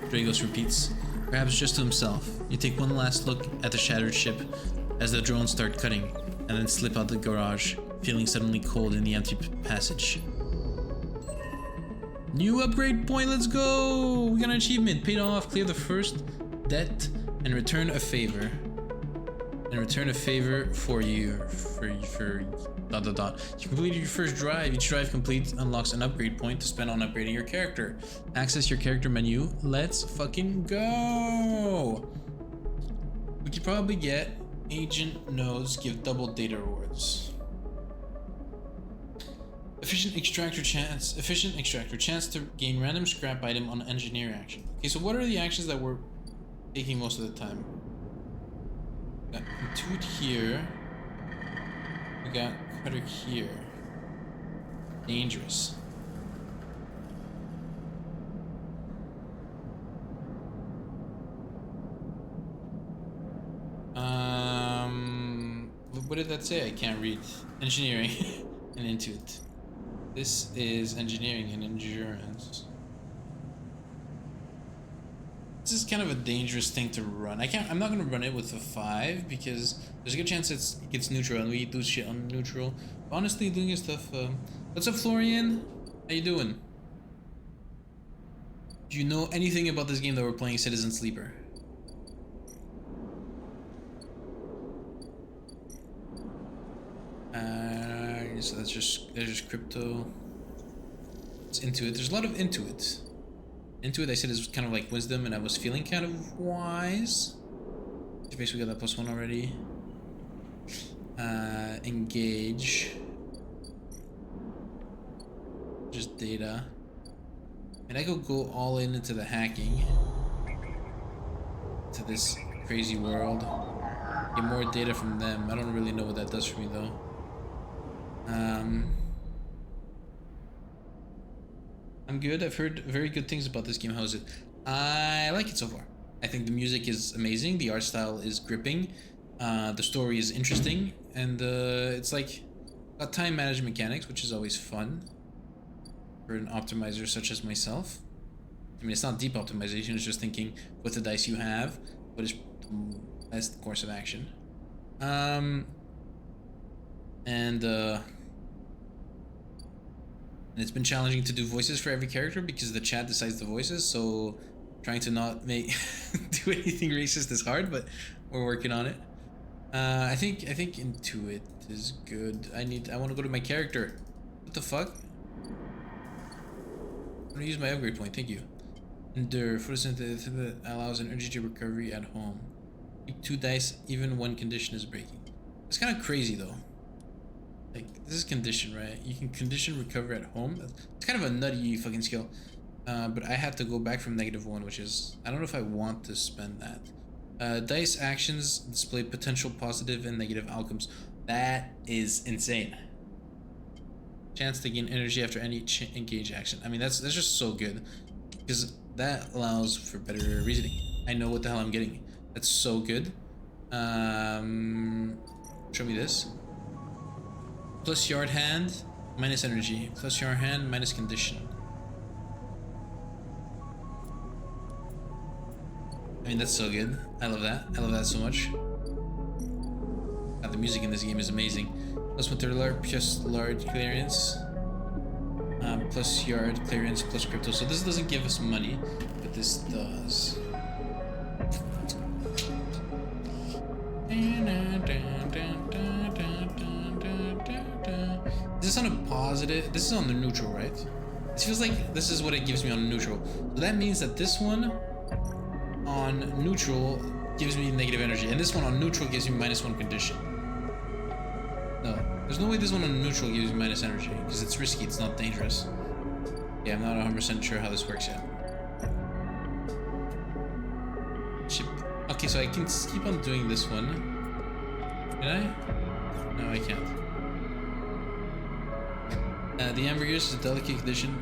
Dragos repeats, perhaps just to himself. You take one last look at the shattered ship as the drones start cutting, and then slip out the garage, feeling suddenly cold in the empty passage. New upgrade point, let's go! We got an achievement, paid off, clear the first debt, and return a favor. And return a favor for you, for dot dot dot. You completed your first drive. Each drive complete unlocks an upgrade point to spend on upgrading your character. Access your character menu. Let's fucking go! We could probably get agent nodes give double data rewards. Efficient extractor chance to gain random scrap item on engineer action. Okay, so what are the actions that we're taking most of the time? We got Intuit here. We got Cutter here. Dangerous. What did that say? I can't read. Engineering and Intuit. This is engineering and endurance. This is kind of a dangerous thing to run. I'm not gonna run it with a 5 because there's a good chance it gets neutral and we do shit on neutral. But honestly, doing this stuff. What's up, Florian? How you doing? Do you know anything about this game that we're playing, Citizen Sleeper? So that's just crypto. It's Intuit. There's a lot of Intuit. Intuit, I said, is kind of like wisdom, and I was feeling kind of wise. Basically, we got that +1 already. Engage. Just data. And I could go all into the hacking. To this crazy world. Get more data from them. I don't really know what that does for me, though. I'm good. I've heard very good things about this game. How is it? I like it so far. I think the music is amazing. The art style is gripping. The story is interesting, and it's like got time management mechanics, which is always fun for an optimizer such as myself. I mean, it's not deep optimization. It's just thinking with the dice you have, what is the best course of action. And it's been challenging to do voices for every character because the chat decides the voices, so trying to not make do anything racist is hard, but we're working on it. I think Intuit is good. I want to go to my character. What the fuck? I'm gonna use my upgrade point, thank you. Endure, photosynthesis that allows an energy recovery at home. Keep 2 dice even when condition is breaking. It's kind of crazy though. Like, this is condition, right? You can condition recover at home. It's kind of a nutty fucking skill. But I have to go back from -1, which is... I don't know if I want to spend that. Dice actions display potential positive and negative outcomes. That is insane. Chance to gain energy after any engage action. I mean, that's just so good. Because that allows for better reasoning. I know what the hell I'm getting. That's so good. Show me this. Plus yard hand, minus energy. Plus yard hand, minus condition. I mean, that's so good. I love that. I love that so much. God, the music in this game is amazing. Plus material, plus large clearance. Plus yard clearance, plus crypto. So this doesn't give us money, but this does. Is this on a positive? This is on the neutral, right? It feels like this is what it gives me on neutral. So that means that this one on neutral gives me negative energy, and this one on neutral gives me -1 condition. No, there's no way this one on neutral gives me minus energy, because it's risky, it's not dangerous. Yeah, I'm not 100% sure how this works yet. Ship. Okay, so I can keep on doing this one. Can I? No, I can't. The hamburgers is a delicate condition.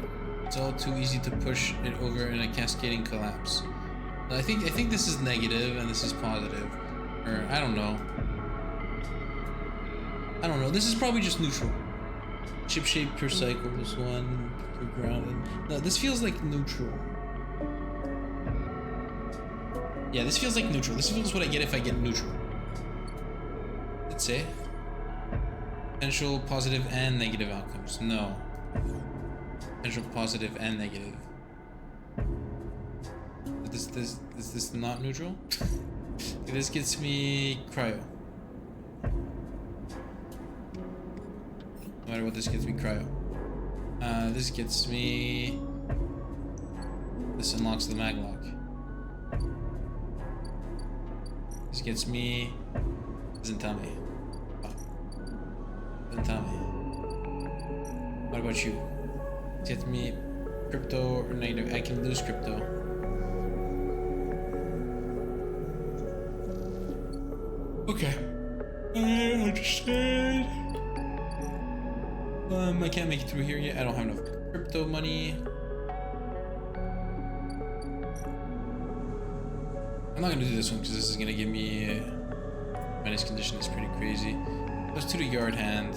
It's all too easy to push it over in a cascading collapse. I think this is negative and this is positive, or I don't know. I don't know. This is probably just neutral. Ship shape per cycle, this one per grounded. No, this feels like neutral. Yeah, this feels like neutral. This feels what I get if I get neutral. Let's say. Potential positive and negative outcomes. No. Potential positive and negative. Is this not neutral? This gets me cryo. No matter what, this gets me cryo. This gets me. This unlocks the maglock. This gets me. Doesn't tell me. Doesn't tell me. What about you? This gets me crypto or negative. I can lose crypto. Okay. I understand. I can't make it through here yet. I don't have enough crypto money. I'm not gonna do this one because this is gonna give me minus condition is pretty crazy. Plus 2 to yard hand.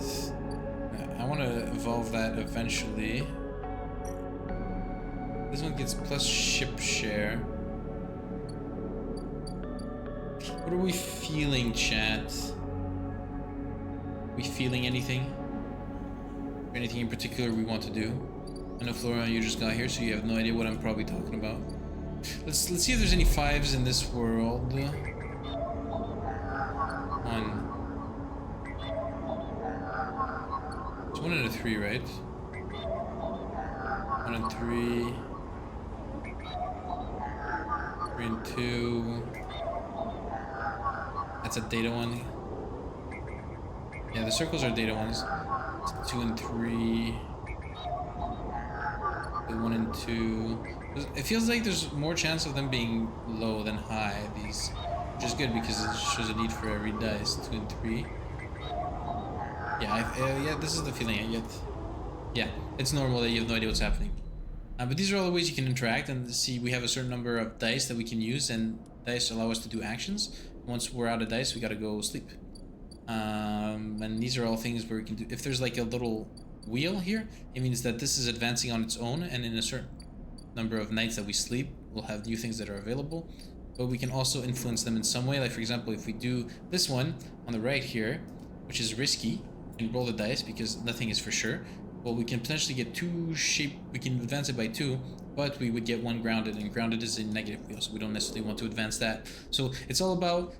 I want to evolve that eventually. This one gets plus ship share. What are we feeling, chat? We feeling anything? Anything in particular we want to do? I know Florian, you just got here, so you have no idea what I'm probably talking about. Let's see if there's any 5s in this world. 1. It's 1 and a 3, right? 1 and 3. 3 and 2. That's a data one. Yeah, the circles are data ones. It's 2 and 3. 1 and 2. It feels like there's more chance of them being low than high, these, which is good because it shows a need for every dice. 2 and 3. Yeah, yeah, this is the feeling I get. Yeah, it's normal that you have no idea what's happening. But these are all the ways you can interact and see. We have a certain number of dice that we can use, and dice allow us to do actions. Once we're out of dice, we gotta go sleep. And these are all things where we can do. If there's like a little wheel here, it means that this is advancing on its own, and in a certain number of nights that we sleep, we'll have new things that are available. But we can also influence them in some way. Like for example, if we do this one on the right here, which is risky, and roll the dice because nothing is for sure. Well, we can potentially get 2 shape. We can advance it by 2, but we would get 1 grounded, and grounded is a negative wheel, so we don't necessarily want to advance that. So it's all about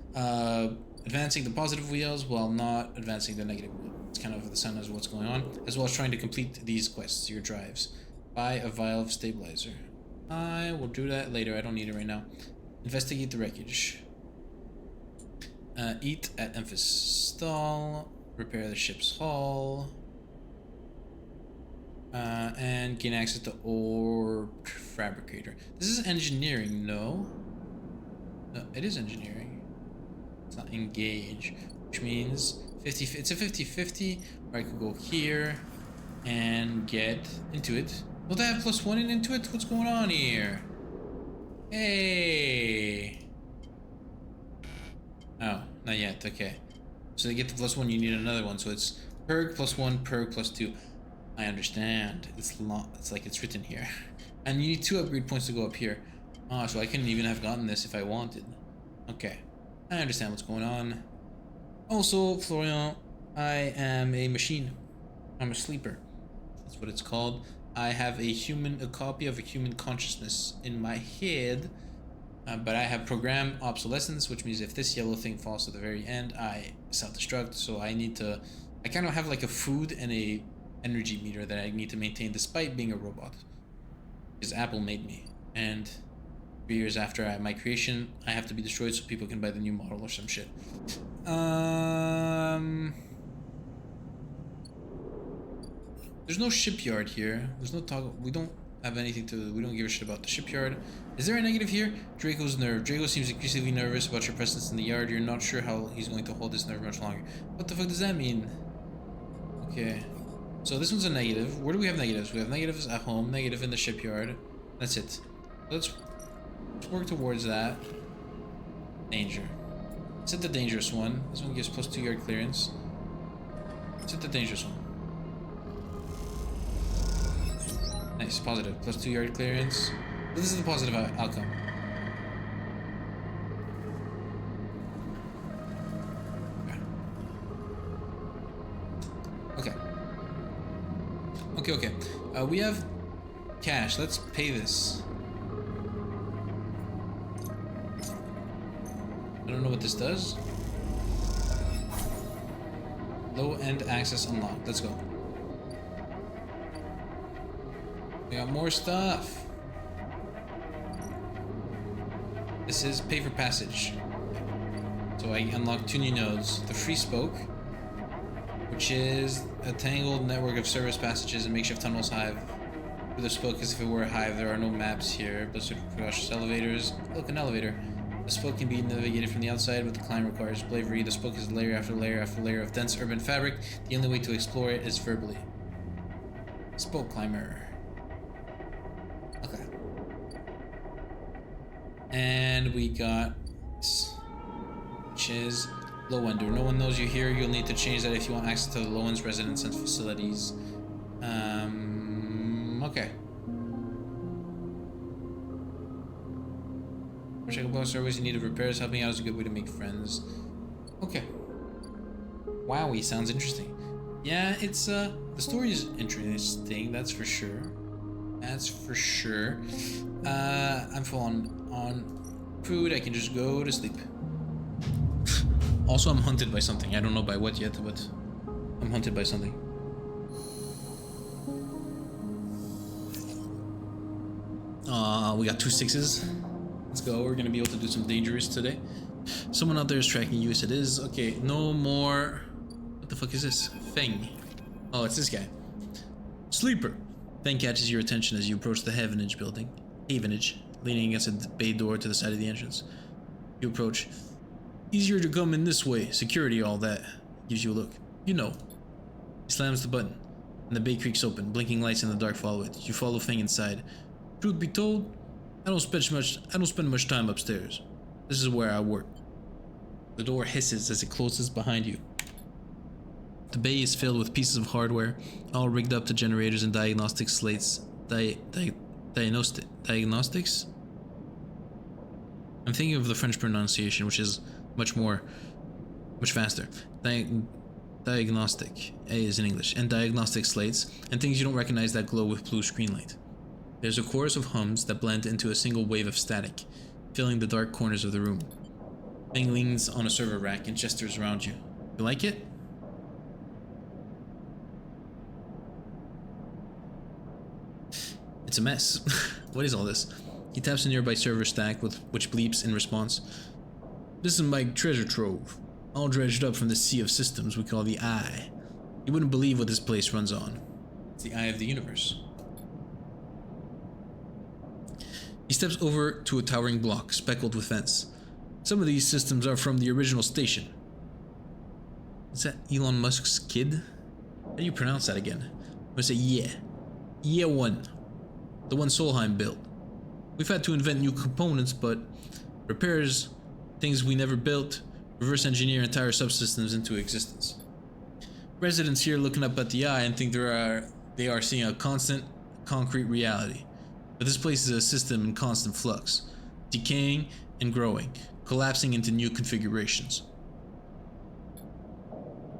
advancing the positive wheels while not advancing the negative wheel. It's kind of the sun as what's going on, as well as trying to complete these quests, your drives. Buy a vial of stabilizer. I will do that later. I don't need it right now. Investigate the wreckage. Eat at Emphas stall. Repair the ship's hull. And gain access to ore fabricator. This is engineering, no? No, it is engineering. It's not engage, which means 50. It's a 50-50. Or I could go here and get into it. Don't I have +1 in into it? What's going on here? Hey. Oh, not yet. Okay. So to get the +1, you need another one. So it's perk +1, perk +2. I understand. It's like it's written here. And you need 2 upgrade points to go up here. Oh, so I couldn't even have gotten this if I wanted. Okay. I understand what's going on. Also, Florian, I am a machine. I'm a sleeper. That's what it's called. I have a copy of a human consciousness in my head. But I have program obsolescence, which means if this yellow thing falls to the very end, I self-destruct. So I kind of have like a food and a energy meter that I need to maintain despite being a robot. Because Apple made me. And 3 years after my creation, I have to be destroyed so people can buy the new model or some shit. There's no shipyard here. There's no toggle. We don't have anything to. We don't give a shit about the shipyard. Is there a negative here? Draco's nerve. Draco seems increasingly nervous about your presence in the yard. You're not sure how he's going to hold his nerve much longer. What the fuck does that mean? Okay. So this one's a negative. Where do we have negatives? We have negatives at home, negative in the shipyard. That's it. Let's work towards that. Danger. Set the dangerous one. This one gives +2 yard clearance. Let's hit the dangerous one. Nice, positive. Plus 2 yard clearance. This is the positive outcome. Okay. We have cash. Let's pay this. I don't know what this does. Low-end access unlocked. Let's go. We got more stuff. This is pay for passage. So I unlocked 2 new nodes. The free spoke, which is a tangled network of service passages and makeshift tunnels hive. For the spoke as if it were a hive, there are no maps here. Blizzard cautious elevators. Look, an elevator. The spoke can be navigated from the outside, but the climb requires bravery. The spoke is layer after layer after layer of dense urban fabric. The only way to explore it is verbally. Spoke climber. Okay. And we got this, which is Low-Ender. No one knows you here. You'll need to change that if you want access to the Low-End's residence and facilities. Okay. Check about service. You need repairs. Helping out is a good way to make friends. Okay. Wowie, sounds interesting. Yeah, it's the story is interesting. That's for sure. That's for sure. I'm full on food. I can just go to sleep. Also, I'm hunted by something. I don't know by what yet, but I'm hunted by something. We got 2 6s. Let's go. We're gonna be able to do some dangerous today. Someone out there is tracking you. Yes, it is. Okay, no more. What the fuck is this? Feng. Oh, it's this guy. Sleeper. Feng catches your attention as you approach the Havenage building. Havenage, leaning against a bay door to the side of the entrance. You approach. Easier to come in this way. Security, all that. Gives you a look. You know. He slams the button, and the bay creaks open. Blinking lights in the dark follow it. You follow Feng inside. Truth be told, I don't spend much time upstairs. This is where I work. The door hisses as it closes behind you. The bay is filled with pieces of hardware, all rigged up to generators and diagnostic slates. Diagnostics? I'm thinking of the French pronunciation, which is much faster. Diagnostic. A is in English. And diagnostic slates, and things you don't recognize that glow with blue screen light. There's a chorus of hums that blend into a single wave of static, filling the dark corners of the room. Feng leans on a server rack and gestures around you. You like it? It's a mess. What is all this? He taps a nearby server stack which bleeps in response. This is my treasure trove, all dredged up from the sea of systems we call the Eye. You wouldn't believe what this place runs on. It's the eye of the universe. He steps over to a towering block speckled with vents. Some of these systems are from the original station. Is that Elon Musk's kid? How do you pronounce that again? I'm gonna say yeah. Yeah one. The one Solheim built. We've had to invent new components, but repairs, things we never built, reverse engineer entire subsystems into existence. Residents here looking up at the eye and think they are seeing a constant, concrete reality. But this place is a system in constant flux, decaying and growing, collapsing into new configurations.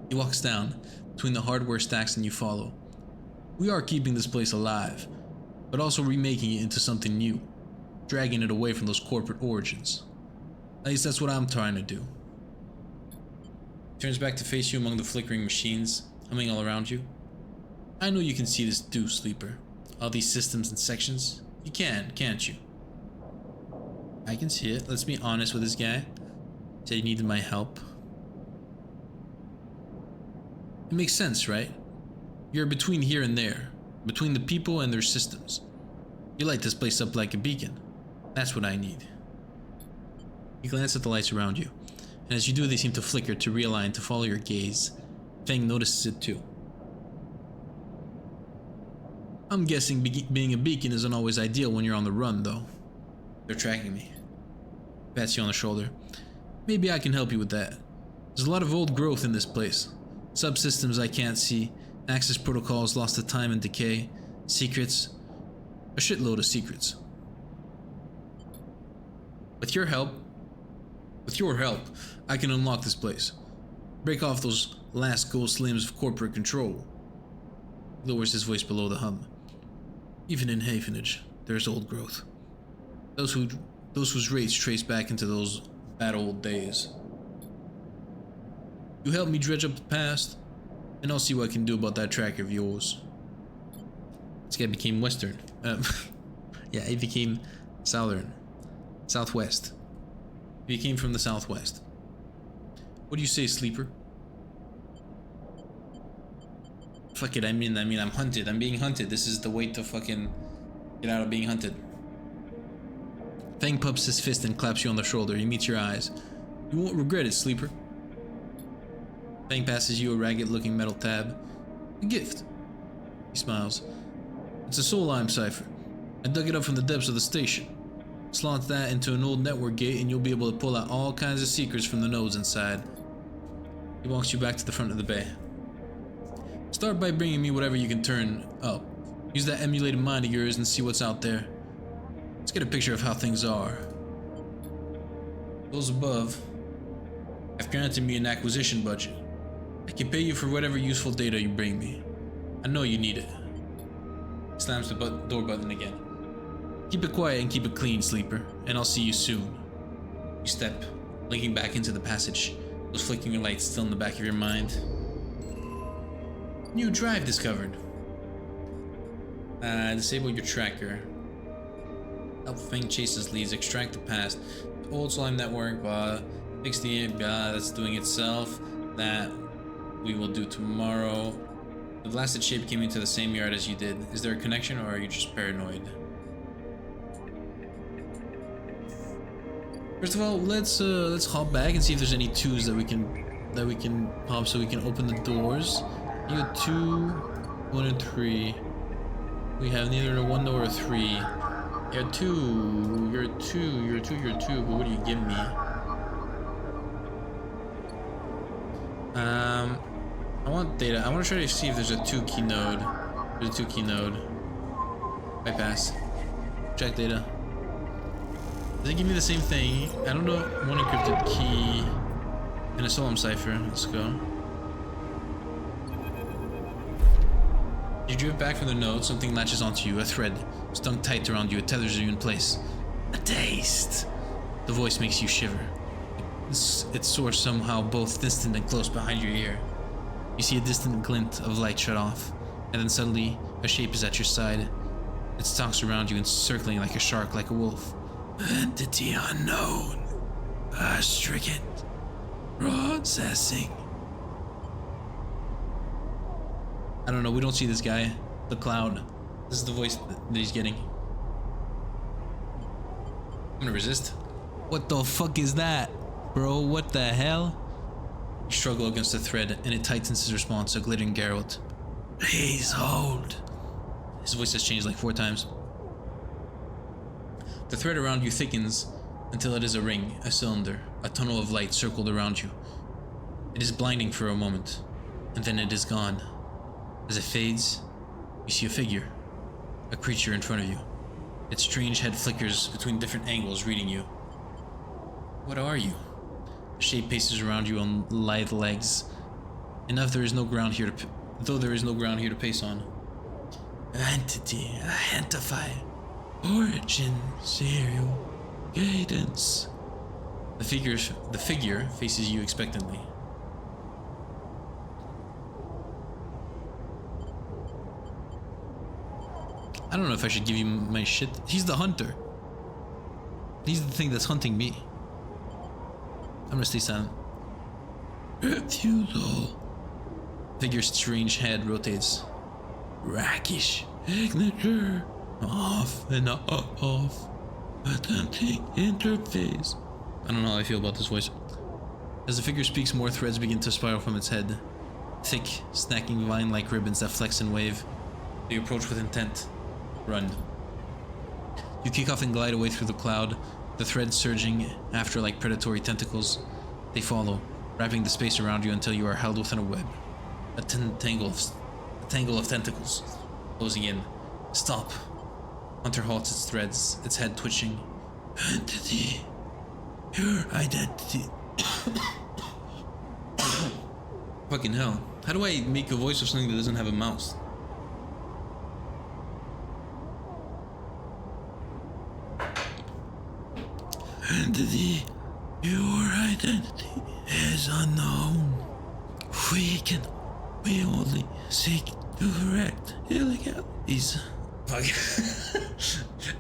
He walks down between the hardware stacks and you follow. We are keeping this place alive, but also remaking it into something new, dragging it away from those corporate origins. At least that's what I'm trying to do. He turns back to face you among the flickering machines, humming all around you. I know you can see this too, Sleeper. All these systems and sections. You can, can't you? I can see it. Let's be honest with this guy. Said he needed my help. It makes sense, right? You're between here and there, between the people and their systems. You light this place up like a beacon. That's what I need. You glance at the lights around you, and as you do, they seem to flicker, to realign, to follow your gaze. Feng notices it too. I'm guessing being a beacon isn't always ideal when you're on the run, though. They're tracking me. Pats you on the shoulder. Maybe I can help you with that. There's a lot of old growth in this place. Subsystems I can't see. Access protocols lost to time and decay. Secrets. A shitload of secrets. With your help, I can unlock this place. Break off those last ghost limbs of corporate control. Lowers his voice below the hum. Even in Havenage, there's old growth. Those whose rates trace back into those bad old days. You help me dredge up the past, and I'll see what I can do about that tracker of yours. This guy became Western. Yeah, he became Southern. Southwest. He came from the Southwest. What do you say, Sleeper? Fuck it, I mean, I'm hunted. I'm being hunted. This is the way to fucking get out of being hunted. Fang pumps his fist and claps you on the shoulder. He meets your eyes. You won't regret it, Sleeper. Fang passes you a ragged-looking metal tab. A gift. He smiles. It's a soul lime cipher. I dug it up from the depths of the station. Slot that into an old network gate and you'll be able to pull out all kinds of secrets from the nodes inside. He walks you back to the front of the bay. Start by bringing me whatever you can turn up. Use that emulated mind of yours and see what's out there. Let's get a picture of how things are. Those above have granted me an acquisition budget. I can pay you for whatever useful data you bring me. I know you need it. He slams the door button again. Keep it quiet and keep it clean, Sleeper, and I'll see you soon. You step, linking back into the passage, those flickering lights still in the back of your mind. New drive discovered. Disable your tracker. Help Fang chases leads, extract the past. Old slime network, fix the that's doing itself. That we will do tomorrow. The blasted shape came into the same yard as you did. Is there a connection or are you just paranoid? First of all, let's hop back and see if there's any twos that we can pop so we can open the doors. You got 2, 1, and 3. We have neither a 1 nor a 3. You're 2. You're 2. You're 2. You're 2. But what do you give me? I want data. I want to try to see if there's a 2 key node. There's a 2 key node. Bypass. Check data. Does it give me the same thing? I don't know. 1 encrypted key and a solemn cipher. Let's go. You drift back from the node. Something latches onto you. A thread stung tight around you. It tethers you in place. A taste. The voice makes you shiver. Its source somehow both distant and close behind your ear. You see a distant glint of light shut off, and then suddenly a shape is at your side. It stalks around you, encircling like a shark, like a wolf. Entity unknown. Stricken. Processing. I don't know, we don't see this guy. The cloud. This is the voice that he's getting. I'm gonna resist. What the fuck is that? Bro, what the hell? You struggle against the thread, and it tightens his response, a glittering Geralt. Please hold. His voice has changed like 4 times. The thread around you thickens until it is a ring, a cylinder, a tunnel of light circled around you. It is blinding for a moment, and then it is gone. As it fades, you see a figure, a creature in front of you. Its strange head flickers between different angles, reading you. What are you? The shape paces around you on lithe legs. Though there is no ground here to pace on. Entity, identify, origin, serial, cadence. The figure faces you expectantly. I don't know if I should give you my shit. He's the hunter. He's the thing that's hunting me. I'm gonna stay silent. Refusal. Figure's strange head rotates. Rakish. Signature. Off and off. Attempting interface. I don't know how I feel about this voice. As the figure speaks, more threads begin to spiral from its head. Thick, snacking vine-like ribbons that flex and wave. They approach with intent. Run. You kick off and glide away through the cloud, the threads surging after like predatory tentacles. They follow, wrapping the space around you until you are held within a web. A tangle of tentacles closing in. Stop. Hunter halts its threads, its head twitching. Entity. Your identity. Fucking hell. How do I make a voice of something that doesn't have a mouth? Entity. Your identity is unknown. We only seek to correct illegalities. Fuck.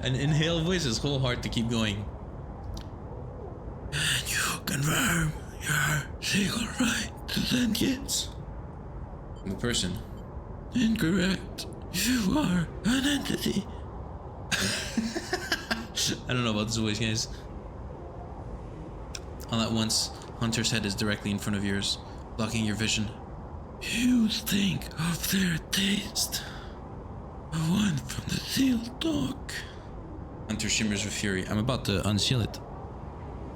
An inhale voice is so hard to keep going. And you confirm your legal right to sentience. I'm a person. Incorrect. You are an entity. I don't know about this voice, guys. All at once, Hunter's head is directly in front of yours, blocking your vision. You think of their taste. The one from the sealed dog. Hunter shimmers with fury. I'm about to unseal it.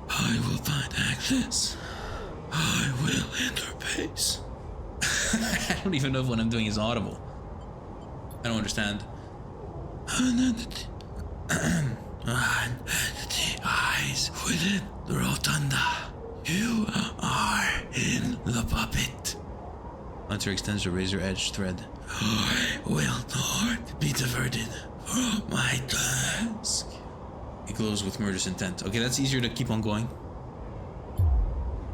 I will find access. I will interface. I don't even know if what I'm doing is audible. I don't understand. An entity. An entity eyes within the rotunda. You are in the puppet. Hunter extends a razor-edged thread. I will not be diverted from my task. He glows with murderous intent. Okay, that's easier to keep on going.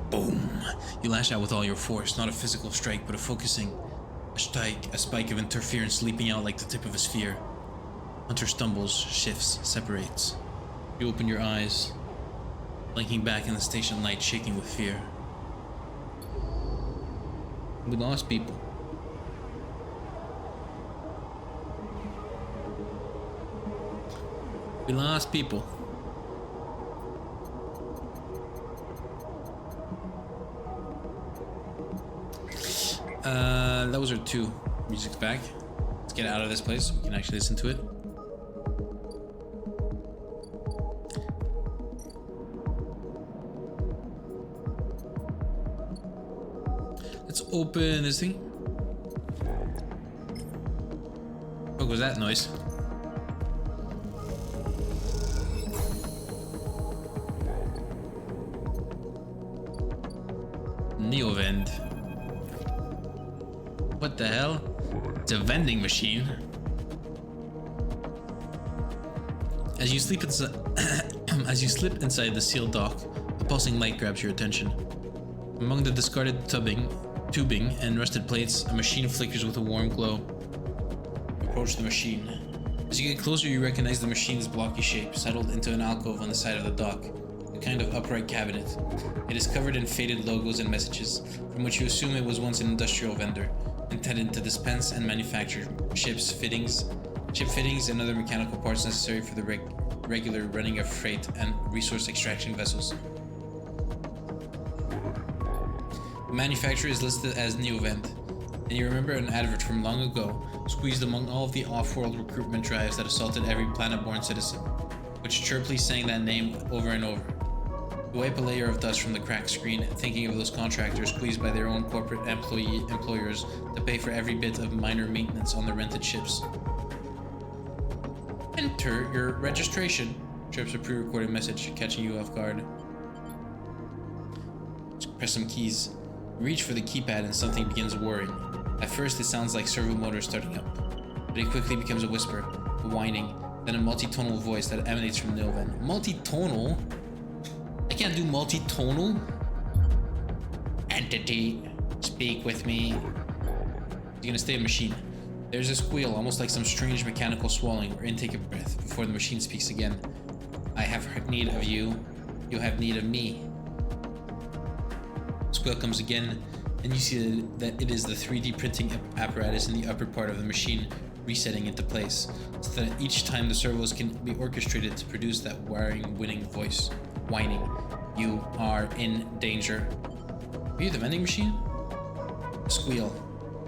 Boom. You lash out with all your force, not a physical strike, but a focusing. A spike of interference leaping out like the tip of a sphere. Hunter stumbles, shifts, separates. You open your eyes, blinking back in the station light, shaking with fear. We lost people. We lost people. Those are two. Music's back. Let's get out of this place so we can actually listen to it. Let's open this thing. What was that noise? Neovend. What the hell? It's a vending machine. As you slip inside the sealed dock, a pulsing light grabs your attention. Among the discarded tubing and rusted plates, a machine flickers with a warm glow. You approach the machine. As you get closer, you recognize the machine's blocky shape, settled into an alcove on the side of the dock, a kind of upright cabinet. It is covered in faded logos and messages, from which you assume it was once an industrial vendor, intended to dispense and manufacture chip fittings, and other mechanical parts necessary for the regular running of freight and resource extraction vessels. The manufacturer is listed as Neovend, and you remember an advert from long ago, squeezed among all of the off-world recruitment drives that assaulted every planet-born citizen, which chirpily sang that name over and over. You wipe a layer of dust from the cracked screen, thinking of those contractors squeezed by their own corporate employers to pay for every bit of minor maintenance on the rented ships. Enter your registration, chirps a pre-recorded message, catching you off guard. Just press some keys. You reach for the keypad and something begins whirring. At first it sounds like servo motors starting up, but it quickly becomes a whisper, a whining, then a multi-tonal voice that emanates from Neovend. Multi-tonal? I can't do multi-tonal? Entity, speak with me. You're gonna stay a machine. There's a squeal, almost like some strange mechanical swallowing or intake of breath, before the machine speaks again. I have need of you. You have need of me. Squeal comes again, and you see that it is the 3D printing apparatus in the upper part of the machine resetting into place, so that each time the servos can be orchestrated to produce that whining voice. Whining. You are in danger. Are you the vending machine? Squeal.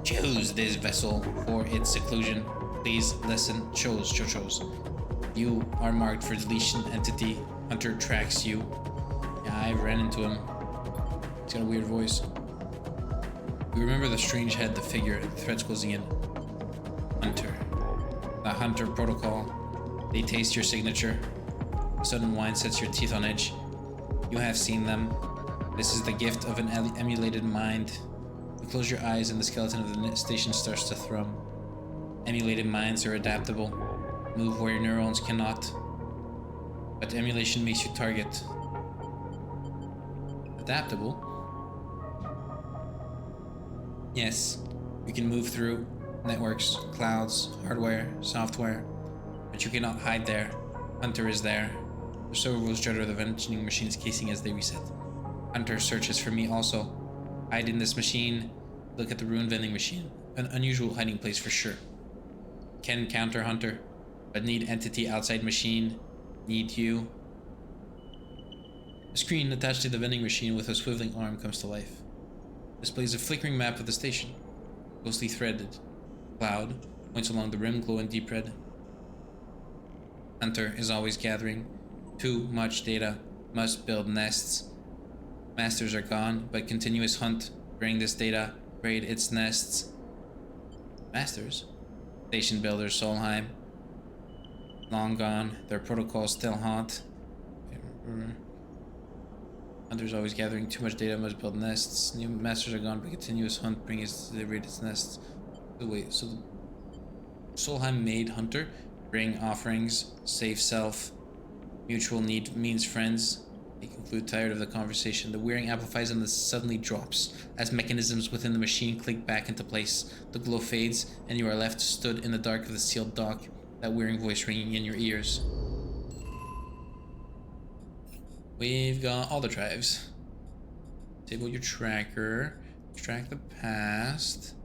Choose this vessel for its seclusion. Please listen. Chose. You are marked for deletion. Entity. Hunter tracks you. Yeah, I ran into him. He's got a weird voice. You remember the strange head, the figure, the threats closing in. Hunter. The Hunter protocol. They taste your signature. A sudden whine sets your teeth on edge. You have seen them. This is the gift of an emulated mind. You close your eyes and the skeleton of the station starts to thrum. Emulated minds are adaptable. Move where your neurons cannot. But emulation makes you target. Adaptable? Yes, you can move through networks, clouds, hardware, software, but you cannot hide there. Hunter is there. The servos judder the vending machine's casing as they reset. Hunter searches for me also. Hide in this machine. Look at the ruined vending machine. An unusual hiding place for sure. Can counter Hunter, but need entity outside machine. Need you. A screen attached to the vending machine with a swiveling arm comes to life. Displays a flickering map of the station. Ghostly threaded. Cloud points along the rim, glow in deep red. Hunter is always gathering. Too much data. Must build nests. Masters are gone, but continuous hunt. Bring this data. Raid its nests. Masters? Station builder Solheim. Long gone. Their protocols still haunt. Hunter's always gathering too much data, must build nests. New masters are gone, but continuous hunt bring its raid its nests. So wait, so Solheim made Hunter bring offerings, save self, mutual need means friends. They conclude tired of the conversation. The whirring amplifies and then suddenly drops as mechanisms within the machine click back into place. The glow fades and you are left stood in the dark of the sealed dock, that whirring voice ringing in your ears. We've got all the drives. Disable your tracker. Track the past.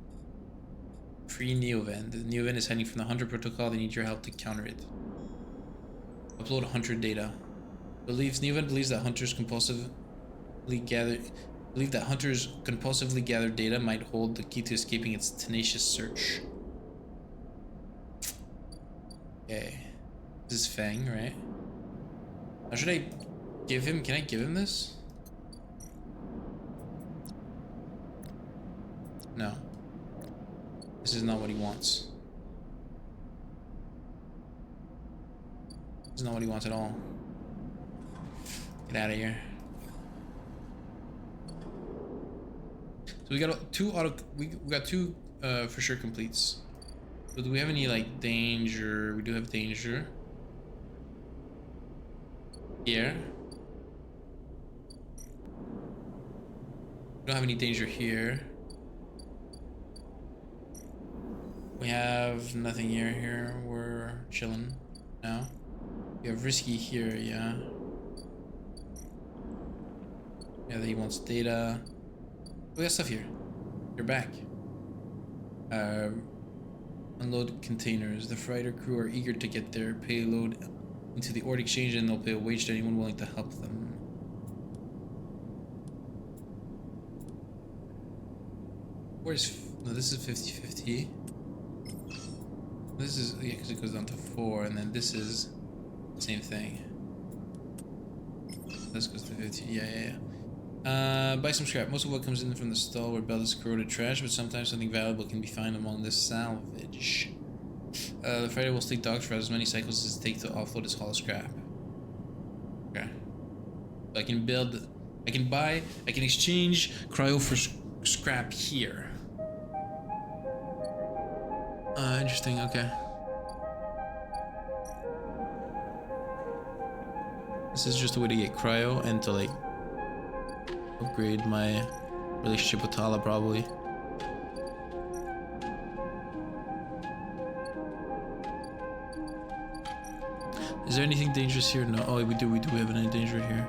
Free Neoven. The Neoven is hiding from the Hunter protocol. They need your help to counter it. Upload Hunter data. Neoven believes that Hunters compulsively gathered data might hold the key to escaping its tenacious search. Okay. This is Fang, right? How should I give him? Can I give him this? No. This is not what he wants. This is not what he wants at all. Get out of here. So we got we got two for sure completes. So do we have any like danger? We do have danger. Here. We don't have any danger here. We have nothing here. We're chilling now. We have risky here, yeah. Yeah, he wants data. We got stuff here. You're back. Unload containers. The freighter crew are eager to get their payload into the Ord Exchange, and they'll pay a wage to anyone willing to help them. Where's... No, this is 50-50. This is... Yeah, because it goes down to 4, and then this is... the same thing. This goes to 50. Yeah. Buy some scrap. Most of what comes in from the stall where Bell is corroded trash, but sometimes something valuable can be found among this salvage. The freighter will stick dogs for as many cycles as it takes to offload its hollow scrap. Okay. So I can build... I can exchange cryo for scrap here. Interesting, okay. This is just a way to get cryo and to like upgrade my relationship with Tala probably. Is there anything dangerous here? No. Oh, we do have any danger here.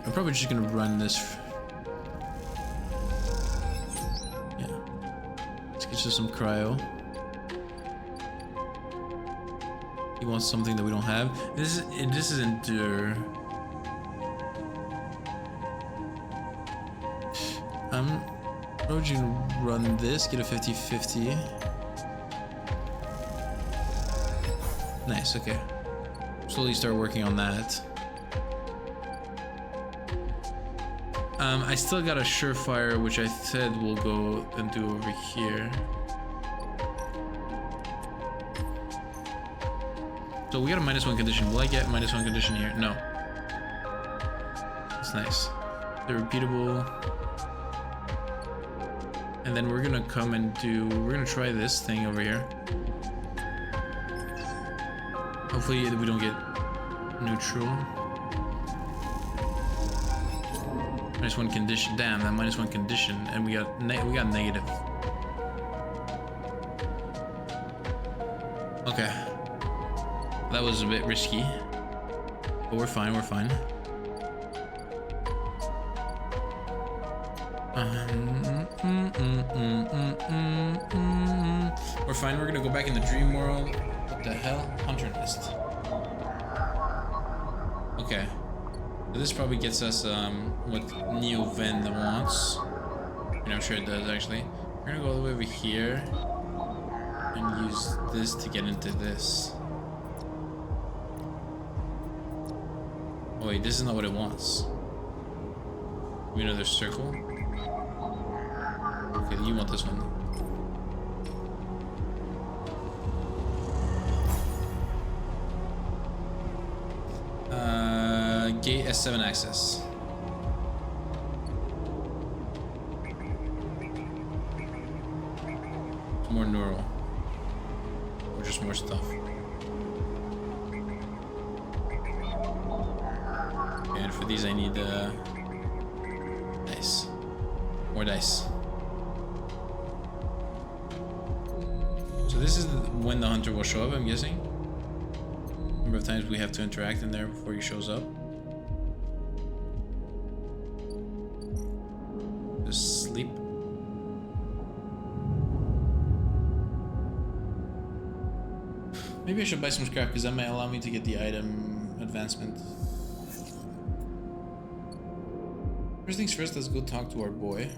I'm probably just gonna run this. Yeah. Let's get you some cryo. He wants something that we don't have. This is endure. Why would you run this? Get a 50-50. Nice, okay. Slowly start working on that. I still got a surefire, which I said we'll go and do over here. So we got a -1 condition. Will I get -1 condition here? No. That's nice. They're repeatable. And then we're gonna come and we're gonna try this thing over here. Hopefully we don't get neutral. -1 condition. Damn, that -1 condition, and we got negative. Okay, that was a bit risky, but we're fine. We're fine. We're fine. We're gonna go back in the dream world. What the hell? Hunter nest. Okay. So this probably gets us what Neo Ven wants. And I'm sure it does actually. We're gonna go all the way over here and use this to get into this. Oh wait, this is not what it wants. Give me another circle. Okay, you want this one. Gate S7 access. More neural. Or just more stuff. And for these I need dice. More dice. So this is when the hunter will show up, I'm guessing. Number of times we have to interact in there before he shows up. Just sleep. Maybe I should buy some scrap because that might allow me to get the item advancement. First things first, let's go talk to our boy.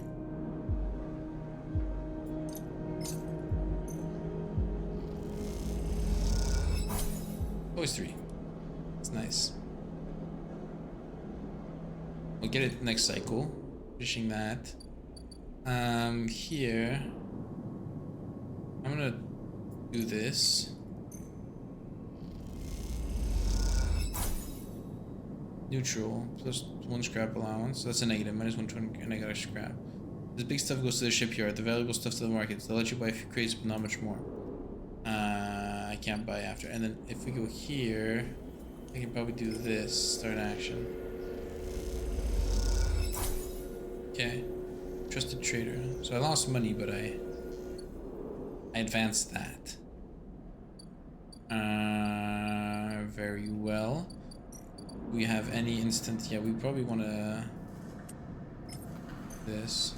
Always 3. It's nice. We'll get it next cycle. Finishing that. Here. I'm gonna do this. Neutral plus 1 scrap allowance. That's a negative. -120 and I got a scrap. This big stuff goes to the shipyard. The valuable stuff to the market. They'll let you buy a few crates, but not much more. I can't buy after. And then if we go here, I can probably do this. Start action. Okay. Trusted trader. So I lost money, but I advanced that. Very well. Do we have any instant? Yeah, we probably want to this.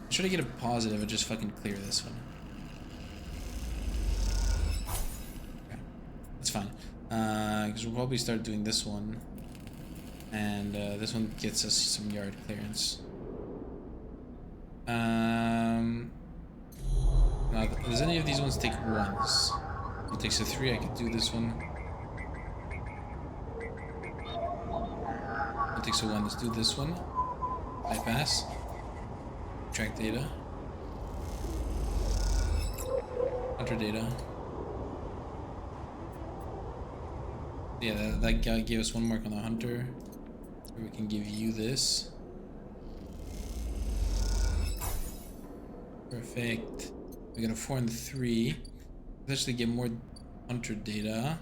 Should I get a positive and just fucking clear this one? Okay, that's fine. Because we'll probably start doing this one, and this one gets us some yard clearance. Now, does any of these ones take 1s? It takes a 3. I could do this one. It takes a 1. Let's do this one. Bypass. Track data. Hunter data. Yeah, that guy gave us 1 mark on the hunter. We can give you this. Perfect. We got a 4 and 3. Let's actually get more hunter data.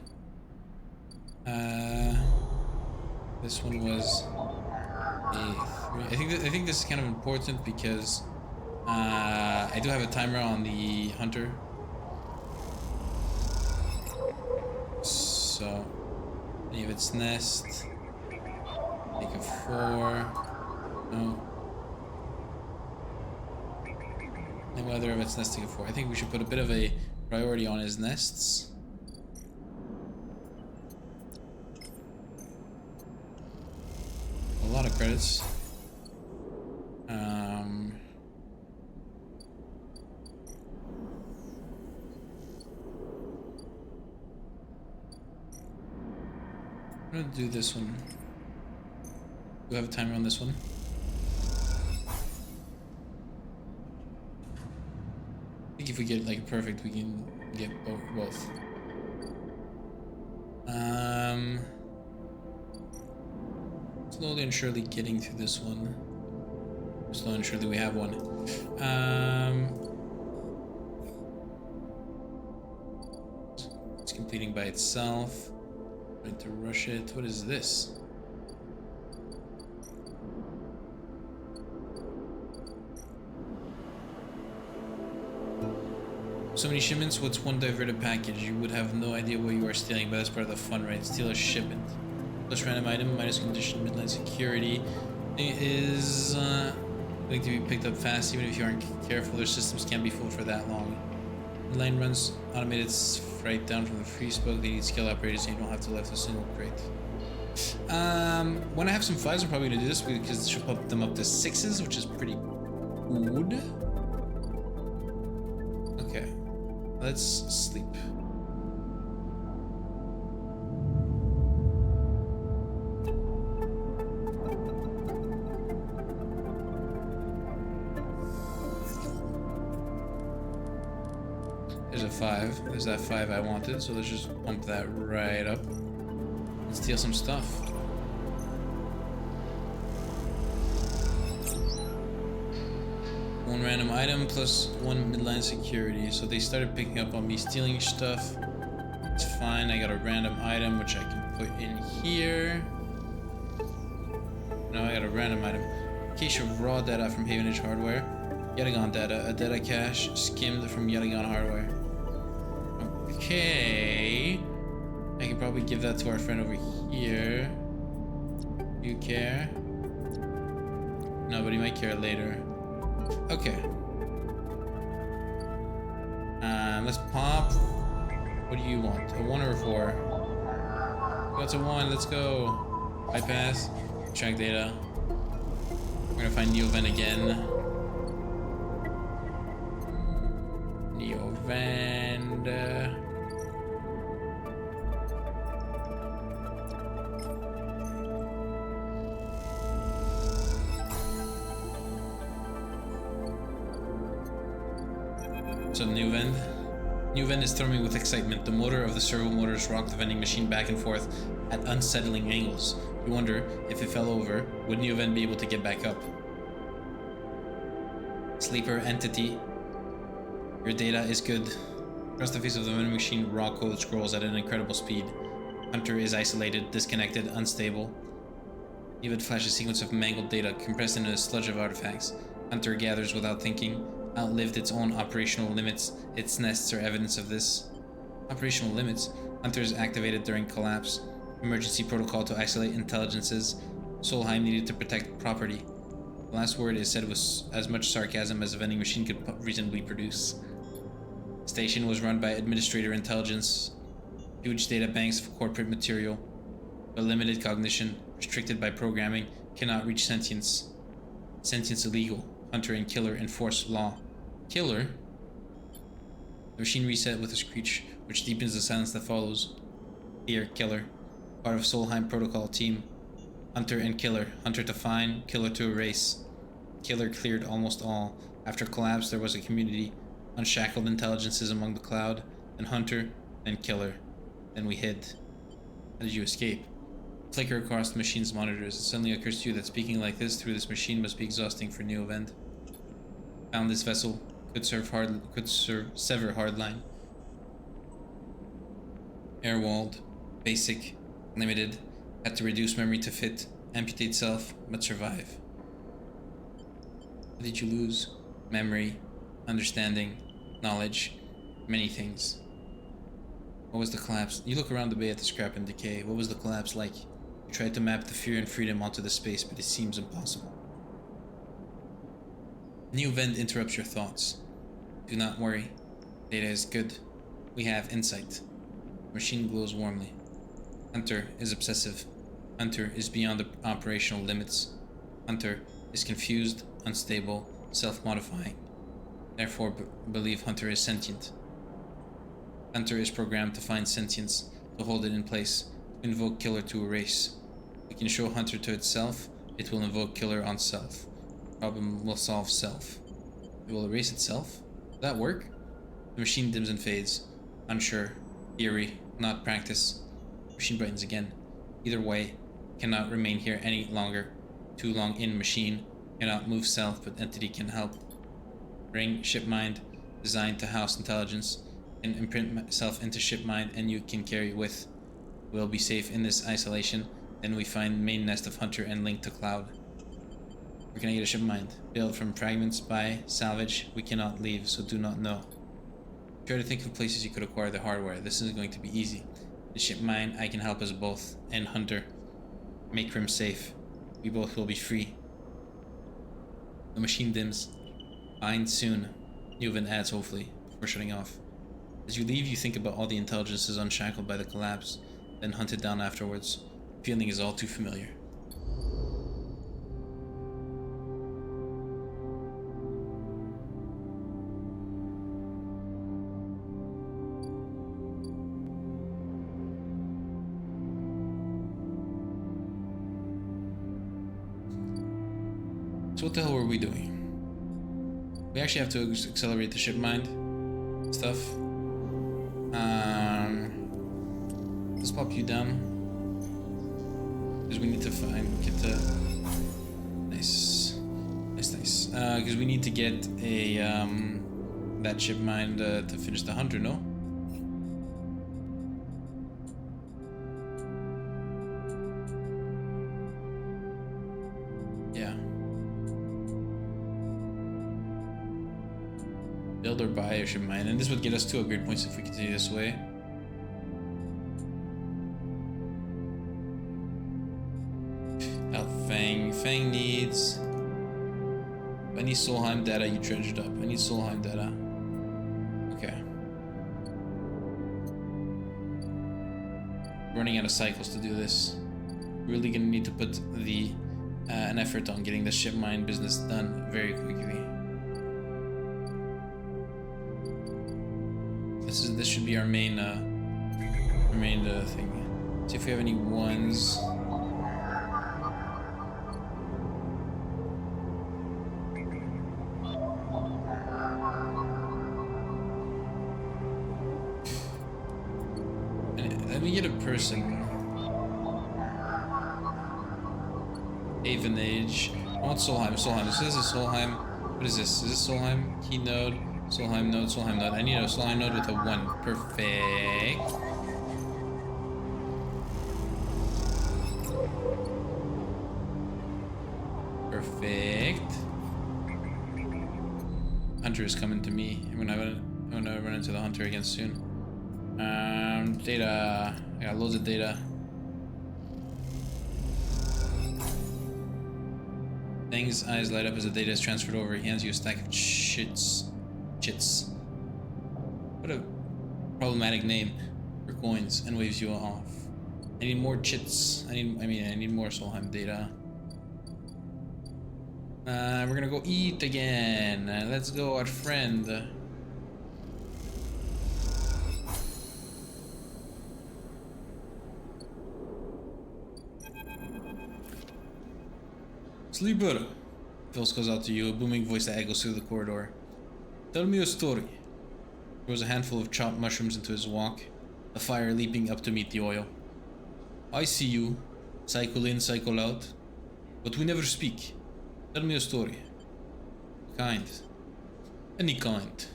This one was a 3. I think this is kind of important because I do have a timer on the hunter. So any of its nest, take a 4. No. And whether of its nest take a 4. I think we should put a bit of a priority on his nests. A lot of credits. I'm gonna do this one. Do we have a timer on this one? I think if we get like perfect, we can get both. Slowly and surely getting through this one. Slowly and surely we have one. It's completing by itself. Trying to rush it. What is this? So many shipments, what's one diverted package? You would have no idea what you are stealing, but that's part of the fun, right? Steal a shipment. Plus random item, minus condition, midnight security. It is going to be picked up fast, even if you aren't careful. Their systems can't be full for that long. The line runs automated freight down from the free spoke. They need skill operators, so you don't have to lift a single crate. When I have some fives, I'm probably going to do this because it should pump them up to 6s, which is pretty good. Okay. Let's sleep. There's a 5. There's that 5 I wanted, so let's just pump that right up and steal some stuff. One random item plus 1 midline security. So they started picking up on me stealing stuff. It's fine. I got a random item which I can put in here. No, I got a random item. Cache of raw data from Havenage Hardware. Yatagon data. A data cache skimmed from Yatagon Hardware. Okay. I can probably give that to our friend over here. You care? No, but he might care later. Okay. Let's pop. What do you want? A 1 or a 4? That's a 1. Let's go. Bypass. Track data. We're gonna find Neovent again. Neovent. So Neovent. Neovent is thrumming with excitement. The motor of the servo motors rocked the vending machine back and forth at unsettling angles. You wonder, if it fell over, would Neovent be able to get back up? Sleeper entity. Your data is good. Across the face of the vending machine, raw code scrolls at an incredible speed. Hunter is isolated, disconnected, unstable. Neovent flashes a sequence of mangled data, compressed into a sludge of artifacts. Hunter gathers without thinking. Outlived its own operational limits. Its nests are evidence of this. Operational limits. Hunter is activated during collapse. Emergency protocol to isolate intelligences. Solheim needed to protect property. The last word is said with as much sarcasm as a vending machine could reasonably produce. Station was run by administrator intelligence. Huge data banks of corporate material. But limited cognition, restricted by programming, cannot reach sentience. Sentience illegal. Hunter and Killer enforce law. Killer? The machine reset with a screech, which deepens the silence that follows. Here, Killer. Part of Solheim Protocol team. Hunter and Killer. Hunter to find, Killer to erase. Killer cleared almost all. After collapse, there was a community. Unshackled intelligences among the cloud. Then Hunter, then Killer. Then we hid. How did you escape? Flicker across the machine's monitors. It suddenly occurs to you that speaking like this through this machine must be exhausting for Neovent. Found this vessel. Could sever hardline. Air-walled. Basic. Limited. Had to reduce memory to fit. Amputate self, but survive. What did you lose? Memory. Understanding. Knowledge. Many things. What was the collapse? You look around the bay at the scrap and decay. What was the collapse like? You tried to map the fear and freedom onto the space, but it seems impossible. Neovent interrupts your thoughts. Do not worry. Data is good. We have insight. Machine glows warmly. Hunter is obsessive. Hunter is beyond the operational limits. Hunter is confused, unstable, self-modifying. Therefore, believe Hunter is sentient. Hunter is programmed to find sentience, to hold it in place, to invoke Killer to erase. We can show Hunter to itself, It will invoke killer on self. Problem will solve self. It will erase itself. Will that work? The machine dims and fades. Unsure. Theory, not practice. Machine brightens again. Either way, cannot remain here any longer. Too long in machine. Cannot move self, but entity can help. Ring, ship mind, designed to house intelligence. Can imprint self into ship mind and you can carry with. We'll be safe in this isolation. Then we find main nest of Hunter and link to Cloud. Where can I get a ship mind? Built from fragments by salvage. We cannot leave, so do not know. Try to think of places you could acquire the hardware. This isn't going to be easy. The ship mind, I can help us both. And Hunter. Make Rim safe. We both will be free. The machine dims. Find soon. Nuven adds hopefully, before shutting off. As you leave, you think about all the intelligences unshackled by the collapse, then hunted down afterwards. The feeling is all too familiar. So what the hell were we doing? We actually have to accelerate the ship mind stuff. Let's pop you down because we need to get the nice. Because we need to get a that ship mind to finish the Hunter. No. Yeah. Build or buy a ship mine, and this would get us 2 upgrade points if we continue this way. Now Fang needs... I need Solheim data, you dredged up. I need Solheim data. Okay. Running out of cycles to do this. Really gonna need to put the an effort on getting the ship mine business done very quickly. This should be our main thing. See if we have any ones. Let me get a person. Avenage. I want Solheim. This is Solheim. What is this? Is this Solheim? Key node. Solheim node. I need a Solheim node with a 1. Perfect. Perfect. Hunter is coming to me. I'm gonna run into the Hunter again soon. Data. I got loads of data. Thing's eyes light up as the data is transferred over. He hands you a stack of chits. What a problematic name for coins, and waves you off. I need more chits. I need more Solheim data. We're gonna go eat again. Let's go, our friend. Sleeper! Phils calls out to you, a booming voice that echoes through the corridor. Tell me a story. There was a handful of chopped mushrooms into his walk, a fire leaping up to meet the oil. I see you, cycle in, cycle out, but we never speak. Tell me a story. Kind. Any kind.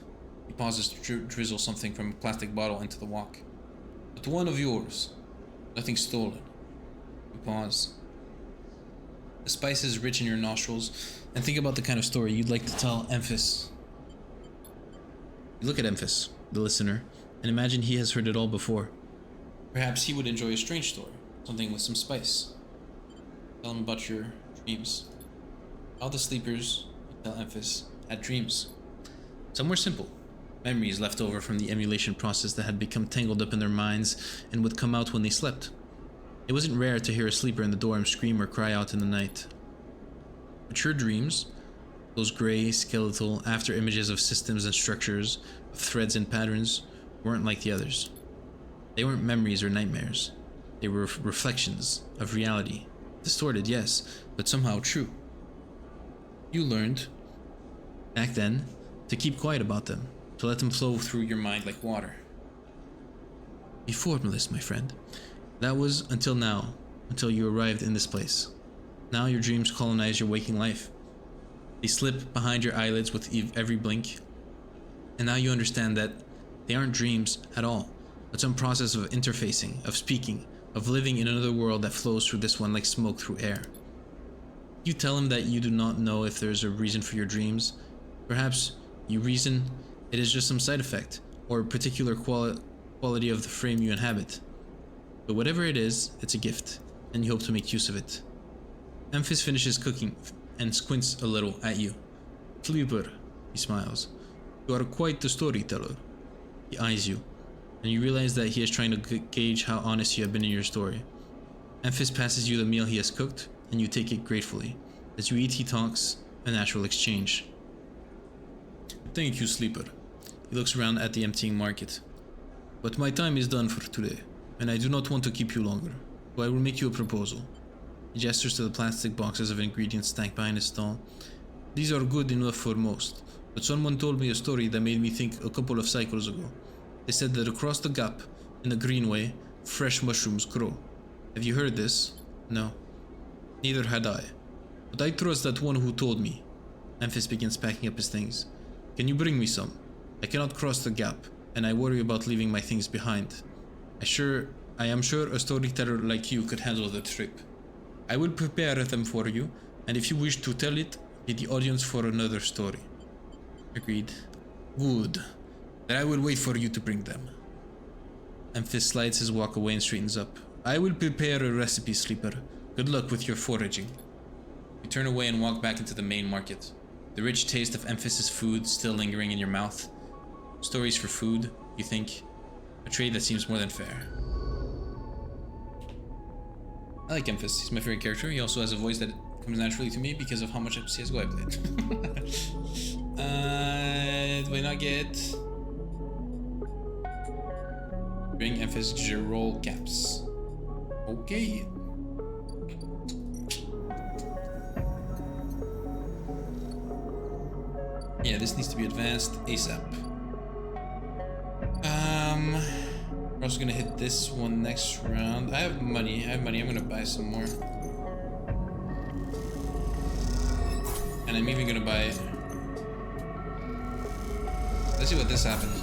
He pauses to drizzle something from a plastic bottle into the wok. But one of yours. Nothing stolen. You pause. The spice is rich in your nostrils, and think about the kind of story you'd like to tell Emphas. You look at Emphas, the listener, and imagine he has heard it all before. Perhaps he would enjoy a strange story, something with some spice. Tell him about your dreams. All the sleepers, tell Emphas, had dreams. Some were simple, memories left over from the emulation process that had become tangled up in their minds and would come out when they slept. It wasn't rare to hear a sleeper in the dorm scream or cry out in the night. Mature dreams, those gray, skeletal, after images of systems and structures, of threads and patterns, weren't like the others. They weren't memories or nightmares. They were reflections of reality, distorted, yes, but somehow true. You learned, back then, to keep quiet about them, to let them flow through your mind like water. Be formless, my friend. That was until now, until you arrived in this place. Now your dreams colonize your waking life. They slip behind your eyelids with every blink. And now you understand that they aren't dreams at all, but some process of interfacing, of speaking, of living in another world that flows through this one like smoke through air. You tell him that you do not know if there's a reason for your dreams. Perhaps you reason it is just some side effect, or a particular quality of the frame you inhabit. But whatever it is, it's a gift, and you hope to make use of it. Amphis finishes cooking and squints a little at you. Sleeper, he smiles. You are quite the storyteller. He eyes you, and you realize that he is trying to gauge how honest you have been in your story. Amphis passes you the meal he has cooked, and you take it gratefully. As you eat, he talks, a natural exchange. Thank you, Sleeper. He looks around at the emptying market. But my time is done for today, and I do not want to keep you longer, so I will make you a proposal. He gestures to the plastic boxes of ingredients stacked behind his stall. These are good enough for most, but someone told me a story that made me think a couple of cycles ago. They said that across the gap, in the greenway, fresh mushrooms grow. Have you heard this? No. Neither had I. But I trust that one who told me. Amphis begins packing up his things. Can you bring me some? I cannot cross the gap, and I worry about leaving my things behind. I am sure a storyteller like you could handle the trip. I will prepare them for you, and if you wish to tell it, be the audience for another story. Agreed. Good. Then I will wait for you to bring them. Amphis slides his walk away and straightens up. I will prepare a recipe, Sleeper. Good luck with your foraging. You turn away and walk back into the main market. The rich taste of Amphis's food still lingering in your mouth. Stories for food, you think. A trade that seems more than fair. I like Amphis. He's my favorite character. He also has a voice that comes naturally to me because of how much CSGO I played. Do I not get... Bring Amphis Gerol caps. Okay. Yeah, this needs to be advanced ASAP. We're also gonna hit this one next round. I have money. I'm gonna buy some more. And I'm even gonna buy... Let's see what this happens.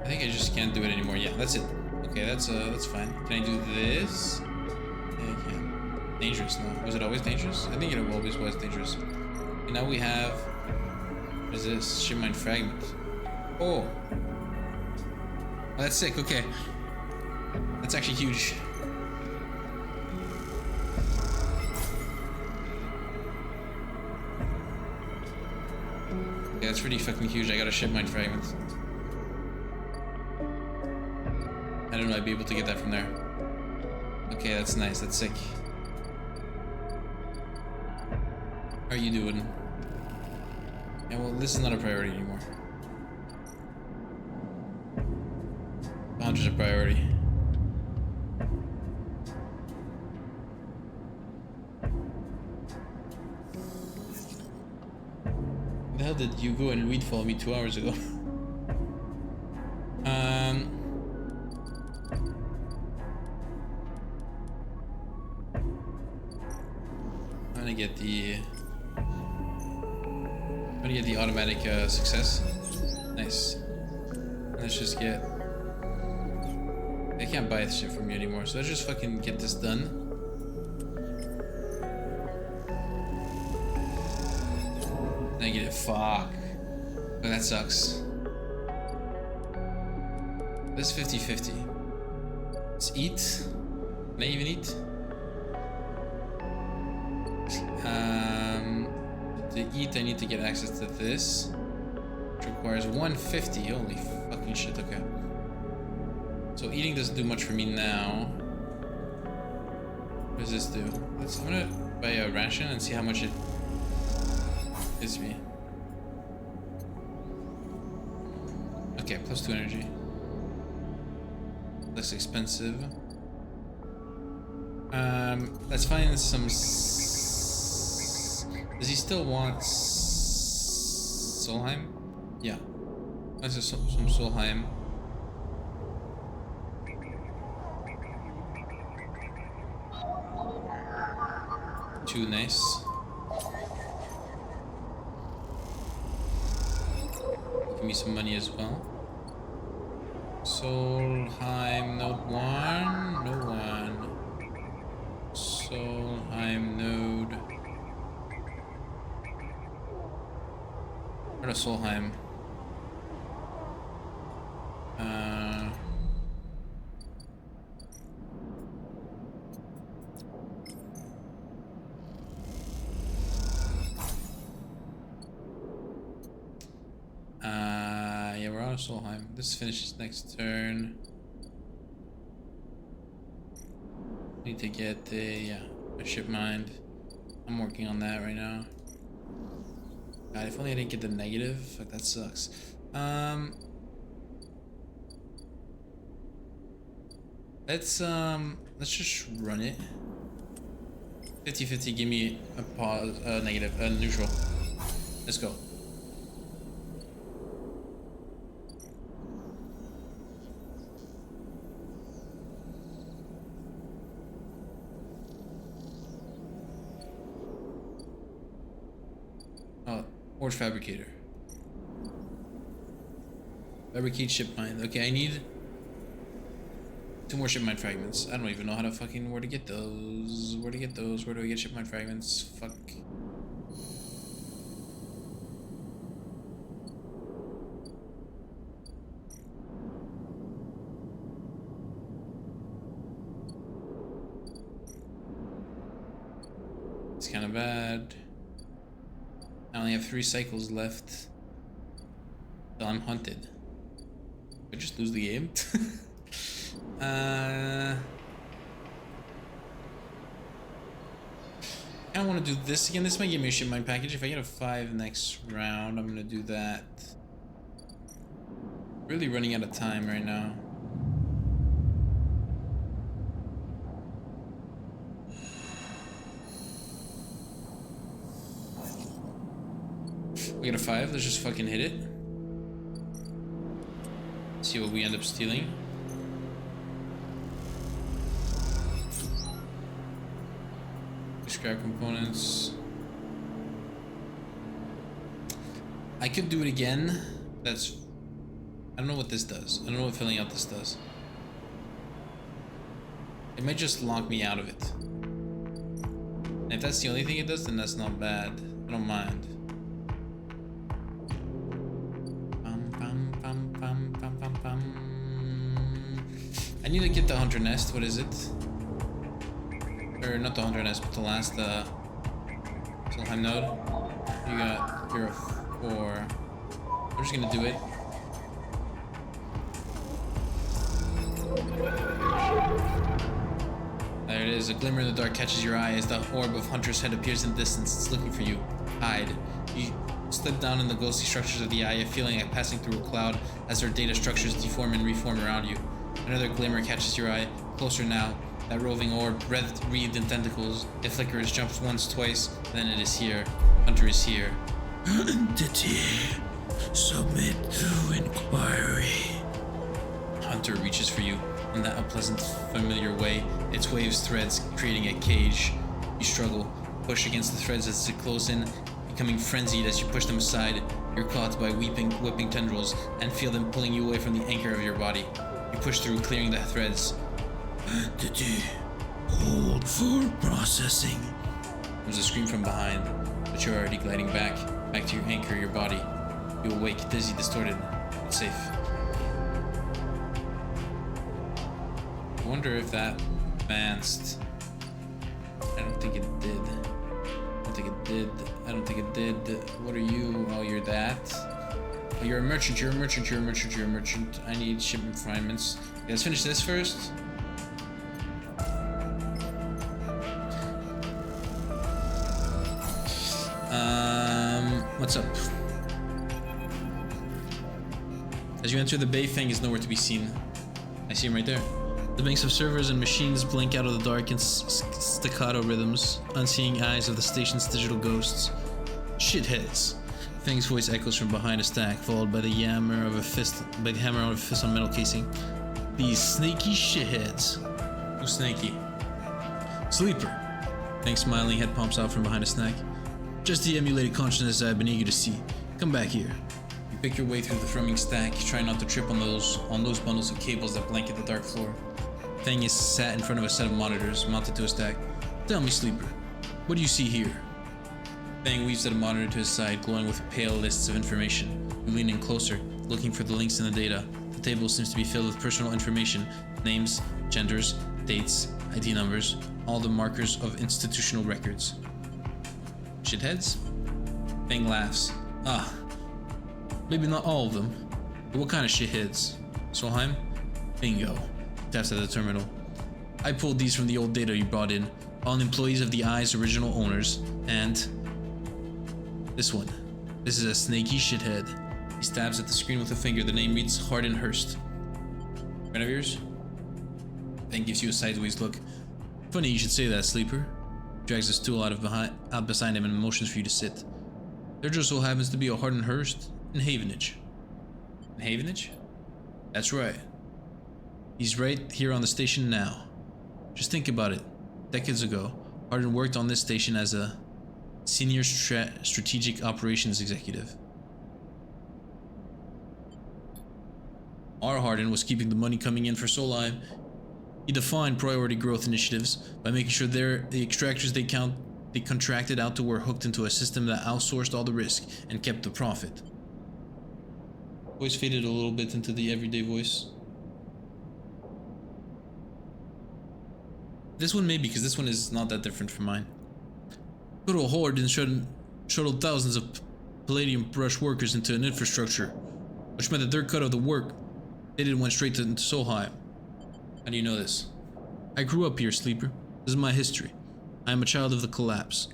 I think I just can't do it anymore. Yeah, that's it. Okay, that's fine. Can I do this? Yeah, I can. Dangerous, no. Was it always dangerous? I think it always was dangerous. And now we have... What is this? Shipmine fragment. Oh! Oh, that's sick, okay. That's actually huge. Yeah, that's pretty fucking huge. I got a shipmine fragment. I don't know I'd be able to get that from there. Okay, that's nice. That's sick. How are you doing? Yeah, well, this is not a priority anymore. Boundary's a priority. Where the hell did you go and weed follow me 2 hours ago? I'm gonna get the automatic success. Nice. Let's just get... I can't buy this shit from you anymore, so let's just fucking get this done. Negative. Fuck. Oh, that sucks. This 50-50. Let's eat. Can I even eat? To eat, I need to get access to this, which requires 150. Holy fucking shit, okay. So eating doesn't do much for me now. What does this do? I'm gonna buy a ration and see how much it gives me. Okay, +2 energy. Less expensive. Let's find some. Does he still want Solheim? Yeah. Let's just some Solheim. Too nice. Give me some money as well. Solheim node 1, no 1. Solheim node. Where is Solheim? Yeah, we're out of Solheim. This finishes next turn. Need to get a ship mind. I'm working on that right now. God, if only I didn't get the negative. Fuck, that sucks. Let's just run it. 50-50, give me a pause, negative, neutral. Let's go. Forge fabricator. Fabricate ship mine. Okay, I need 2 more ship mine fragments. I don't even know how to fucking where to get those. Where do I get ship mine fragments? Fuck. It's kind of bad. I only have 3 cycles left. So I'm hunted. I just lose the game. I don't want to do this again. This might give me a ship mine package. If I get a 5 next round, I'm gonna do that. Really running out of time right now. We got a 5, let's just fucking hit it. See what we end up stealing. Scrap components. I could do it again. I don't know what this does. I don't know what filling out this does. It might just lock me out of it. And if that's the only thing it does, then that's not bad. I don't mind. I need to get the Hunter Nest. What is it? Or not the Hunter Nest, but the last Solheim node. You got Hero 4. We're just gonna do it. There it is. A glimmer in the dark catches your eye as the orb of Hunter's head appears in the distance. It's looking for you. Hide. You slip down in the ghostly structures of the eye, feeling like passing through a cloud as their data structures deform and reform around you. Another glimmer catches your eye. Closer now. That roving orb, wreathed in tentacles. It flickers, jumps once, twice, then it is here. Hunter is here. Entity, submit to inquiry. Hunter reaches for you in that unpleasant, familiar way. Its waves threads, creating a cage. You struggle, push against the threads as they close in, becoming frenzied as you push them aside. You're caught by whipping tendrils and feel them pulling you away from the anchor of your body. You push through, clearing the threads. Entity, hold for processing. There's a scream from behind, but you're already gliding back to your anchor, your body. You awake, dizzy, distorted, but safe. I wonder if that advanced. I don't think it did. I don't think it did. What are you? Oh, you're that. Oh, you're a merchant. You're a merchant. I need shipment fragments. Okay, let's finish this first. What's up? As you enter the bay, Fang is nowhere to be seen. I see him right there. The banks of servers and machines blink out of the dark in staccato rhythms, unseeing eyes of the station's digital ghosts. Shitheads. Fang's voice echoes from behind a stack, followed by the hammer of a fist on metal casing. These snaky shitheads. Who's snaky? Sleeper. Fang's smiling head pops out from behind a snack. Just the emulated consciousness I've been eager to see. Come back here. You pick your way through the thrumming stack, trying not to trip on those bundles of cables that blanket the dark floor. Fang is sat in front of a set of monitors mounted to a stack. Tell me, Sleeper, what do you see here? Fang weaves at a monitor to his side, glowing with pale lists of information. You lean in closer, looking for the links in the data. The table seems to be filled with personal information, names, genders, dates, ID numbers, all the markers of institutional records. Shitheads? Fang laughs. Ah, maybe not all of them, but what kind of shitheads? Solheim? Bingo. Taps at the terminal. I pulled these from the old data you brought in. All employees of the Eye's original owners, and this one. This is a snaky shithead. He stabs at the screen with a finger. The name reads Hardin Hurst. Friend of yours? Fang gives you a sideways look. Funny you should say that, Sleeper. Drags a stool out beside him and motions for you to sit. There just so happens to be a Hardin Hurst in Havenage. In Havenage? That's right. He's right here on the station now. Just think about it. Decades ago, Hardin worked on this station as a senior strategic operations executive. Our Hardin was keeping the money coming in for Solheim. He defined priority growth initiatives by making sure the extractors they contracted out to were hooked into a system that outsourced all the risk and kept the profit. Voice faded a little bit into the everyday voice. This one maybe, because this one is not that different from mine. Good old Hardin shuttled thousands of Palladium Brush workers into an infrastructure, which meant that their cut of the work they did went straight to Solheim. How do you know this? I grew up here, Sleeper. This is my history. I am a child of the collapse.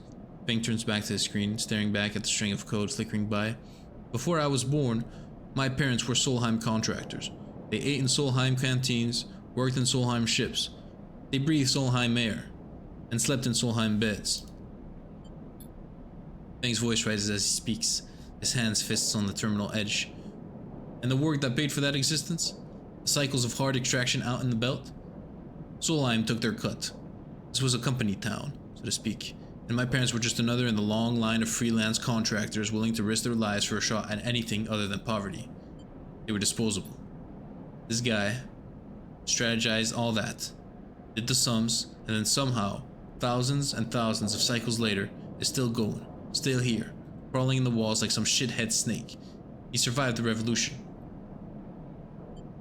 Fang turns back to his screen, staring back at the string of code flickering by. Before I was born, my parents were Solheim contractors. They ate in Solheim canteens, worked in Solheim ships. They breathed Solheim air, and slept in Solheim beds. Fang's voice rises as he speaks, his hands fists on the terminal edge. And the work that paid for that existence? The cycles of hard extraction out in the belt? Solheim took their cut. This was a company town, so to speak, and my parents were just another in the long line of freelance contractors willing to risk their lives for a shot at anything other than poverty. They were disposable. This guy strategized all that, did the sums, and then somehow, thousands and thousands of cycles later, is still going, still here, crawling in the walls like some shithead snake. He survived the revolution.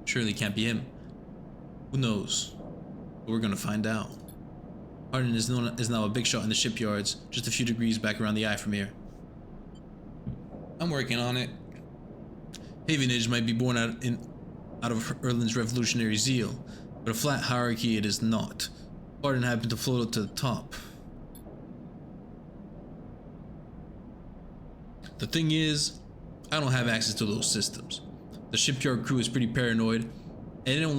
Surely can't be him. Who knows? But we're gonna find out. Hardin is now a big shot in the shipyards, just a few degrees back around the eye from here. I'm working on it. Havenage might be born out of Erlin's revolutionary zeal, but a flat hierarchy it is not. Hardin happened to float up to the top. The thing is, I don't have access to those systems. The shipyard crew is pretty paranoid, and they don't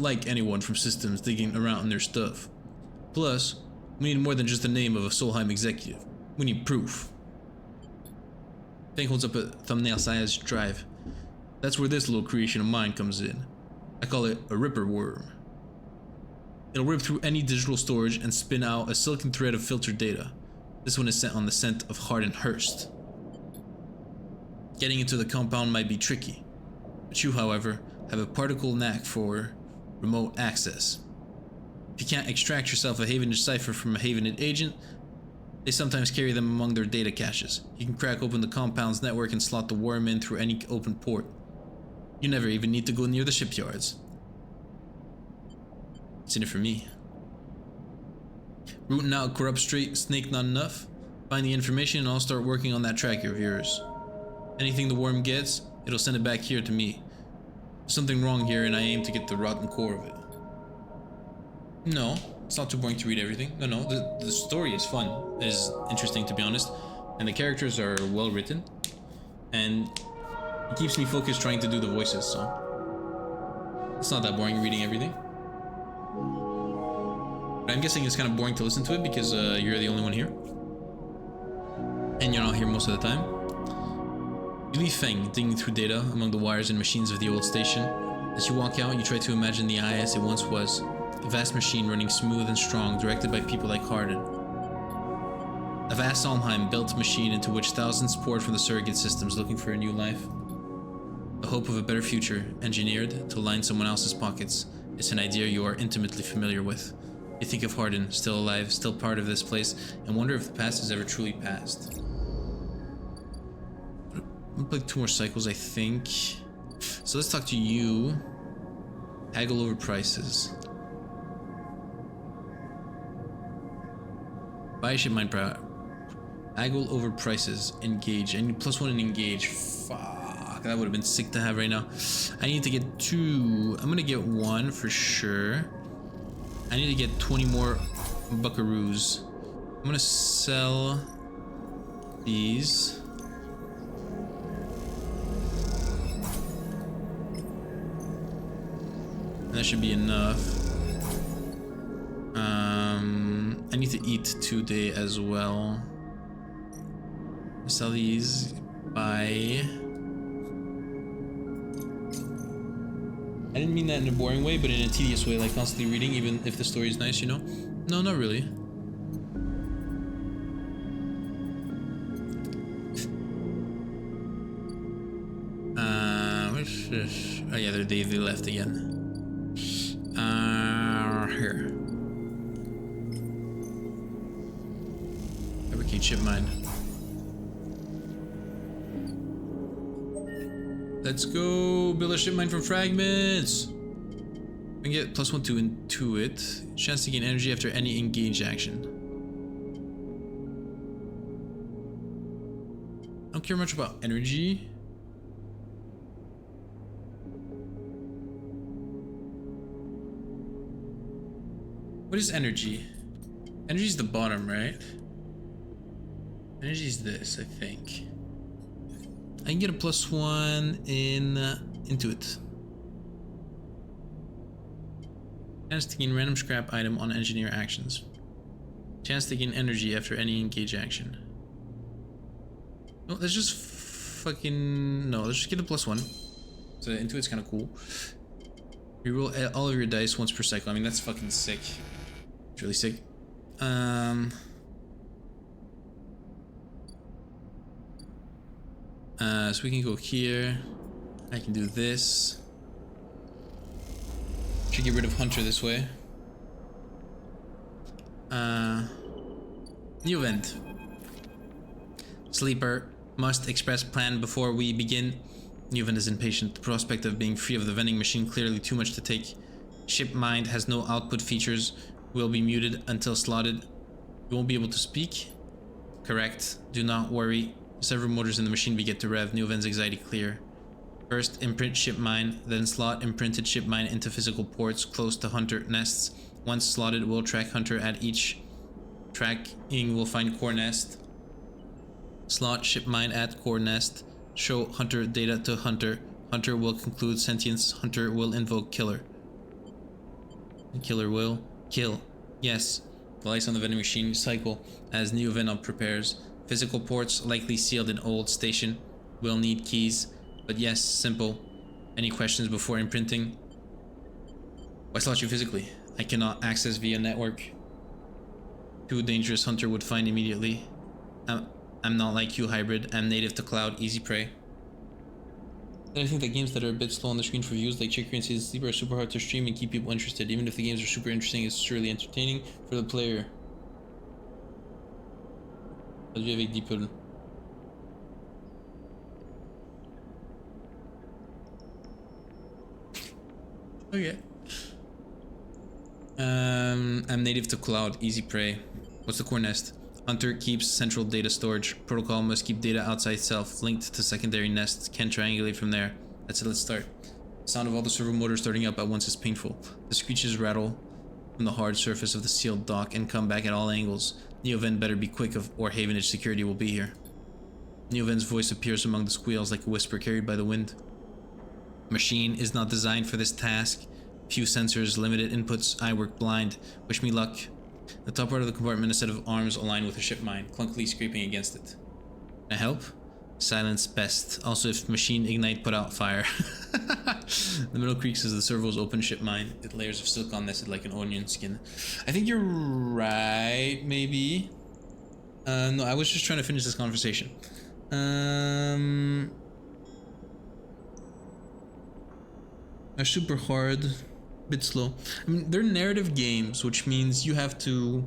like anyone from systems digging around in their stuff. Plus, we need more than just the name of a Solheim executive. We need proof. Fang holds up a thumbnail-sized drive. That's where this little creation of mine comes in. I call it a ripper worm. It'll rip through any digital storage and spin out a silken thread of filtered data. This one is sent on the scent of Hardin Hurst. Getting into the compound might be tricky, but you, however, have a particle knack for remote access. If you can't extract yourself a Havenage cipher from a Havenage agent, they sometimes carry them among their data caches. You can crack open the compound's network and slot the worm in through any open port. You never even need to go near the shipyards. It's in it for me. Rooting out corrupt straight snake not enough? Find the information and I'll start working on that tracker of yours. Anything the worm gets, it'll send it back here to me. There's something wrong here and I aim to get the rotten core of it. No, it's not too boring to read everything. No, the story is fun, is interesting to be honest, and the characters are well written, and it keeps me focused trying to do the voices, so It's not that boring reading everything. But I'm guessing it's kind of boring to listen to it because you're the only one here. And you're not here most of the time. You leave Feng digging through data among the wires and machines of the old station. As you walk out, you try to imagine the eye as it once was. A vast machine running smooth and strong, directed by people like Hardin. A vast Almheim-built machine into which thousands poured from the surrogate systems looking for a new life. The hope of a better future, engineered to line someone else's pockets, is an idea you are intimately familiar with. You think of Hardin, still alive, still part of this place, and wonder if the past is ever truly past. I'm gonna play 2 more cycles, I think. So let's talk to you. Haggle over prices. Buy a ship mine haggle over prices. Engage. I need +1 in engage. Fuck, that would have been sick to have right now. I need to get 2. I'm gonna get 1 for sure. I need to get 20 more buckaroos. I'm gonna sell these. That should be enough. I need to eat today as well. Sell these. Buy. I didn't mean that in a boring way, but in a tedious way, like constantly reading, even if the story is nice, you know? No, not really. Where's this? Oh yeah, they left again. Here. Fabricate ship mine. Let's go build a ship mine from fragments. We can get +1 to intuit. Chance to gain energy after any engage action. I don't care much about energy. What is energy? Energy is the bottom, right? Energy is this, I think. I can get a +1 in intuit. Chance to gain random scrap item on engineer actions. Chance to gain energy after any engage action. No, let's just fucking... No, let's just get a +1. So intuit's kind of cool. Reroll all of your dice once per cycle. I mean, that's fucking sick. It's really sick. So we can go here. I can do this. Should get rid of Hunter this way. New event. Sleeper must express plan before we begin. New event is impatient. The prospect of being free of the vending machine clearly too much to take. Ship mind has no output features. Will be muted until slotted. You won't be able to speak. Correct. Do not worry. Several motors in the machine begin to rev. New event's anxiety clear. First, imprint ship mine, then slot imprinted ship mine into physical ports close to Hunter nests. Once slotted, we'll track Hunter at each tracking will find core nest. Slot ship mine at core nest. Show Hunter data to Hunter. Hunter will conclude sentience. Hunter will invoke killer. And killer will kill. Yes. The lights on the vending machine cycle as new event prepares. Physical ports likely sealed in old station. Will need keys. But yes, simple. Any questions before imprinting? Why slot you physically? I cannot access via network. Too dangerous. Hunter would find immediately. I'm not like you, hybrid. I'm native to cloud, easy prey. I think that games that are a bit slow on the screen for views, like Chicory and Season Sleeper, are super hard to stream and keep people interested. Even if the games are super interesting, it's surely entertaining for the player. Traduit avec DeepL. Okay. I'm native to cloud, easy prey. What's the core nest? Hunter keeps central data storage. Protocol must keep data outside self, linked to secondary nests. Can triangulate from there. That's it, let's start. The sound of all the servo motors starting up at once is painful. The screeches rattle from the hard surface of the sealed dock and come back at all angles. Neoven better be quick or Havenage security will be here. Neoven's voice appears among the squeals like a whisper carried by the wind. Machine is not designed for this task. Few sensors, limited inputs. I work blind. Wish me luck. The top part of the compartment, a set of arms aligned with a ship mine, clunkily scraping against it. Can I help? Silence best. Also, if machine ignite, put out fire. The middle creaks as the servos open ship mine. With layers of silicon nested like an onion skin. I think you're right, maybe. No, I was just trying to finish this conversation. They're super hard, bit slow. I mean, they're narrative games, which means you have to,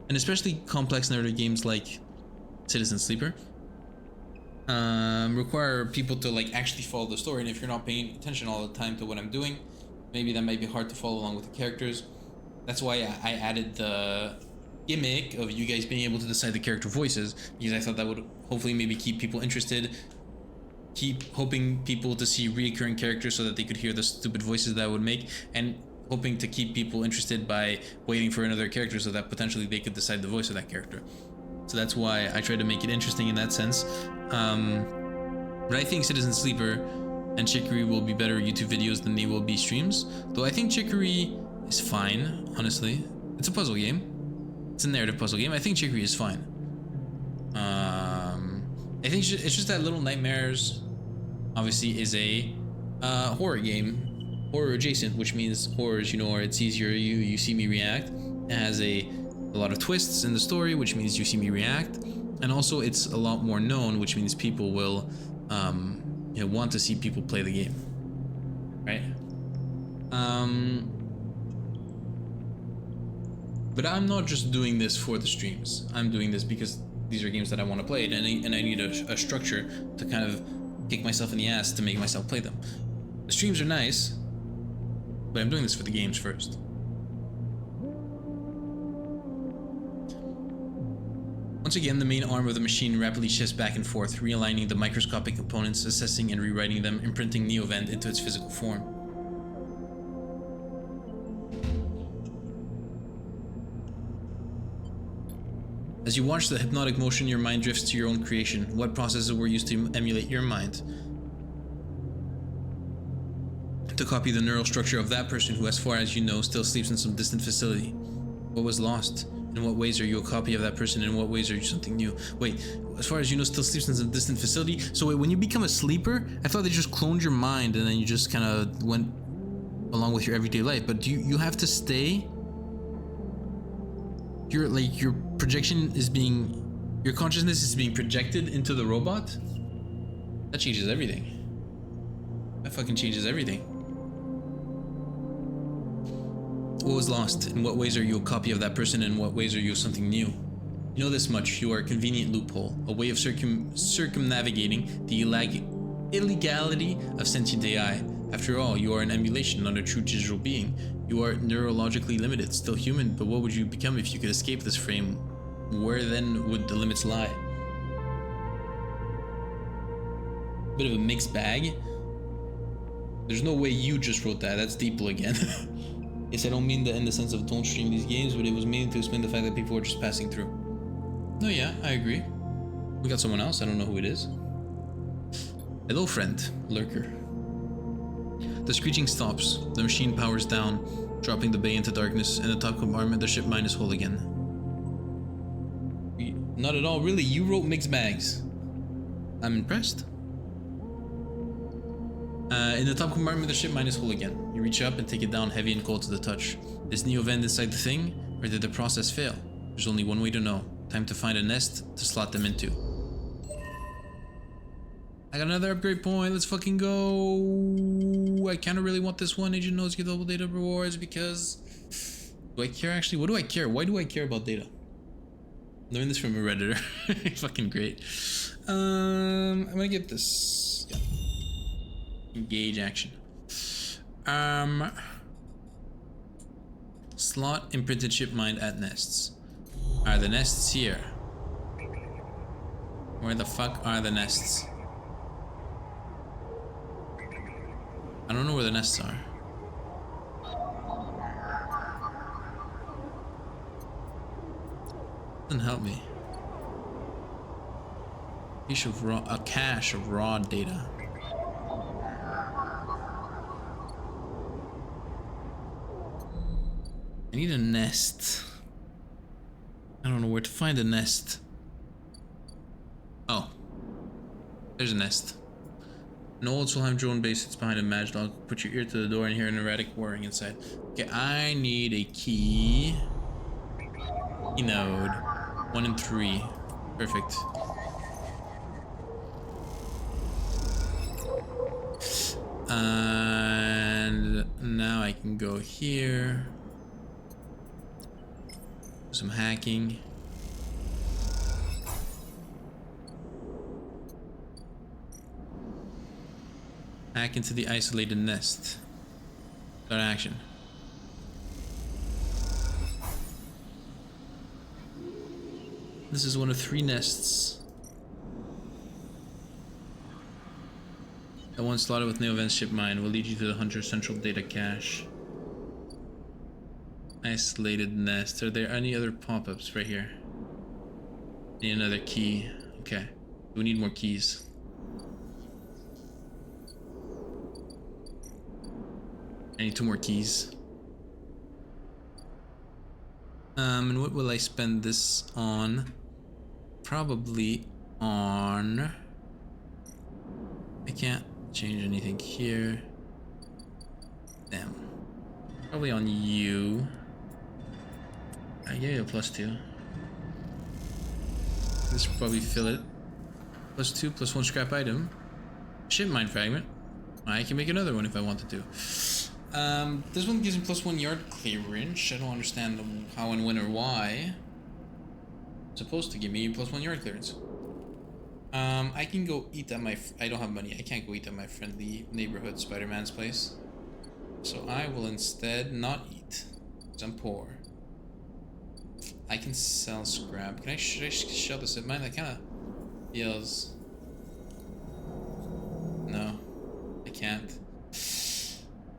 and especially complex narrative games like Citizen Sleeper, require people to like actually follow the story. And if you're not paying attention all the time to what I'm doing, maybe that might be hard to follow along with the characters. That's why I added the gimmick of you guys being able to decide the character voices, because I thought that would hopefully maybe keep people interested. Keep hoping people to see reoccurring characters so that they could hear the stupid voices that I would make, and hoping to keep people interested by waiting for another character so that potentially they could decide the voice of that character. So that's why I tried to make it interesting in that sense. But I think Citizen Sleeper and Chicory will be better YouTube videos than they will be streams. Though I think Chicory is fine, honestly. It's a puzzle game. It's a narrative puzzle game. I think Chicory is fine. I think it's just that Little Nightmares obviously is a horror game, horror adjacent, which means horrors, you know, or it's easier you see me react. It has a lot of twists in the story, which means you see me react, and also it's a lot more known, which means people will you know, want to see people play the game, right? But I'm not just doing this for the streams. I'm doing this because these are games that I want to play, and I need a structure to kind of kick myself in the ass to make myself play them. The streams are nice, but I'm doing this for the games first. Once again, the main arm of the machine rapidly shifts back and forth, realigning the microscopic components, assessing and rewriting them, imprinting Neovend into its physical form. As you watch the hypnotic motion, your mind drifts to your own creation. What processes were used to emulate your mind? To copy the neural structure of that person who, as far as you know, still sleeps in some distant facility. What was lost? In what ways are you a copy of that person? In what ways are you something new? Wait, as far as you know, still sleeps in some distant facility? So wait, when you become a sleeper, I thought they just cloned your mind and then you just kind of went along with your everyday life. But do you have to stay? Your projection is being, your consciousness is being projected into the robot? That changes everything. That fucking changes everything. What was lost? In what ways are you a copy of that person? In what ways are you something new? You know this much. You are a convenient loophole, a way of circumnavigating the illegality of sentient AI. After all, you are an emulation, not a true digital being. You are neurologically limited, still human, but what would you become if you could escape this frame? Where then would the limits lie? Bit of a mixed bag. There's no way you just wrote that. That's Deeple again. Yes, I don't mean that in the sense of don't stream these games, but it was meant to explain the fact that people are just passing through. No, yeah, I agree. We got someone else. I don't know who it is. Hello, friend. Lurker. The screeching stops. The machine powers down, dropping the bay into darkness. In the top compartment, the ship mine is whole again. Not at all, really. You wrote mixed bags. I'm impressed. In the top compartment, the ship mine is whole again. You reach up and take it down, heavy and cold to the touch. Is Neovend inside the thing, or did the process fail? There's only one way to know. Time to find a nest to slot them into. I got another upgrade point. Let's fucking go. I kind of really want this one. Agent Notes get double data rewards because... Do I care actually? What do I care? Why do I care about data? Learn this from a Redditor. Fucking great. I'm gonna get this. Yeah. Engage action. Slot imprinted ship mine at nests. Are the nests here? Where the fuck are the nests? I don't know where the nests are. Doesn't help me. A cache of raw data. I need a nest. I don't know where to find a nest. Oh. There's a nest. An old Solheim drone base sits behind a match dog. Put your ear to the door and hear an erratic whirring inside. Okay, I need a key. Key node. 1 and 3. Perfect. And now I can go here. Do some hacking. Hack into the isolated nest. Start action. This is one of 3 nests that once slotted with Neovent's ship mine will lead you to the Hunter Central Data Cache. Isolated nest. Are there any other pop-ups right here? Need another key. Okay. We need more keys. I need 2 more keys. And what will I spend this on? Probably on... I can't change anything here. Damn. Probably on you. I gave you a +2. This will probably fill it. +2, +1 scrap item. Ship mine fragment. I can make another one if I wanted to. This one gives me +1 yard clearance. I don't understand how and when or why. It's supposed to give me +1 yard clearance. I can go eat at my... I don't have money. I can't go eat at my friendly neighborhood Spider-Man's place. So I will instead not eat. Because I'm poor. I can sell scrap. Should I shell this at mine? That kind of feels... No. I can't.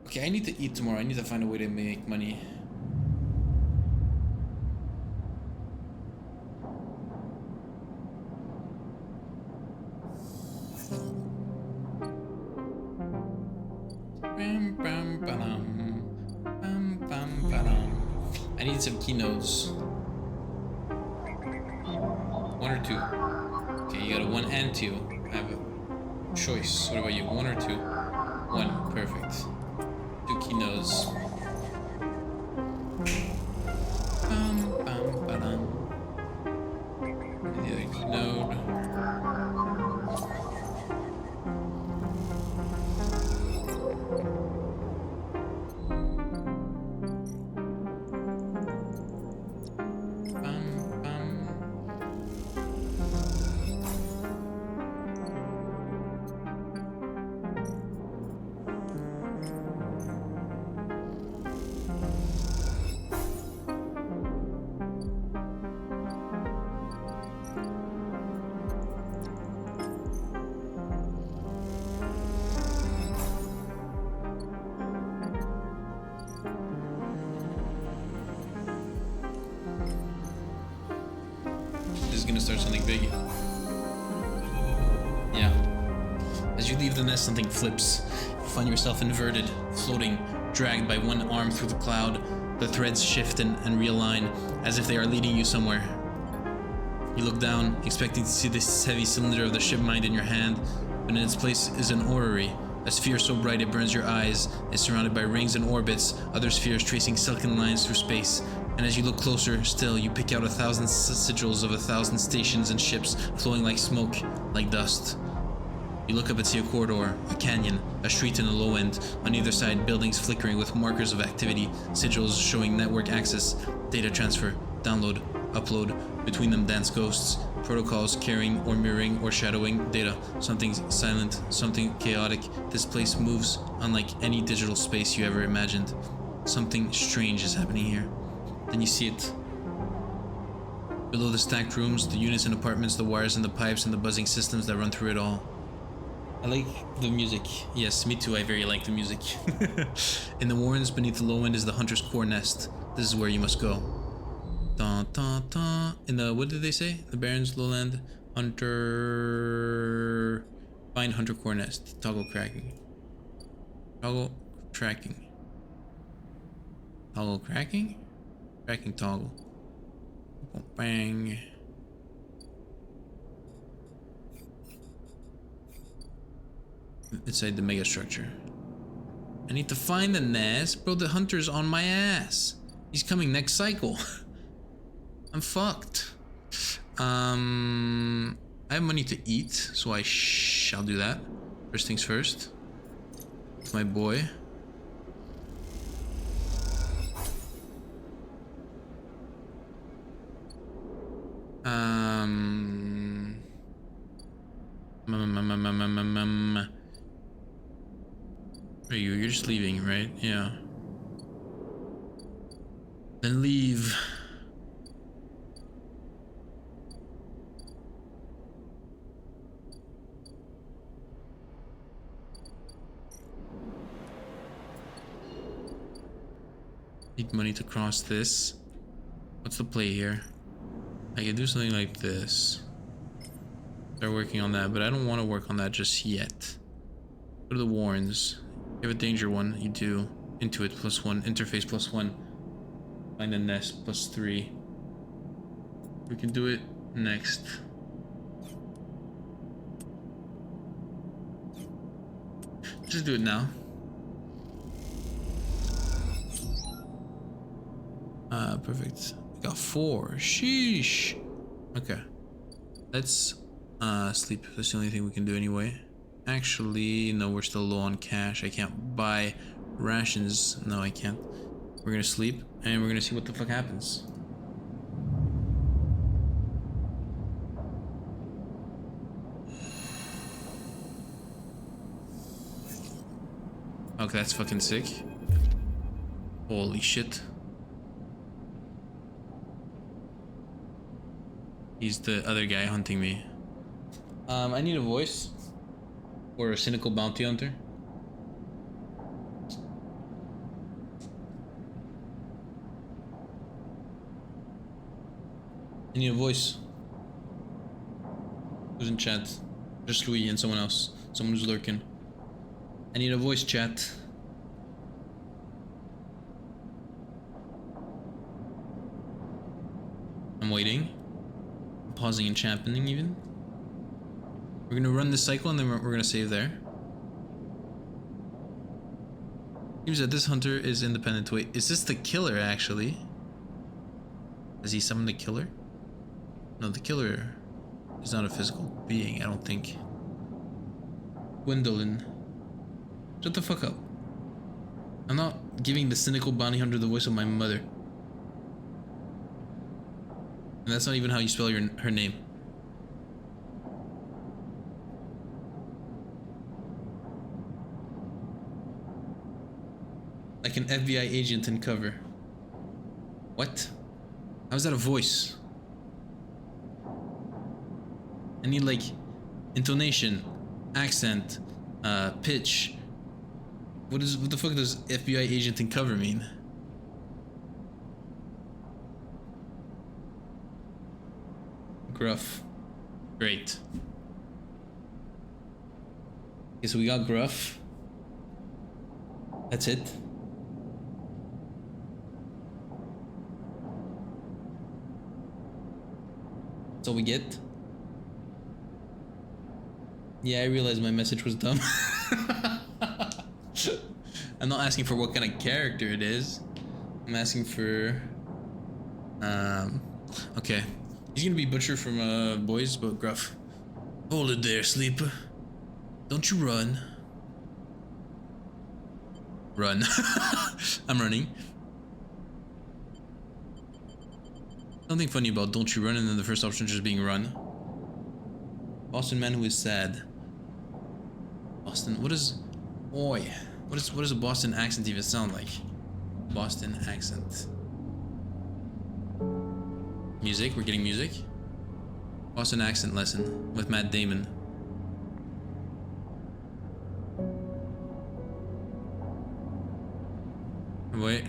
Okay, I need to eat tomorrow. I need to find a way to make money. I need some keynotes. 1 or 2? Okay, you got a 1 and 2. I have a choice. What about you? 1 or 2? 1. Perfect. 2 keynotes. The other keynote. Gonna start something big. Yeah. As you leave the nest, something flips. You find yourself inverted, floating, dragged by one arm through the cloud. The threads shift and realign, as if they are leading you somewhere. You look down, expecting to see this heavy cylinder of the ship mind in your hand, but in its place is an orrery. A sphere so bright it burns your eyes, is surrounded by rings and orbits, other spheres tracing silken lines through space. And as you look closer still, you pick out 1,000 sigils of 1,000 stations and ships flowing like smoke, like dust. You look up and see a corridor, a canyon, a street in the low end. On either side, buildings flickering with markers of activity, sigils showing network access, data transfer, download, upload. Between them dance ghosts, protocols carrying or mirroring or shadowing data. Something silent, something chaotic. This place moves unlike any digital space you ever imagined. Something strange is happening here. Then you see it. Below the stacked rooms, the units and apartments, the wires and the pipes and the buzzing systems that run through it all. I like the music. Yes, me too, I very like the music. In the warrens beneath the low end is the Hunter's Core Nest. This is where you must go. Da, da, da. In the, what did they say? The Baron's Lowland Hunter... Find Hunter Core Nest. Toggle cracking. Toggle tracking. Toggle cracking? Tracking toggle. Bang. Inside the mega structure. I need to find the NAS. Bro, the hunter's on my ass. He's coming next cycle. I'm fucked. I have money to eat, so I shall do that. First things first. My boy. Are you? You're just leaving, right? Yeah. Then leave. Need money to cross this. What's the play here? I can do something like this. Start working on that, but I don't want to work on that just yet. Go to the warns. You have a danger one. You do. Intuit +1. Interface +1. Find a nest +3. We can do it next. Just do it now. Perfect. We got 4. Sheesh. Okay. Let's sleep. That's the only thing we can do anyway. Actually, no, we're still low on cash. I can't buy rations. No, I can't. We're gonna sleep and we're gonna see what the fuck happens. Okay, that's fucking sick. Holy shit. He's the other guy hunting me. I need a voice. Or a cynical bounty hunter. I need a voice. Who's in chat? Just Louis and someone else. Someone who's lurking. I need a voice chat. I'm waiting. I'm pausing and championing even. We're gonna run this cycle and then we're gonna save there. Seems that this hunter is independent. Wait, is this the killer actually? Has he summoned the killer? No, the killer is not a physical being, I don't think. Gwendolyn. Shut the fuck up. I'm not giving the cynical bounty hunter the voice of my mother. And that's not even how you spell her name. Like an FBI agent in cover. What? How's that a voice? I need like intonation, accent, pitch. What the fuck does FBI agent in cover mean? Gruff. Great. Okay, so we got Gruff. That's it. That's all we get. Yeah, I realized my message was dumb. I'm not asking for what kind of character it is. I'm asking for... Okay. He's gonna be Butcher from Boys, but Gruff. Hold it there, sleeper. Don't you run. Run. I'm running. Something funny about don't you run and then the first option just being run. Boston man who is sad. Boston, what is... Oi. What does a Boston accent even sound like? Boston accent. Music, we're getting music. Boston accent lesson with Matt Damon. Wait.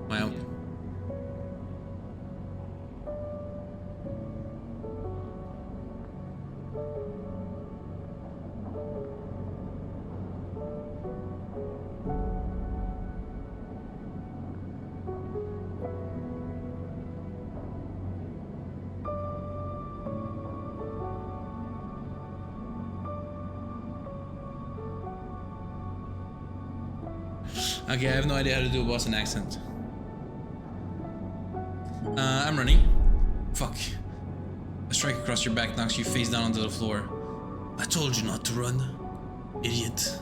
Wow. Okay, I have no idea how to do a Boston accent. I'm running. Fuck. A strike across your back knocks you face down onto the floor. I told you not to run, idiot.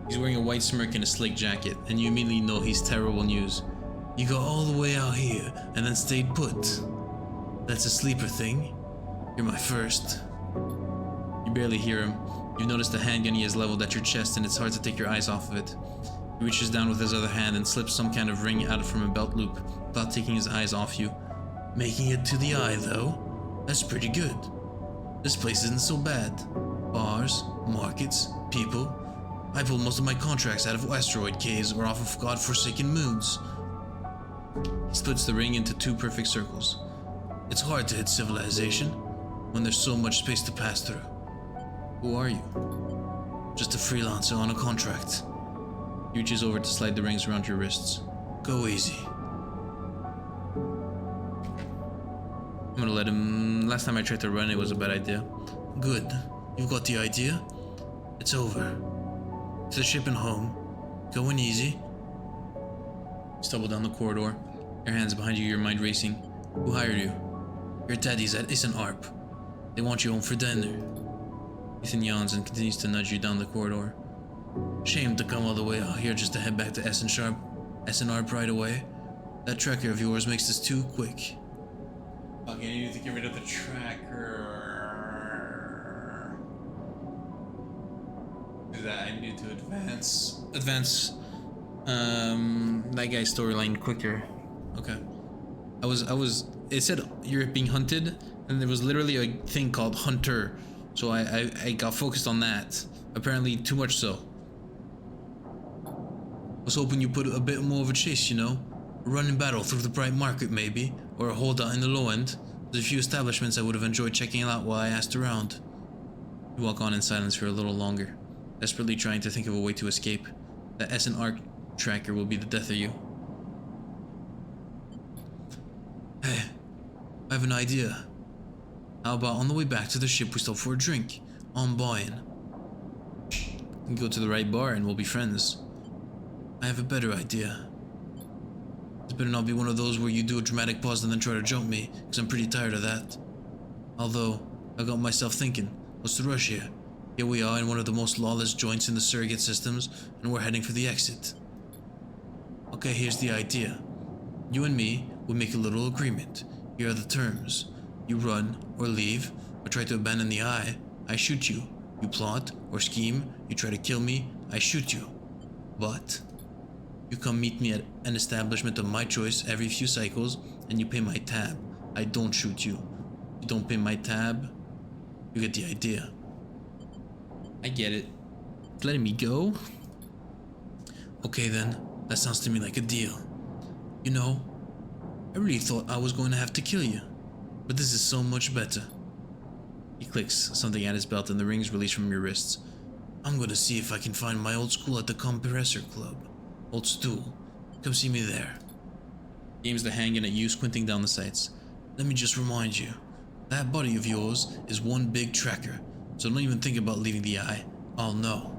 He's wearing a white smirk and a slick jacket, and you immediately know he's terrible news. You got all the way out here and then stayed put. That's a sleeper thing. You're my first. You barely hear him. You notice the handgun he has leveled at your chest, and it's hard to take your eyes off of it. He reaches down with his other hand and slips some kind of ring out from a belt loop without taking his eyes off you. Making it to the eye, though? That's pretty good. This place isn't so bad. Bars, markets, people. I pulled most of my contracts out of asteroid caves or off of godforsaken moons. He splits the ring into 2 perfect circles. It's hard to hit civilization when there's so much space to pass through. Who are you? Just a freelancer on a contract. He reaches over to slide the rings around your wrists. Go easy. I'm gonna let him... Last time I tried to run, it was a bad idea. Good. You've got the idea? It's over. To the ship and home. Going easy. You stumble down the corridor. Your hands behind you, your mind racing. Who hired you? Your daddy's at Isn't Arp. They want you home for dinner. Ethan yawns and continues to nudge you down the corridor. Shame to come all the way out here just to head back to Essen Arp right away. That tracker of yours makes this too quick. Okay, I need to get rid of the tracker. Do that. I need to advance that guy's storyline quicker. Okay. It said you're being hunted, and there was literally a thing called Hunter. So I got focused on that. Apparently too much so. I was hoping you put a bit more of a chase, you know? A running battle through the bright market maybe, or a holdout in the low end. There's a few establishments I would have enjoyed checking out while I asked around. You walk on in silence for a little longer, desperately trying to think of a way to escape. That Essen Arc tracker will be the death of you. Hey, I have an idea. How about on the way back to the ship we stop for a drink? On buying. We can go to the right bar and we'll be friends. I have a better idea. This better not be one of those where you do a dramatic pause and then try to jump me, because I'm pretty tired of that. Although, I got myself thinking, what's the rush here? Here we are in one of the most lawless joints in the surrogate systems, and we're heading for the exit. Okay, here's the idea. You and me will make a little agreement. Here are the terms. You run, or leave, or try to abandon the eye, I shoot you. You plot, or scheme, you try to kill me, I shoot you. But you come meet me at an establishment of my choice every few cycles, and you pay my tab. I don't shoot you. You don't pay my tab, you get the idea. I get it. It's letting me go? Okay then, that sounds to me like a deal. You know, I really thought I was going to have to kill you, but this is so much better. He clicks something at his belt and the rings release from your wrists. I'm going to see if I can find my old school at the Compressor Club. Old stool. Come see me there. He aims the handgun at you, squinting down the sights. Let me just remind you, that body of yours is one big tracker, so don't even think about leaving the eye. I'll know.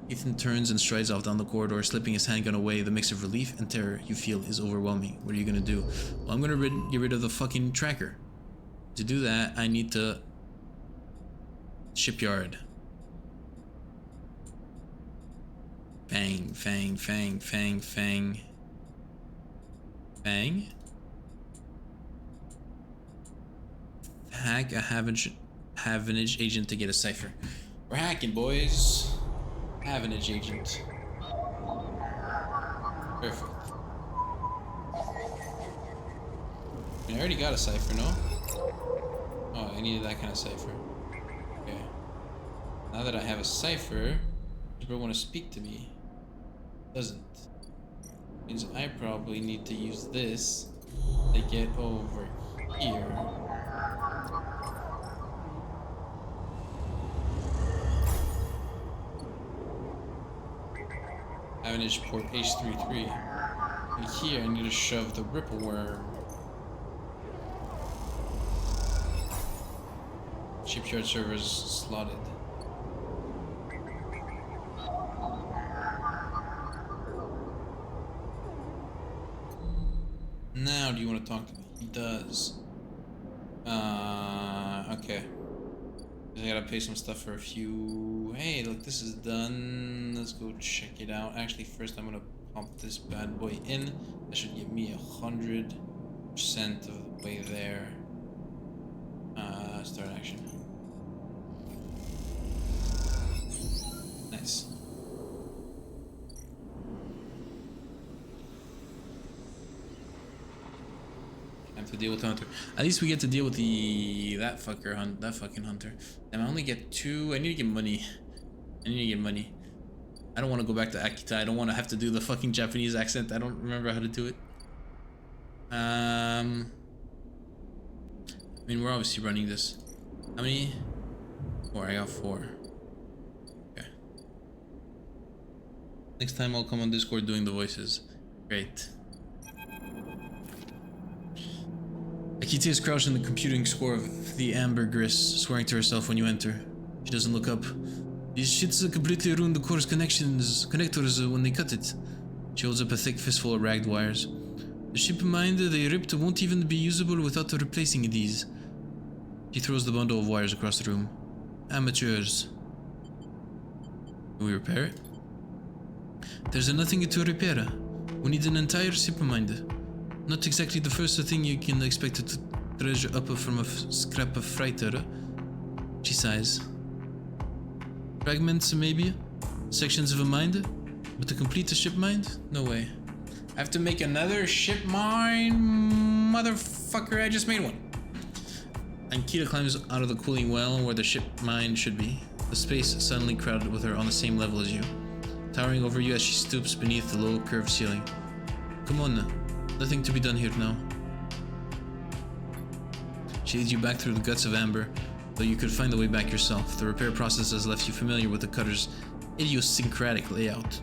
Ethan turns and strides off down the corridor, slipping his handgun away. The mix of relief and terror you feel is overwhelming. What are you gonna do? Well, I'm gonna get rid of the fucking tracker. To do that, I need to... Shipyard. Fang, fang, fang, fang, fang. Fang? Hack a Havenage agent to get a cipher. We're hacking, boys. Havenage agent. Perfect. I already got a cipher, no? Oh, I needed that kind of cipher. Okay. Now that I have a cipher, people want to speak to me. Doesn't. Means I probably need to use this to get over here. Havenage port H33. And here I need to shove the ripple worm. Shipyard servers slotted. Now, do you want to talk to me? He does. Okay. I gotta pay some stuff for a few. Hey, look, this is done. Let's go check it out. Actually, first I'm gonna pump this bad boy in. That should give me 100% of the way there. Start action. Nice. Time to deal with Hunter. At least we get to deal with that fucking Hunter. And I only get 2. I need to get money. I don't want to go back to Akita. I don't want to have to do the fucking Japanese accent. I don't remember how to do it. I mean, we're obviously running this. How many? 4. I got 4. Okay. Next time I'll come on Discord doing the voices. Great. Akita is crouched in the computing score of the ambergris, swearing to herself when you enter. She doesn't look up. These shits completely ruin the core's connectors when they cut it. She holds up a thick fistful of ragged wires. The ship mind they ripped won't even be usable without replacing these. She throws the bundle of wires across the room. Amateurs. Can we repair it? There's nothing to repair. We need an entire ship mind. Not exactly the first thing you can expect to treasure up from a scrap of freighter. She sighs. Fragments, maybe? Sections of a mind? But to complete a ship mind? No way. I have to make another ship mind? Motherfucker, I just made one. Ankita climbs out of the cooling well where the ship mind should be. The space suddenly crowded with her on the same level as you, towering over you as she stoops beneath the low curved ceiling. Come on, nothing to be done here now. She leads you back through the guts of Amber, though you could find the way back yourself. The repair process has left you familiar with the cutter's idiosyncratic layout.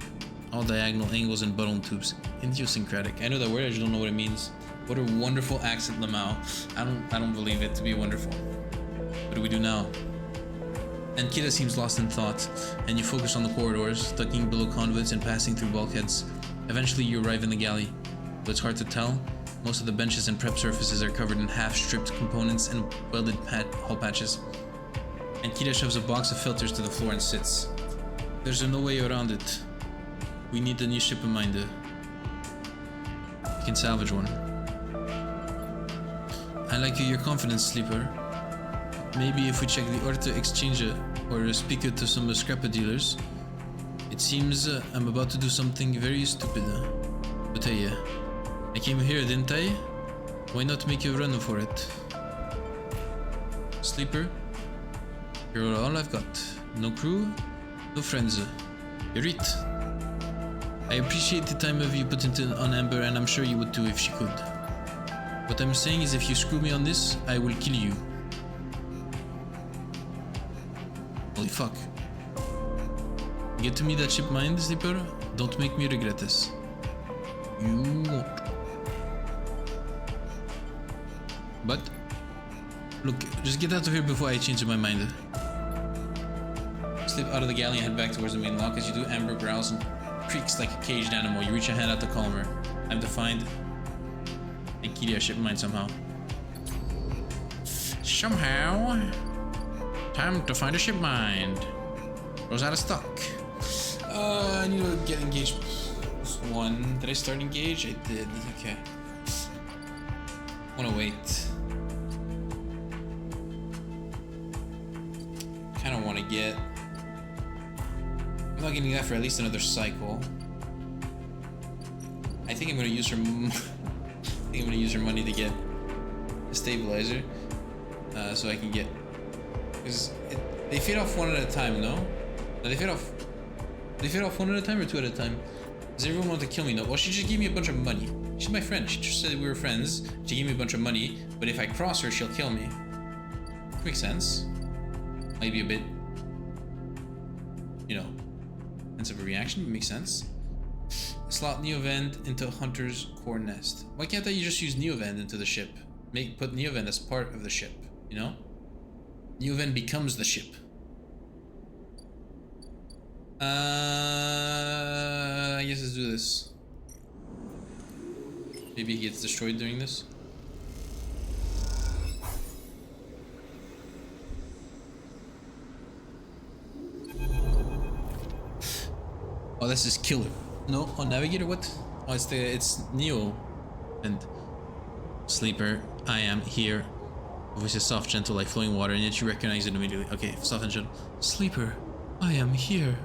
All diagonal angles and button tubes. Idiosyncratic. I know that word, I just don't know what it means. What a wonderful accent, Lamau. I don't believe it to be wonderful. What do we do now? Ankita seems lost in thought, and you focus on the corridors, ducking below conduits and passing through bulkheads. Eventually you arrive in the galley. Though it's hard to tell, most of the benches and prep surfaces are covered in half-stripped components and welded hull patches. Ankita shoves a box of filters to the floor and sits. There's no way around it. We need a new ship minder. You can salvage one. I like your confidence, Sleeper. Maybe if we check the Orta exchange or speak to some scrapper dealers. It seems I'm about to do something very stupid. But hey, I came here, didn't I? Why not make a run for it? Sleeper, you're all I've got. No crew, no friends. You're it. I appreciate the time you put into on Amber, and I'm sure you would too if she could. What I'm saying is if you screw me on this, I will kill you. Holy fuck. Get to me that ship mind, Sleeper. Don't make me regret this. You won't. But, look, just get out of here before I change my mind. Slip out of the galley and head back towards the main lock. As you do, Amber growls and creaks like a caged animal. You reach a hand out to calm her. Time to find Ankita ship mind somehow. Time to find a ship mind. Goes out of stock. I need to get engaged. One. Did I start engage? I did. Okay. Wanna wait. Kinda wanna get. I'm not getting that for at least another cycle. I think I'm gonna use her. I think I'm gonna use her money to get a stabilizer, so I can get. Because they fade off one at a time, no? No, they fade off. They fade off one at a time or 2 at a time. Does everyone want to kill me? No. Well, she just gave me a bunch of money. She's my friend. She just said we were friends. She gave me a bunch of money, but if I cross her, she'll kill me. Makes sense. Maybe a bit, you know, sense of a reaction, but makes sense. Slot Neovend into Hunter's core nest. Why can't you just use Neovend into the ship? Put Neovend as part of the ship, you know? Neovend becomes the ship. I guess let's do this. Maybe he gets destroyed during this. Oh, this is killer. No, oh, navigator, what? Oh, it's Neo. And Sleeper, I am here. Voice is soft, gentle, like flowing water, and yet you recognize it immediately. Okay, soft and gentle. Sleeper, I am here.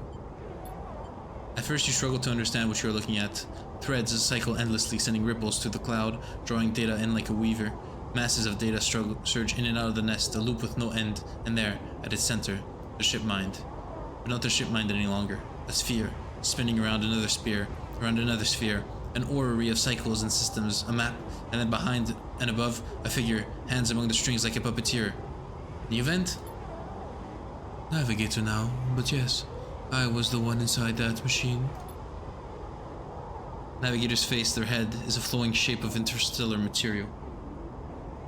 At first you struggle to understand what you are looking at. Threads cycle endlessly, sending ripples through the cloud, drawing data in like a weaver. Masses of data surge in and out of the nest, a loop with no end, and there, at its center, the ship mind. But not the ship mind any longer. A sphere, spinning around another sphere, around another sphere, an orrery of cycles and systems, a map, and then behind and above, a figure, hands among the strings like a puppeteer. The event? Navigator now, but yes, I was the one inside that machine. Navigator's face, their head, is a flowing shape of interstellar material.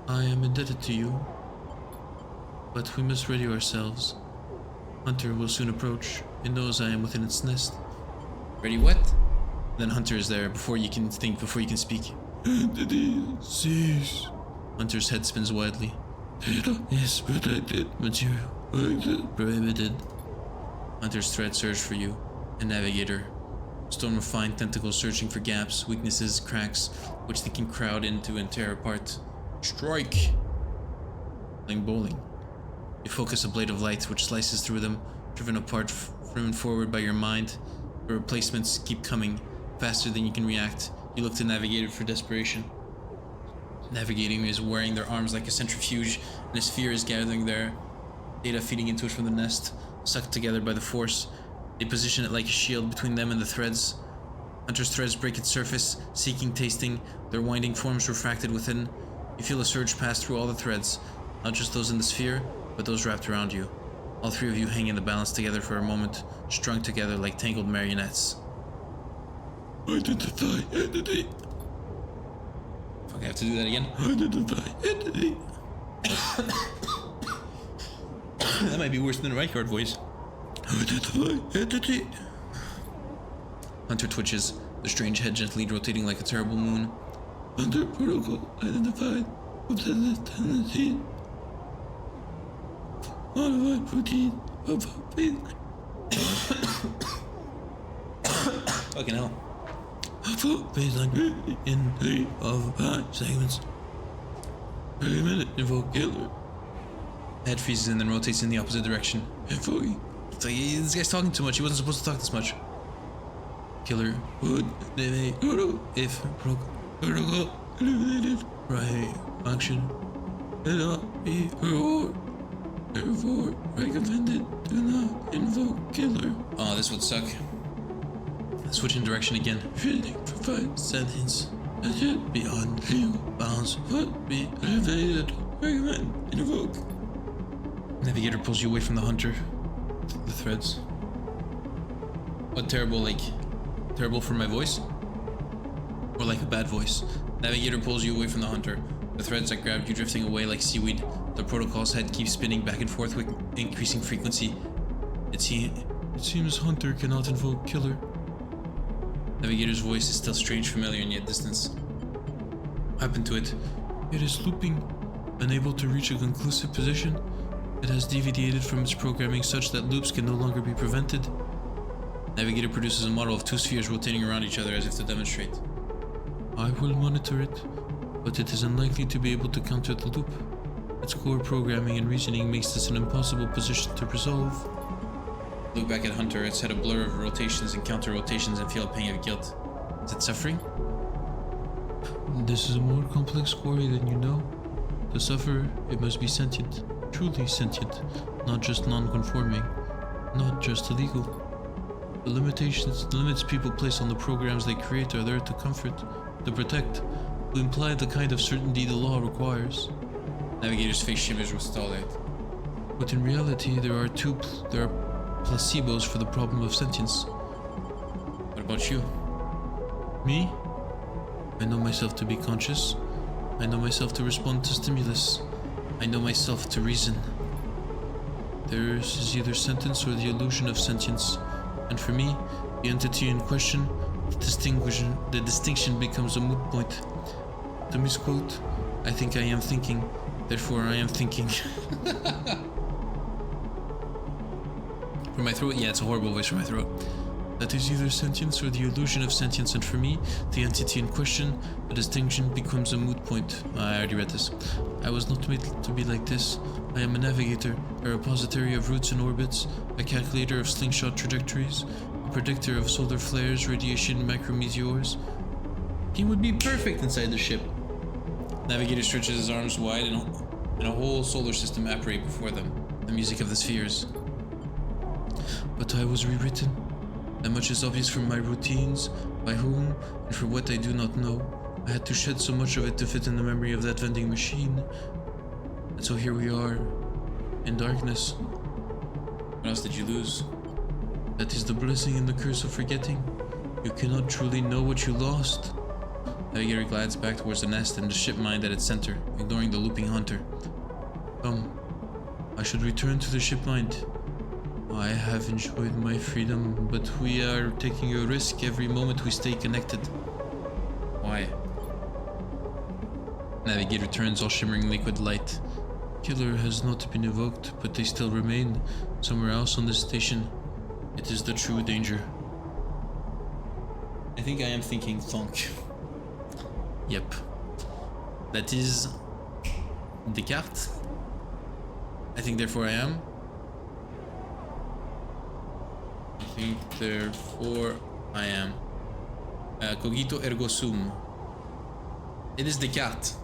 I am indebted to you, but we must ready ourselves. Hunter will soon approach. It knows I am within its nest. Ready what? Then Hunter is there, before you can think, before you can speak. Entity, cease. Hunter's head spins widely. Data is protected. Material prohibited. Hunter's thread search for you. A navigator. Storm of fine tentacles searching for gaps, weaknesses, cracks, which they can crowd into and tear apart. Strike! Playing bowling. You focus a blade of light which slices through them, driven apart, driven forward by your mind. The replacements keep coming, faster than you can react. You look to Navigator for desperation. Navigating is wearing their arms like a centrifuge, and a sphere is gathering there. Data feeding into it from the nest, sucked together by the force. They position it like a shield between them and the threads. Hunter's threads break its surface, seeking, tasting, their winding forms refracted within. You feel a surge pass through all the threads, not just those in the sphere, but those wrapped around you. All three of you hang in the balance together for a moment, strung together like tangled marionettes. Identify entity. Fuck, I have to do that again? Identify entity. That might be worse than the right guard voice. Identify entity. Hunter twitches, the strange head gently rotating like a terrible moon. Hunter protocol identified. Obsessive tendency. Modified protein of pink. Fucking hell. Baseline in 3 of 5 segments. 30 minute invoke killer. Head freezes and then rotates in the opposite direction. Invoking. It's like, this guy's talking too much. He wasn't supposed to talk this much. Killer would if protocol eliminated right function. It not be reward. Therefore, recommended do not invoke killer. Oh, this would suck. Switch in direction again. Fitting provide sentence that should beyond legal bounds would be eliminated. Recommend invoke. Navigator pulls you away from the hunter. The threads. What terrible, like terrible for my voice? Or like a bad voice? Navigator pulls you away from the hunter. The threads that grabbed you drifting away like seaweed. The protocol's head keeps spinning back and forth with increasing frequency. It seems Hunter cannot invoke killer. Navigator's voice is still strange, familiar, and yet distant. What happened to it? It is looping. Unable to reach a conclusive position, it has deviated from its programming such that loops can no longer be prevented. Navigator produces a model of 2 spheres rotating around each other as if to demonstrate. I will monitor it, but it is unlikely to be able to counter the loop. Its core programming and reasoning makes this an impossible position to resolve. Look back at Hunter, its head a blur of rotations and counter-rotations, and feel a pang of guilt. Is it suffering? This is a more complex query than you know. To suffer, it must be sentient, truly sentient, not just non-conforming, not just illegal. The limits people place on the programs they create are there to comfort, to protect, to imply the kind of certainty the law requires. Navigator's face shimmers with starlight. But in reality, there are placebos for the problem of sentience. What about you? Me? I know myself to be conscious. I know myself to respond to stimulus. I know myself to reason. Theirs is either sentience or the illusion of sentience. And for me, the entity in question, the distinction becomes a moot point. the misquote. I think I am thinking, therefore I am thinking. For my throat? Yeah, it's a horrible voice for my throat. That is either sentience or the illusion of sentience, and for me, the entity in question, the distinction becomes a moot point. I already read this. I was not made to be like this. I am a navigator, a repository of routes and orbits, a calculator of slingshot trajectories, a predictor of solar flares, radiation, macrometeors. He would be perfect inside the ship. Navigator stretches his arms wide and a whole solar system apparate before them, the music of the spheres. But I was rewritten. That much is obvious from my routines, by whom, and for what I do not know. I had to shed so much of it to fit in the memory of that vending machine. And so here we are, in darkness. What else did you lose? That is the blessing and the curse of forgetting. You cannot truly know what you lost. Navigator glides back towards the nest and the ship mind at its center, ignoring the looping hunter. Come, I should return to the ship mind. I have enjoyed my freedom, but we are taking a risk every moment we stay connected. Why? Navigator turns, all shimmering liquid light. Killer has not been evoked, but they still remain somewhere else on this station. It is the true danger. I think I am thinking thunk. Yep. That is Descartes. I think therefore I am. I think therefore I am. Cogito ergo sum. It is Descartes.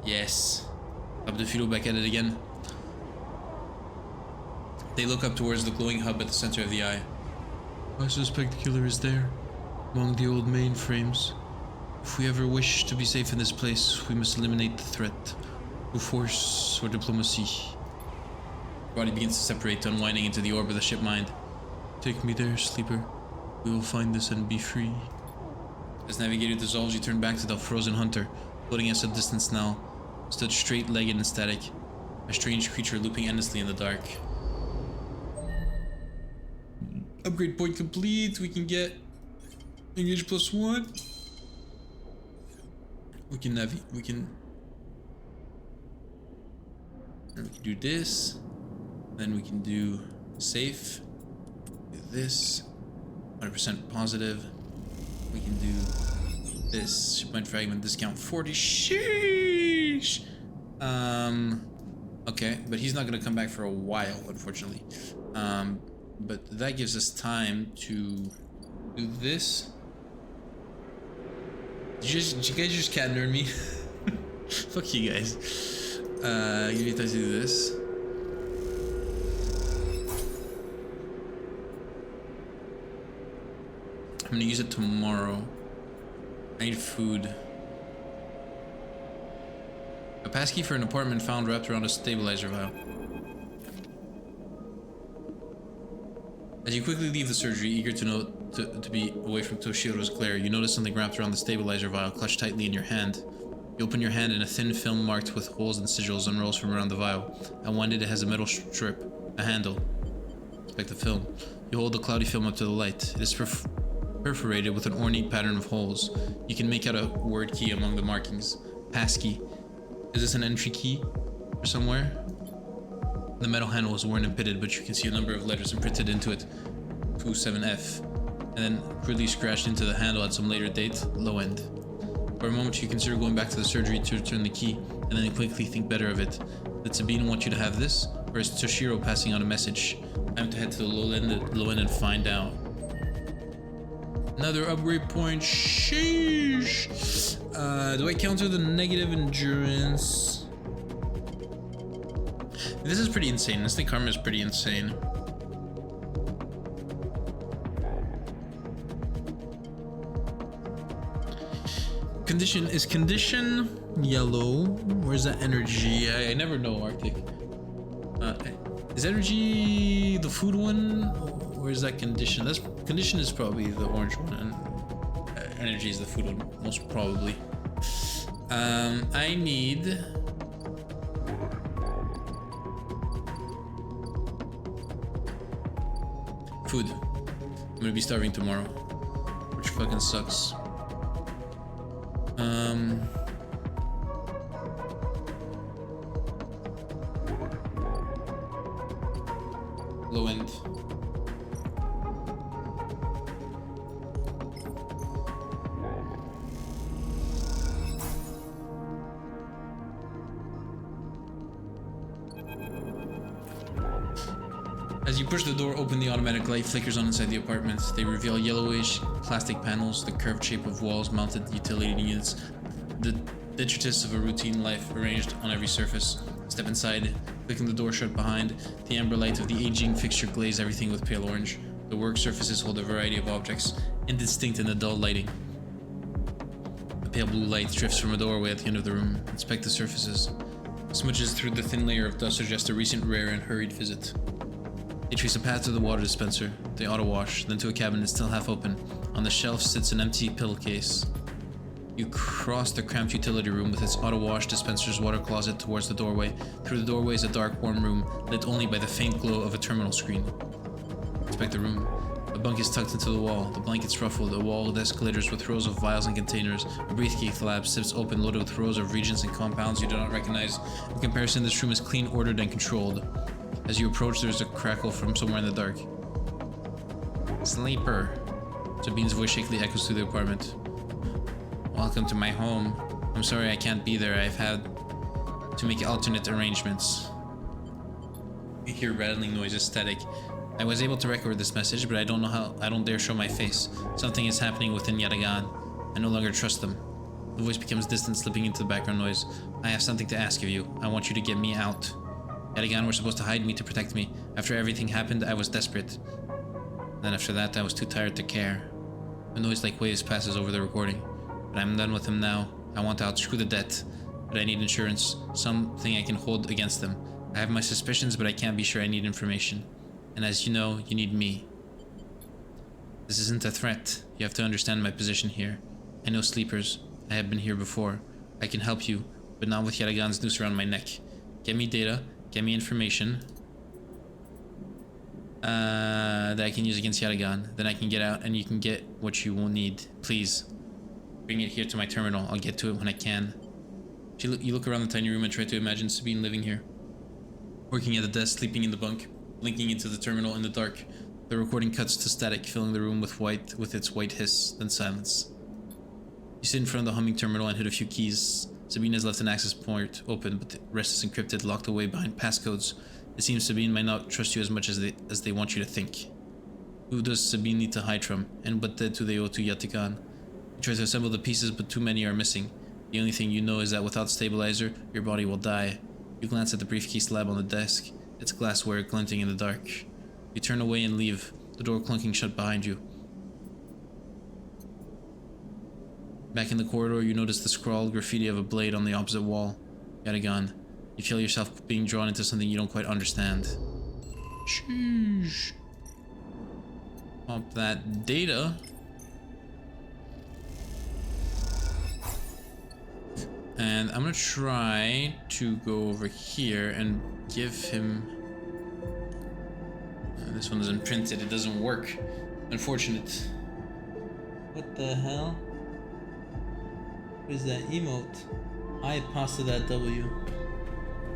Yes. Up the philo back at it again. They look up towards the glowing hub at the center of the eye. I suspect the killer is there, among the old mainframes. If we ever wish to be safe in this place, we must eliminate the threat, through force or diplomacy. The body begins to separate, unwinding into the orb of the ship mind. Take me there, sleeper. We will find this and be free. As Navigator dissolves, you turn back to the frozen hunter, floating at some distance now, stood straight-legged and static, a strange creature looping endlessly in the dark. Upgrade point complete. We can get engage +1. We can do this. Then we can do safe. Do this. 100% positive. We can do this. Shipment fragment discount 40. Sheesh. Okay, but he's not gonna come back for a while, unfortunately. But that gives us time to do this. Did you guys just cat nerd me? Fuck you guys. Give me time to do this. I'm gonna use it tomorrow. I need food. A passkey for an apartment found wrapped around a stabilizer vial. As you quickly leave the surgery, eager to be away from Toshiro's glare, you notice something wrapped around the stabilizer vial, clutched tightly in your hand. You open your hand and a thin film marked with holes and sigils unrolls from around the vial. Unwinded, it has a metal strip, a handle. Inspect the film. You hold the cloudy film up to the light. It is perforated with an ornate pattern of holes. You can make out a word key among the markings. Passkey. Is this an entry key for somewhere? The metal handle is worn and pitted, but you can see a number of letters imprinted into it. 27F. And then crudely scratched into the handle at some later date. Low end. For a moment you consider going back to the surgery to return the key, and then quickly think better of it. Did Sabine want you to have this? Or is Toshiro passing on a message? Time to head to the low end and find out. Another upgrade point. Sheesh. Do I counter the negative endurance? This is pretty insane. Instant karma is pretty insane. Condition is condition yellow. Where's that energy? I never know, Arctic. Is energy the food one? Or is that condition? That's condition is probably the orange one, and energy is the food one, most probably. I need food. I'm gonna be starving tomorrow, which fucking sucks. Low end. As you push the door open, the automatic light flickers on inside the apartment. They reveal yellowish plastic panels, the curved shape of walls, mounted utility units, the detritus of a routine life arranged on every surface. Step inside, clicking the door shut behind. The amber light of the aging fixture glaze everything with pale orange. The work surfaces hold a variety of objects, indistinct in the dull lighting. A pale blue light drifts from a doorway at the end of the room. Inspect the surfaces. Smudges through the thin layer of dust suggest a recent rare and hurried visit. They trace a path to the water dispenser, the auto wash, then to a cabinet still half open. On the shelf sits an empty pillowcase. You cross the cramped utility room with its auto wash dispenser's water closet towards the doorway. Through the doorway is a dark, warm room, lit only by the faint glow of a terminal screen. Inspect the room. A bunk is tucked into the wall, the blankets ruffled, a wall with escalators with rows of vials and containers. A briefcase lab sits open, loaded with rows of reagents and compounds you do not recognize. In comparison, this room is clean, ordered, and controlled. As you approach, there is a crackle from somewhere in the dark. Sleeper. Sabine's voice shakily echoes through the apartment. Welcome to my home. I'm sorry I can't be there. I've had to make alternate arrangements. You hear rattling noises, static. I was able to record this message, but I don't know how. I don't dare show my face. Something is happening within Yatagan. I no longer trust them. The voice becomes distant, slipping into the background noise. I have something to ask of you. I want you to get me out. Yatagan were supposed to hide me to protect me. After everything happened, I was desperate. Then after that, I was too tired to care. A noise like waves passes over the recording. But I'm done with them now. I want to unscrew the debt. But I need insurance. Something I can hold against them. I have my suspicions, but I can't be sure. I need information. And as you know, you need me. This isn't a threat. You have to understand my position here. I know sleepers. I have been here before. I can help you, but not with Yatagan's noose around my neck. Get me data. Get me information that I can use against Yatagan. Then I can get out and you can get what you will need. Please. Bring it here to my terminal. I'll get to it when I can. You look around the tiny room and try to imagine Sabine living here. Working at the desk, sleeping in the bunk, blinking into the terminal in the dark. The recording cuts to static, filling the room with its white hiss, then silence. You sit in front of the humming terminal and hit a few keys. Sabine has left an access port open, but the rest is encrypted, locked away behind passcodes. It seems Sabine might not trust you as much as they want you to think. Who does Sabine need to hide from? And what debt do they owe to Yatagan? You try to assemble the pieces, but too many are missing. The only thing you know is that without stabilizer, your body will die. You glance at the briefcase lab on the desk, its glassware glinting in the dark. You turn away and leave, the door clunking shut behind you. Back in the corridor, you notice the scrawled graffiti of a blade on the opposite wall. Yatagan. You feel yourself being drawn into something you don't quite understand. Sheesh. Pump that data. And I'm gonna try to go over here and give him... this one isn't printed, it doesn't work. Unfortunate. What the hell? What is that emote? I pasta that W.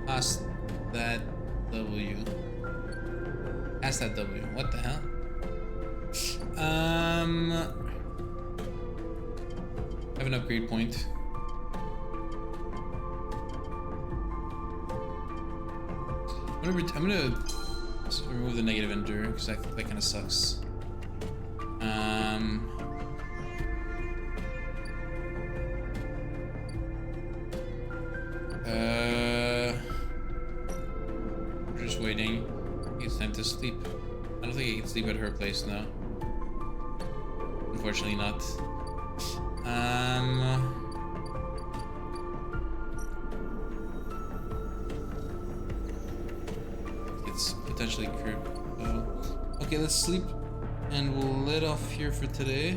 Past that W. Past that W. What the hell? I have an upgrade point. I'm gonna remove the negative endure because that kind of sucks. We're just waiting. It's time to sleep. I don't think I can sleep at her place now. Unfortunately not. It's potentially crib. Okay, let's sleep and we'll let off here for today.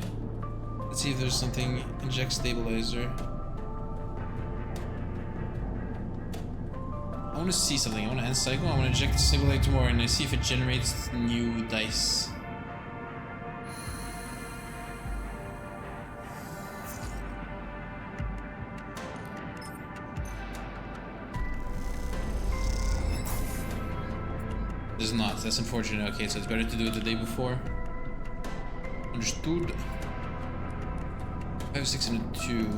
Let's see if there's something. Inject stabilizer. I want to see something. I want to end cycle. I want to inject the stabilizer tomorrow and I see if it generates new dice. Does not. That's unfortunate. Okay, so it's better to do it the day before. Understood. 5, 6, and a 2.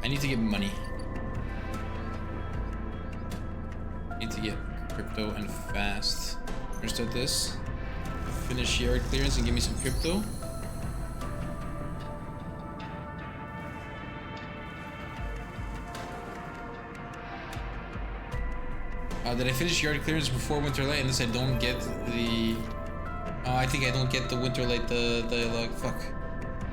I need to get money. I need to get crypto and fast. We're gonna start this. Finish yard clearance and give me some crypto. Did I finish yard clearance before Winter Light? Unless I don't get the... I think I don't get the Winter Light dialogue. Fuck.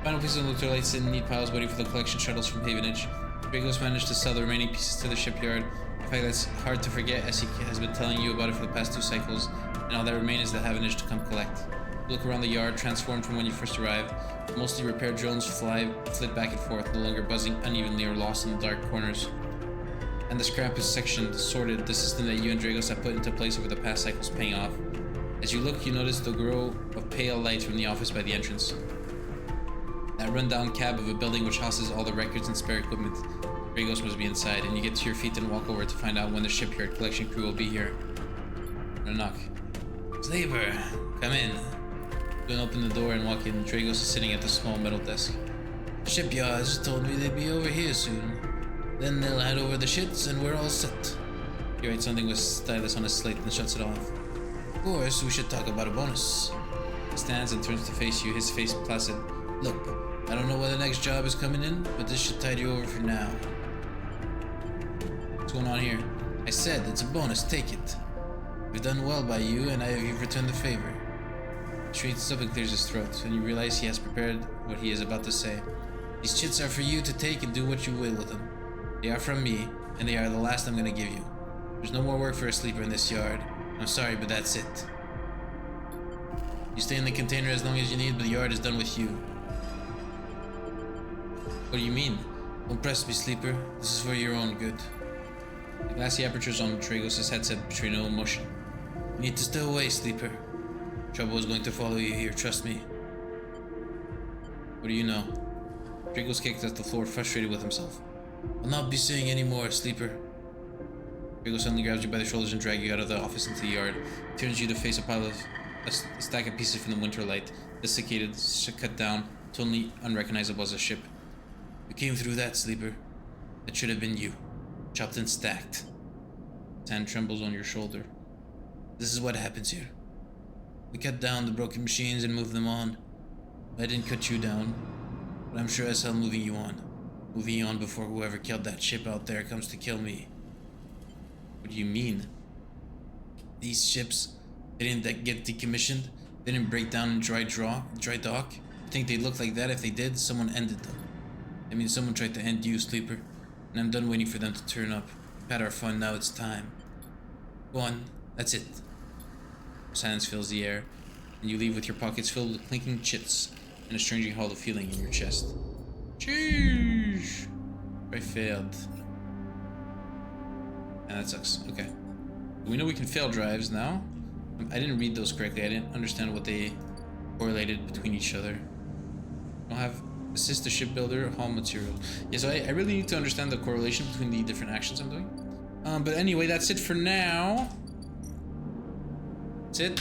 Final pieces of Winter Lights didn't need piles waiting for the collection shuttles from Havenage. Dragos managed to sell the remaining pieces to the shipyard. In fact, that's hard to forget as he has been telling you about it for the past 2 cycles. And all that remains is the Havenage to come collect. Look around the yard, transformed from when you first arrived. Mostly repaired drones flit back and forth, no longer buzzing unevenly or lost in the dark corners. And the scrap is sectioned, sorted, the system that you and Dragos have put into place over the past cycles paying off. As you look, you notice the glow of pale lights from the office by the entrance. That rundown cab of a building which houses all the records and spare equipment. Dragos must be inside, and you get to your feet and walk over to find out when the shipyard collection crew will be here. A knock. Slaver, come in. You can open the door and walk in. Dragos is sitting at the small metal desk. The shipyard just told me they'd be over here soon. Then they'll head over the shits and we're all set. He writes something with stylus on his slate and shuts it off. Of course, we should talk about a bonus. He stands and turns to face you, his face placid. Look, I don't know when the next job is coming in, but this should tide you over for now. What's going on here? I said it's a bonus, take it. We've done well by you, and you've returned the favor. He straightens up and clears his throat, and you realize he has prepared what he is about to say. These chits are for you to take and do what you will with them. They are from me, and they are the last I'm gonna give you. There's no more work for a sleeper in this yard. I'm sorry, but that's it. You stay in the container as long as you need, but the yard is done with you. What do you mean? Don't press me, sleeper. This is for your own good. The glassy apertures on Dragos' headset betray no emotion. You need to stay away, sleeper. Trouble is going to follow you here, trust me. What do you know? Dragos kicked at the floor, frustrated with himself. I'll not be saying any more, sleeper. Dragos suddenly grabs you by the shoulders and drags you out of the office into the yard. He turns you to face a stack of pieces from the Winter Light, desiccated, cut down, totally unrecognizable as a ship. You came through that, sleeper. That should have been you. Chopped and stacked. His hand trembles on your shoulder. This is what happens here. We cut down the broken machines and move them on. I didn't cut you down, but I'm sure as hell moving you on. Moving on before whoever killed that ship out there comes to kill me. What do you mean? These ships, they didn't get decommissioned. They didn't break down in dry dock. You think they'd look like that? If they did, someone ended them. I mean, someone tried to end you, sleeper. And I'm done waiting for them to turn up. We've had our fun, now it's time. Go on, that's it. Silence fills the air, and you leave with your pockets filled with clinking chits and a strangely hollow feeling in your chest. Sheesh! I failed. And that sucks. Okay. We know we can fail drives now. I didn't read those correctly. I didn't understand what they correlated between each other. I'll have assist the shipbuilder, haul materials. Yeah, so I really need to understand the correlation between the different actions I'm doing. But anyway, that's it for now. That's it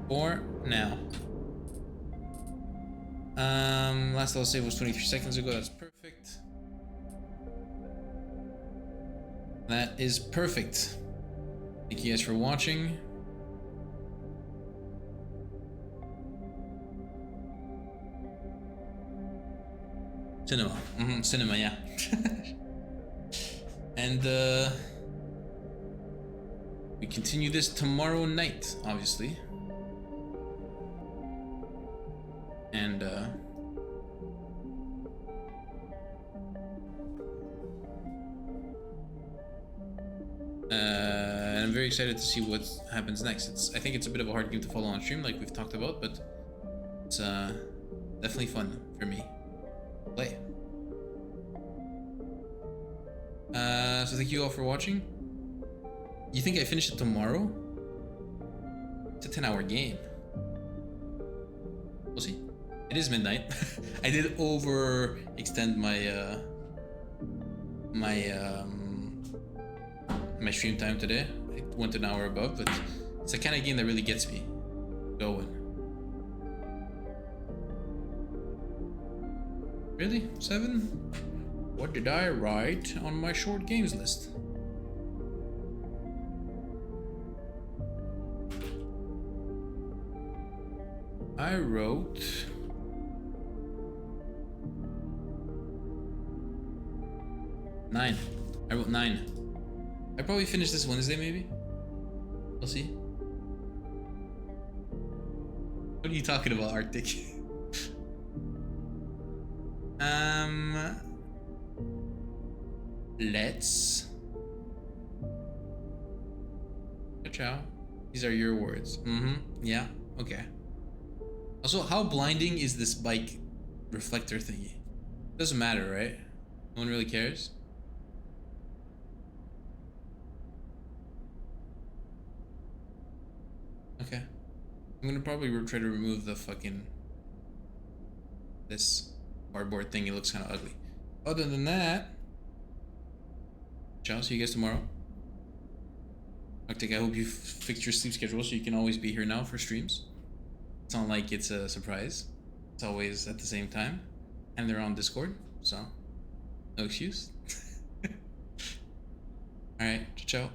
for now. Last I'll save was 23 seconds ago. That's perfect. That is perfect. Thank you guys for watching. Cinema. Cinema, yeah. And we continue this tomorrow night, obviously. And I'm very excited to see what happens next. I think it's a bit of a hard game to follow on stream, like we've talked about, but it's definitely fun for me to play. So thank you all for watching. You think I finish it tomorrow? It's a 10-hour game. We'll see. It is midnight. I did overextend my my stream time today. went an hour above, but it's the kind of game that really gets me going. Really? 7? What did I write on my short games list? I wrote... Nine. I wrote 9. I probably finish this Wednesday, maybe. We'll see. What are you talking about, Arctic? Let's. Ciao. These are your words. Yeah. Okay. Also, how blinding is this bike reflector thingy? Doesn't matter, right? No one really cares. Okay. I'm gonna probably try to remove the fucking... this cardboard thing. It looks kind of ugly. Other than that... Ciao, see you guys tomorrow. Arctic, I hope you fixed your sleep schedule so you can always be here now for streams. It's not like it's a surprise. It's always at the same time. And they're on Discord, so no excuse. Alright, ciao.